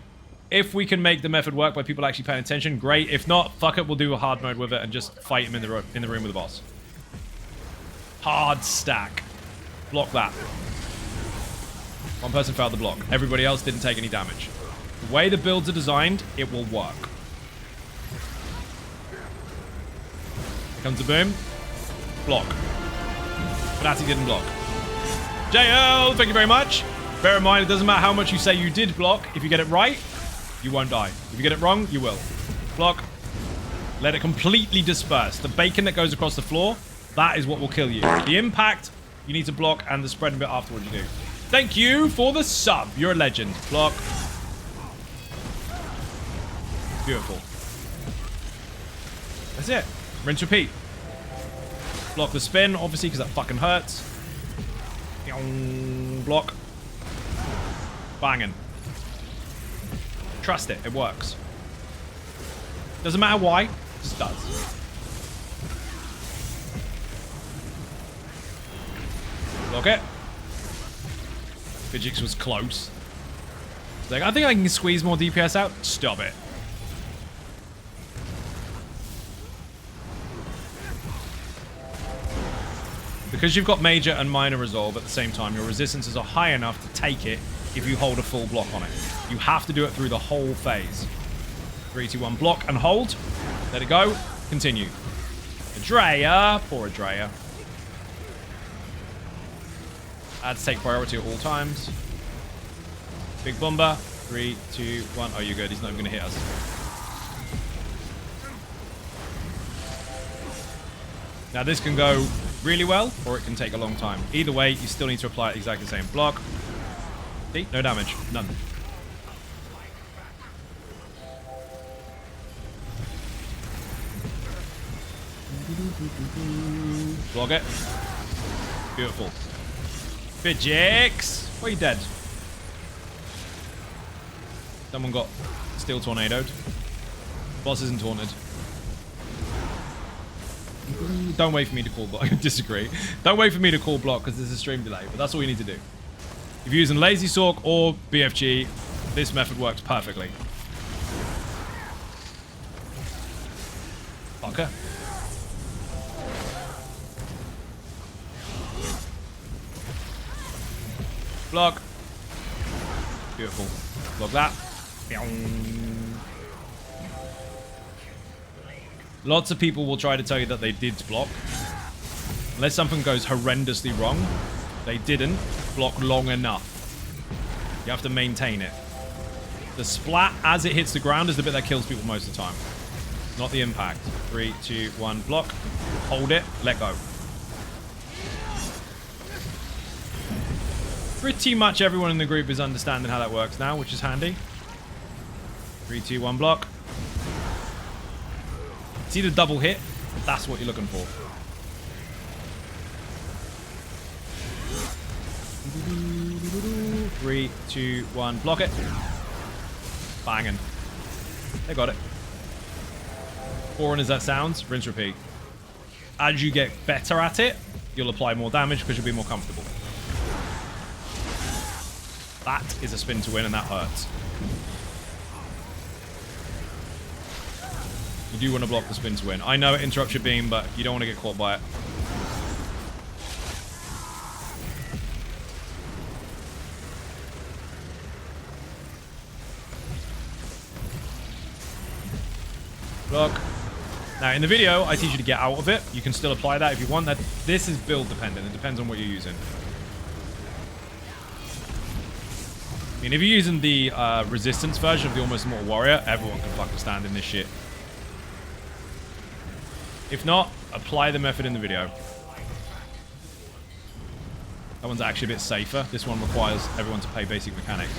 if we can make the method work by people actually paying attention, great. If not, fuck it, we'll do a hard mode with it and just fight him in the room with the boss. Hard stack. Block that. One person failed the block. Everybody else didn't take any damage. The way the builds are designed, it will work. Here comes the boom. Block. But he didn't block. JL, thank you very much. Bear in mind, it doesn't matter how much you say you did block. If you get it right, you won't die. If you get it wrong, you will. Block. Let it completely disperse. The bacon that goes across the floor, that is what will kill you. The impact, you need to block, and the spreading bit afterwards you do. Thank you for the sub. You're a legend. Block. Beautiful. That's it. Rinse, repeat. Block the spin, obviously, because that fucking hurts. Block. Banging. Trust it. It works. Doesn't matter why. It just does. Block it. Physics was close. Like, I think I can squeeze more DPS out. Stop it. Because you've got major and minor resolve at the same time, your resistances are high enough to take it if you hold a full block on it. You have to do it through the whole phase. 3, 2, 1, block and hold. Let it go. Continue. Adrea. Poor Adrea. Ads take priority at all times. Big Bomber. 3, 2, 1. Oh, you're good. He's not even going to hit us. Now, this can go really well, or it can take a long time. Either way, you still need to apply exactly the same block. See? No damage. None. Block it. Beautiful. Vijix! Why are you dead? Someone got steel tornadoed. Boss isn't taunted. Don't wait for me to call block. I disagree. Don't wait for me to call block because there's a stream delay, but that's all you need to do. If you're using Lazy Sork or BFG, this method works perfectly. Fucker. Block. Beautiful. Block that. Lots of people will try to tell you that they did block. Unless something goes horrendously wrong, they didn't block long enough. You have to maintain it. The splat as it hits the ground is the bit that kills people most of the time. Not the impact. 3, 2, 1, block. Hold it, let go. Pretty much everyone in the group is understanding how that works now, which is handy. 3, 2, 1, block. See the double hit? That's what you're looking for. Three, 2, 1, block it. Banging. They got it. Boring as that sounds, rinse repeat. As you get better at it, you'll apply more damage because you'll be more comfortable. That is a spin to win, and that hurts. You do want to block the spin to win. I know it interrupts your beam, but you don't want to get caught by it. Block. Now, in the video, I teach you to get out of it. You can still apply that if you want. That. This is build dependent. It depends on what you're using. I mean, if you're using the resistance version of the Almost Immortal Warrior, everyone can fucking stand in this shit. If not, apply the method in the video. That one's actually a bit safer. This one requires everyone to play basic mechanics.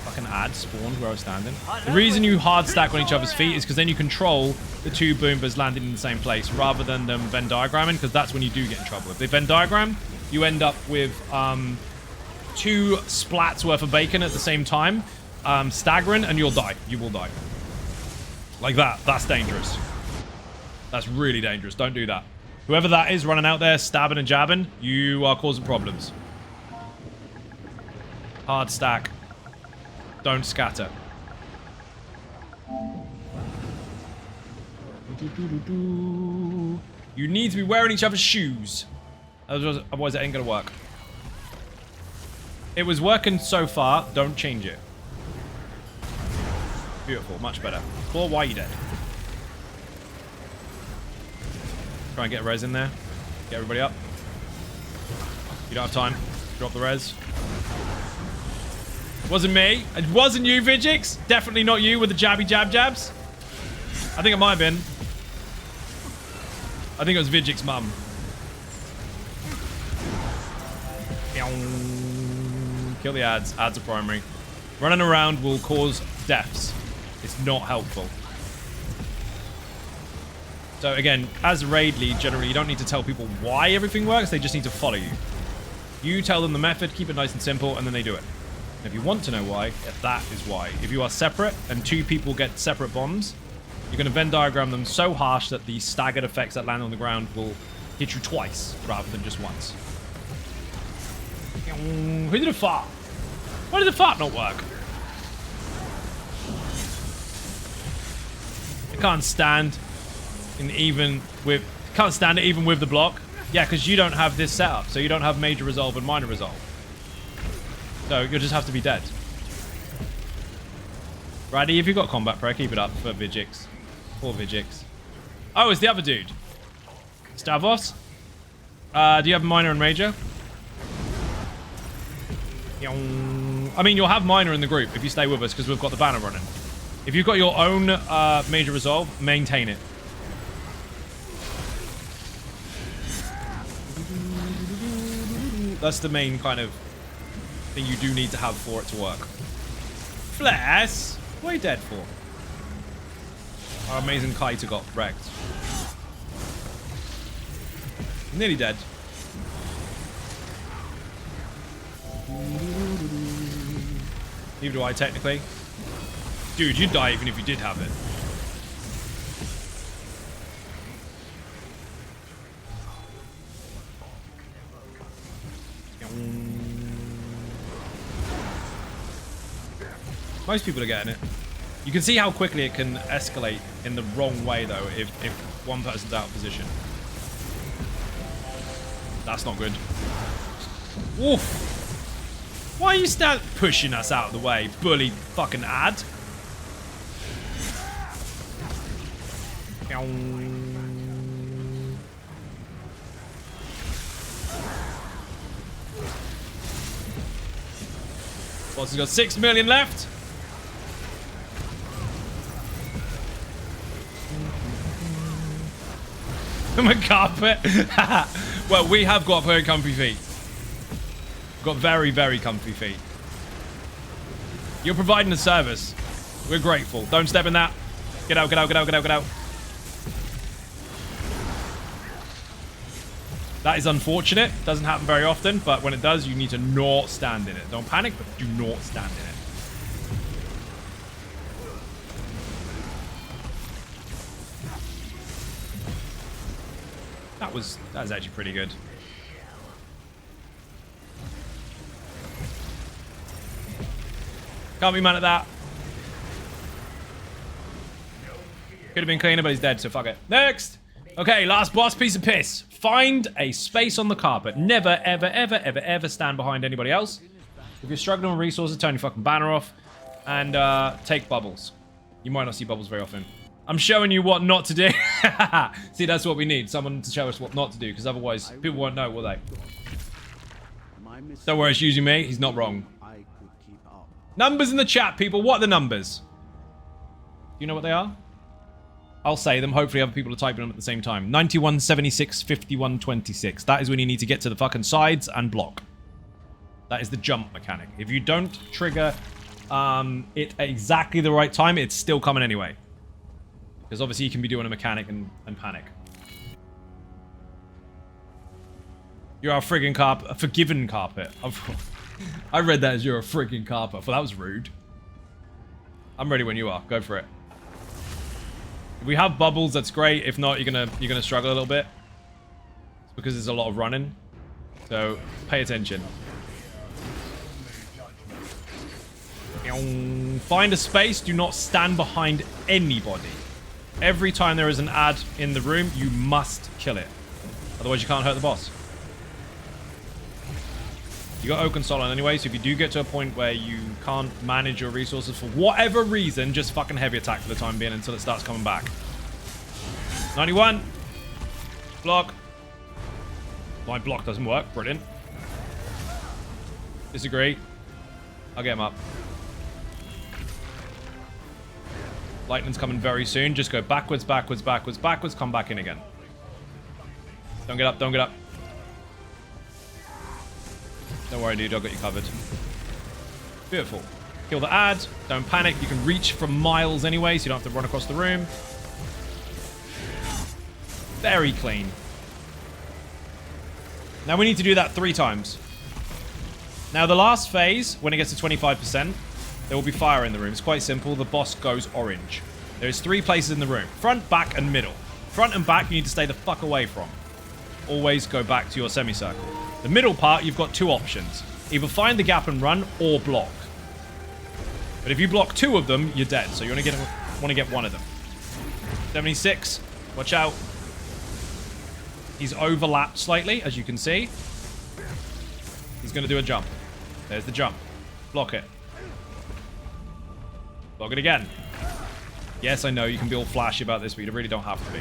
Fucking ad spawned where I was standing. The reason you hard stack on each other's feet is because then you control the two Boombas landing in the same place rather than them Venn diagramming, because that's when you do get in trouble. If they Venn diagram, you end up with 2 splats worth of bacon at the same time, staggering, and you'll die. You will die. Like that. That's dangerous. That's really dangerous. Don't do that. Whoever that is running out there stabbing and jabbing, you are causing problems. Hard stack. Don't scatter. You need to be wearing each other's shoes. Otherwise, it ain't gonna work. It was working so far. Don't change it. Beautiful. Much better. Claw, why are you dead? Try and get a res in there. Get everybody up. You don't have time. Drop the res. Wasn't me. It wasn't you, Vijix. Definitely not you with the jabby jabs. I think it might have been. I think it was Vijix's mum. Kill the ads. Ads are primary. Running around will cause deaths. It's not helpful. So again, as a raid lead, generally you don't need to tell people why everything works. They just need to follow you. You tell them the method, keep it nice and simple, and then they do it. And if you want to know why, that is why. If you are separate and 2 people get separate bombs, you're going to Venn diagram them so harsh that the staggered effects that land on the ground will hit you twice rather than just once. Who did a fart? Why did the fart not work? I can't stand it even with the block. Yeah, because you don't have this setup, so you don't have major resolve and minor resolve. So you'll just have to be dead. Righty, if you've got combat prayer, keep it up for Vijix. Poor Vigix. Oh, it's the other dude. Stavros? Do you have minor and major? I mean, you'll have minor in the group if you stay with us because we've got the banner running. If you've got your own major resolve, maintain it. That's the main kind of thing you do need to have for it to work. Flash? What are you dead for? Our amazing Kaita got wrecked. Nearly dead. Neither do I, technically. Dude, you'd die even if you did have it. Most people are getting it. You can see how quickly it can escalate in the wrong way, though, if one person's out of position. That's not good. Oof. Why are you pushing us out of the way, bully fucking ad? Boss has got 6 million left. My carpet. Well, we have got very comfy feet. We've got very, very comfy feet. You're providing a service. We're grateful. Don't step in that. Get out, get out, get out, get out, get out. That is unfortunate. Doesn't happen very often, but when it does, you need to not stand in it. Don't panic, but do not stand in it. That was actually pretty good. Can't be mad at that. Could have been cleaner, but he's dead, so fuck it. Next! Okay, last boss piece of piss. Find a space on the carpet. Never, ever, ever, ever, ever stand behind anybody else. If you're struggling with resources, turn your fucking banner off. And take bubbles. You might not see bubbles very often. I'm showing you what not to do. See, that's what we need. Someone to show us what not to do, because otherwise people won't know, will they? Don't worry, it's using me. He's not wrong. Numbers in the chat, people. What are the numbers? Do you know what they are? I'll say them. Hopefully other people are typing them at the same time. 91, 76, 51, 26. That is when you need to get to the fucking sides and block. That is the jump mechanic. If you don't trigger it at exactly the right time, it's still coming anyway. Because obviously you can be doing a mechanic and panic. You're a friggin' carpet. A forgiven carpet. I read that as you're a friggin' carpet. Well, that was rude. I'm ready when you are. Go for it. If we have bubbles, that's great. If not, you're gonna struggle a little bit. It's because there's a lot of running. So pay attention. Find a space. Do not stand behind anybody. Every time there is an ad in the room, you must kill it. Otherwise, you can't hurt the boss. You got Oak and Solon anyway, so if you do get to a point where you can't manage your resources for whatever reason, just fucking heavy attack for the time being until it starts coming back. 91. Block. My block doesn't work. Brilliant. Disagree. I'll get him up. Lightning's coming very soon. Just go backwards, backwards, backwards, backwards. Come back in again. Don't get up, don't get up. Don't worry, dude. I've got you covered. Beautiful. Kill the ad. Don't panic. You can reach from miles anyway, so you don't have to run across the room. Very clean. Now we need to do that 3 times. Now the last phase, when it gets to 25%, there will be fire in the room. It's quite simple. The boss goes orange. There's 3 places in the room. Front, back, and middle. Front and back, you need to stay the fuck away from. Always go back to your semicircle. The middle part, you've got 2 options. Either find the gap and run, or block. But if you block 2 of them, you're dead. So you want to get 1 of them. 76. Watch out. He's overlapped slightly, as you can see. He's going to do a jump. There's the jump. Block it. Block it again. Yes, I know you can be all flashy about this, but you really don't have to be.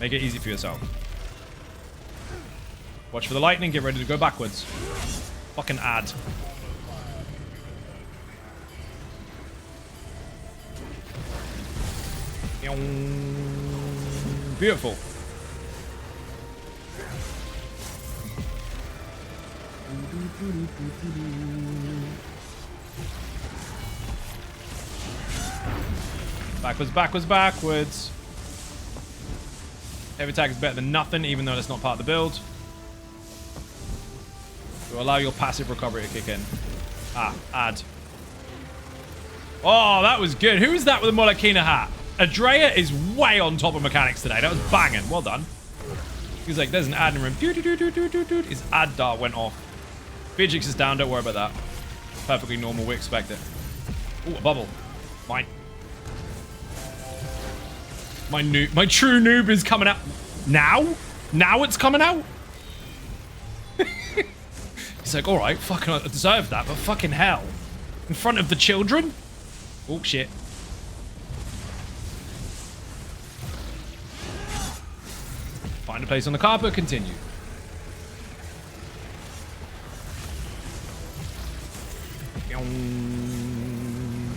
Make it easy for yourself. Watch for the lightning. Get ready to go backwards. Fucking add. Beautiful. Backwards, backwards, backwards. Heavy attack is better than nothing, even though that's not part of the build. To allow your passive recovery to kick in. Ah, add. Oh, that was good. Who is that with a Molokina hat? Adrea is way on top of mechanics today. That was banging. Well done. He's like, there's an ad in the room. His ad dart went off. Physics is down. Don't worry about that. Perfectly normal. We expect it. Ooh, a bubble. Mine. My true noob is coming out. Now? Now it's coming out? He's like, alright, fucking I deserve that, but fucking hell. In front of the children? Oh, shit. Find a place on the carpet, continue. Yum.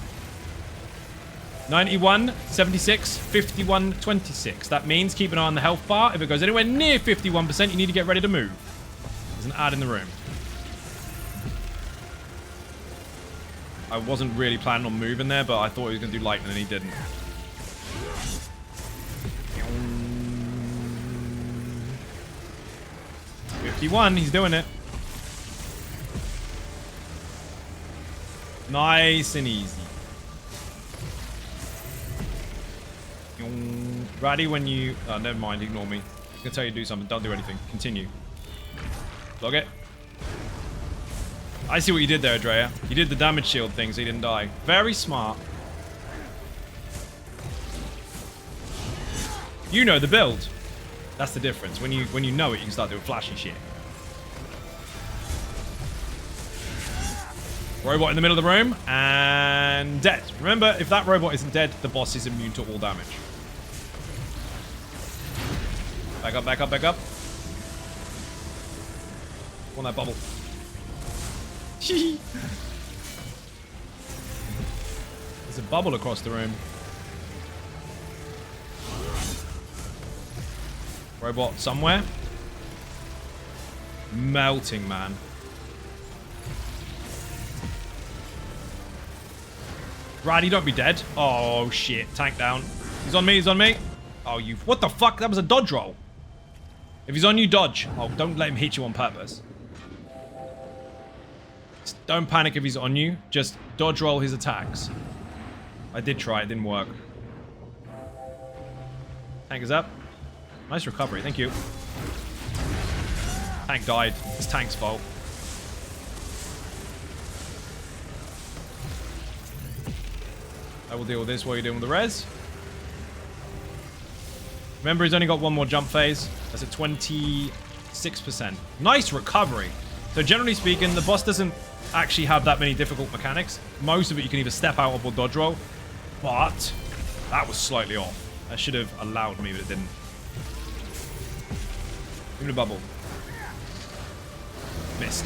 91, 76, 51, 26. That means keep an eye on the health bar. If it goes anywhere near 51%, you need to get ready to move. There's an ad in the room. I wasn't really planning on moving there, but I thought he was going to do lightning and he didn't. 51, he's doing it. Nice and easy. Ready when you... Oh, never mind, ignore me. I'm going to tell you to do something. Don't do anything. Continue. Log it. I see what you did there, Adrea. You did the damage shield thing so you didn't die. Very smart. You know the build. That's the difference. When you know it, you can start doing flashy shit. Robot in the middle of the room and dead. Remember, if that robot isn't dead, the boss is immune to all damage. Back up, back up, back up. On that bubble. There's a bubble across the room. Robot somewhere. Melting, man. Raddy, don't be dead. Oh, shit. Tank down. He's on me, he's on me. Oh, you... What the fuck? That was a dodge roll. If he's on you, dodge. Oh, don't let him hit you on purpose. Just don't panic if he's on you. Just dodge roll his attacks. I did try. It didn't work. Tank is up. Nice recovery. Thank you. Tank died. It's Tank's fault. I will deal with this while you're dealing with the res. Remember, he's only got one more jump phase. That's at 26%. Nice recovery. So generally speaking, the boss doesn't actually have that many difficult mechanics. Most of it you can either step out of or dodge roll. But that was slightly off. That should have allowed me, but it didn't. Give me the bubble. Missed.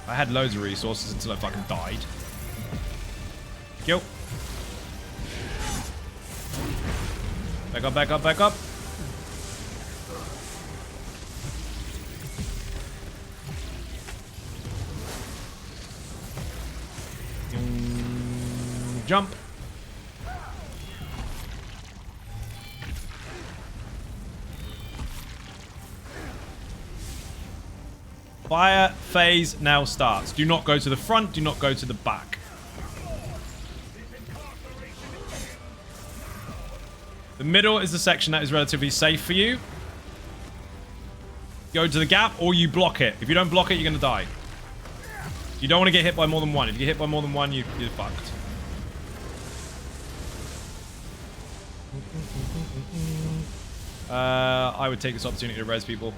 I had loads of resources until I fucking died. Kill. Back up, back up, back up. Jump. Fire phase now starts. Do not go to the front. Do not go to the back. The middle is the section that is relatively safe for you. Go to the gap or you block it. If you don't block it, you're going to die. You don't want to get hit by more than one. If you get hit by more than one, you're fucked. I would take this opportunity to res people.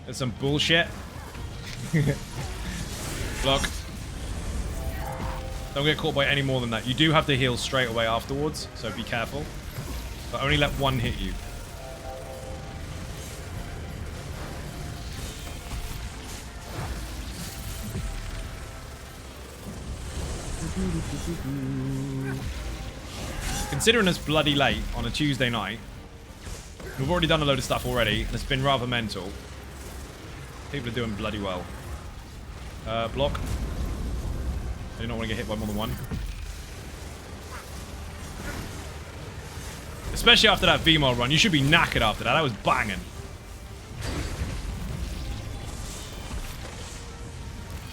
There's some bullshit. Block. Don't get caught by any more than that. You do have to heal straight away afterwards, so be careful. But only let one hit you. Considering it's bloody late on a Tuesday night, we've already done a load of stuff already, and it's been rather mental. People are doing bloody well. Block. I do not want to get hit by more than one. Especially after that VMOL run. You should be knackered after that. That was banging.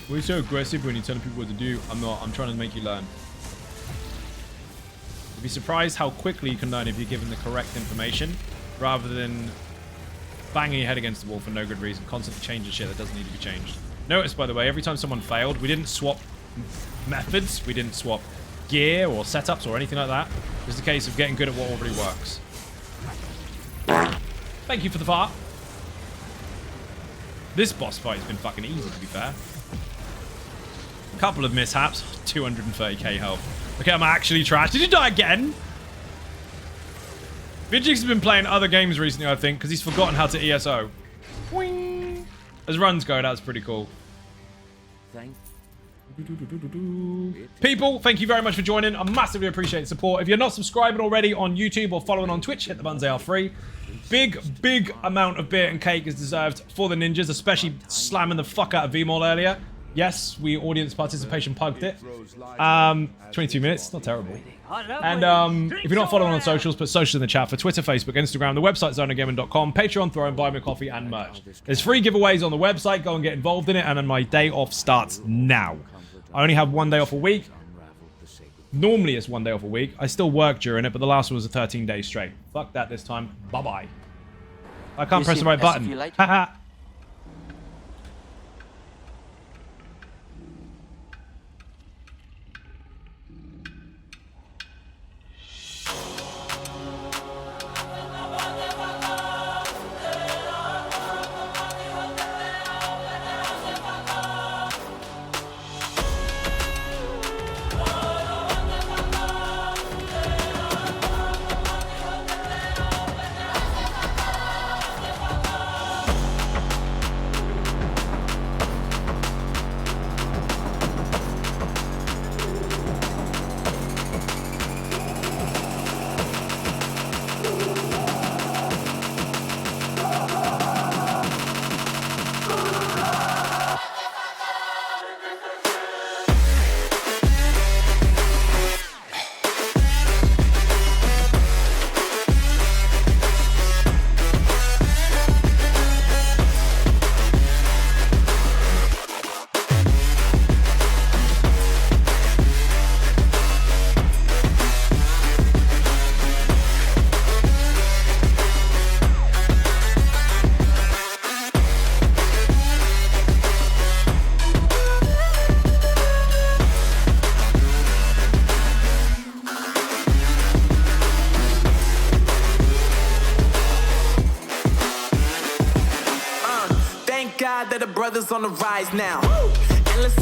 Why are you so aggressive when you're telling people what to do? I'm not. I'm trying to make you learn. You'd be surprised how quickly you can learn if you're given the correct information, rather than banging your head against the wall for no good reason, constantly changing shit that doesn't need to be changed. Notice, by the way, every time someone failed, we didn't swap methods, we didn't swap gear or setups or anything like that. It's a case of getting good at what already works. Thank you for the fart. This boss fight has been fucking easy, to be fair. A couple of mishaps, 230k health. Okay, I'm actually trash. Did you die again? VGX has been playing other games recently, I think, because he's forgotten how to ESO. Boing. As runs go, that's pretty cool. People, thank you very much for joining. I massively appreciate the support. If you're not subscribing already on YouTube or following on Twitch, hit the buttons, they are free. Big amount of beer and cake is deserved for the ninjas, especially slamming the fuck out of VMOL earlier. Yes, we audience participation pugged it. 22 minutes, not terrible. And if you're not following on socials, put socials in the chat for Twitter, Facebook, Instagram, the website zoneofgaming.com, Patreon, Throw and Buy Me a Coffee, and merch. There's free giveaways on the website. Go and get involved in it. And then my day off starts now. I only have one day off a week. Normally it's one day off a week. I still work during it, but the last one was a 13 days straight. Fuck that this time. Bye-bye. I can't press the right button. Haha. That the brothers on the rise now. Endless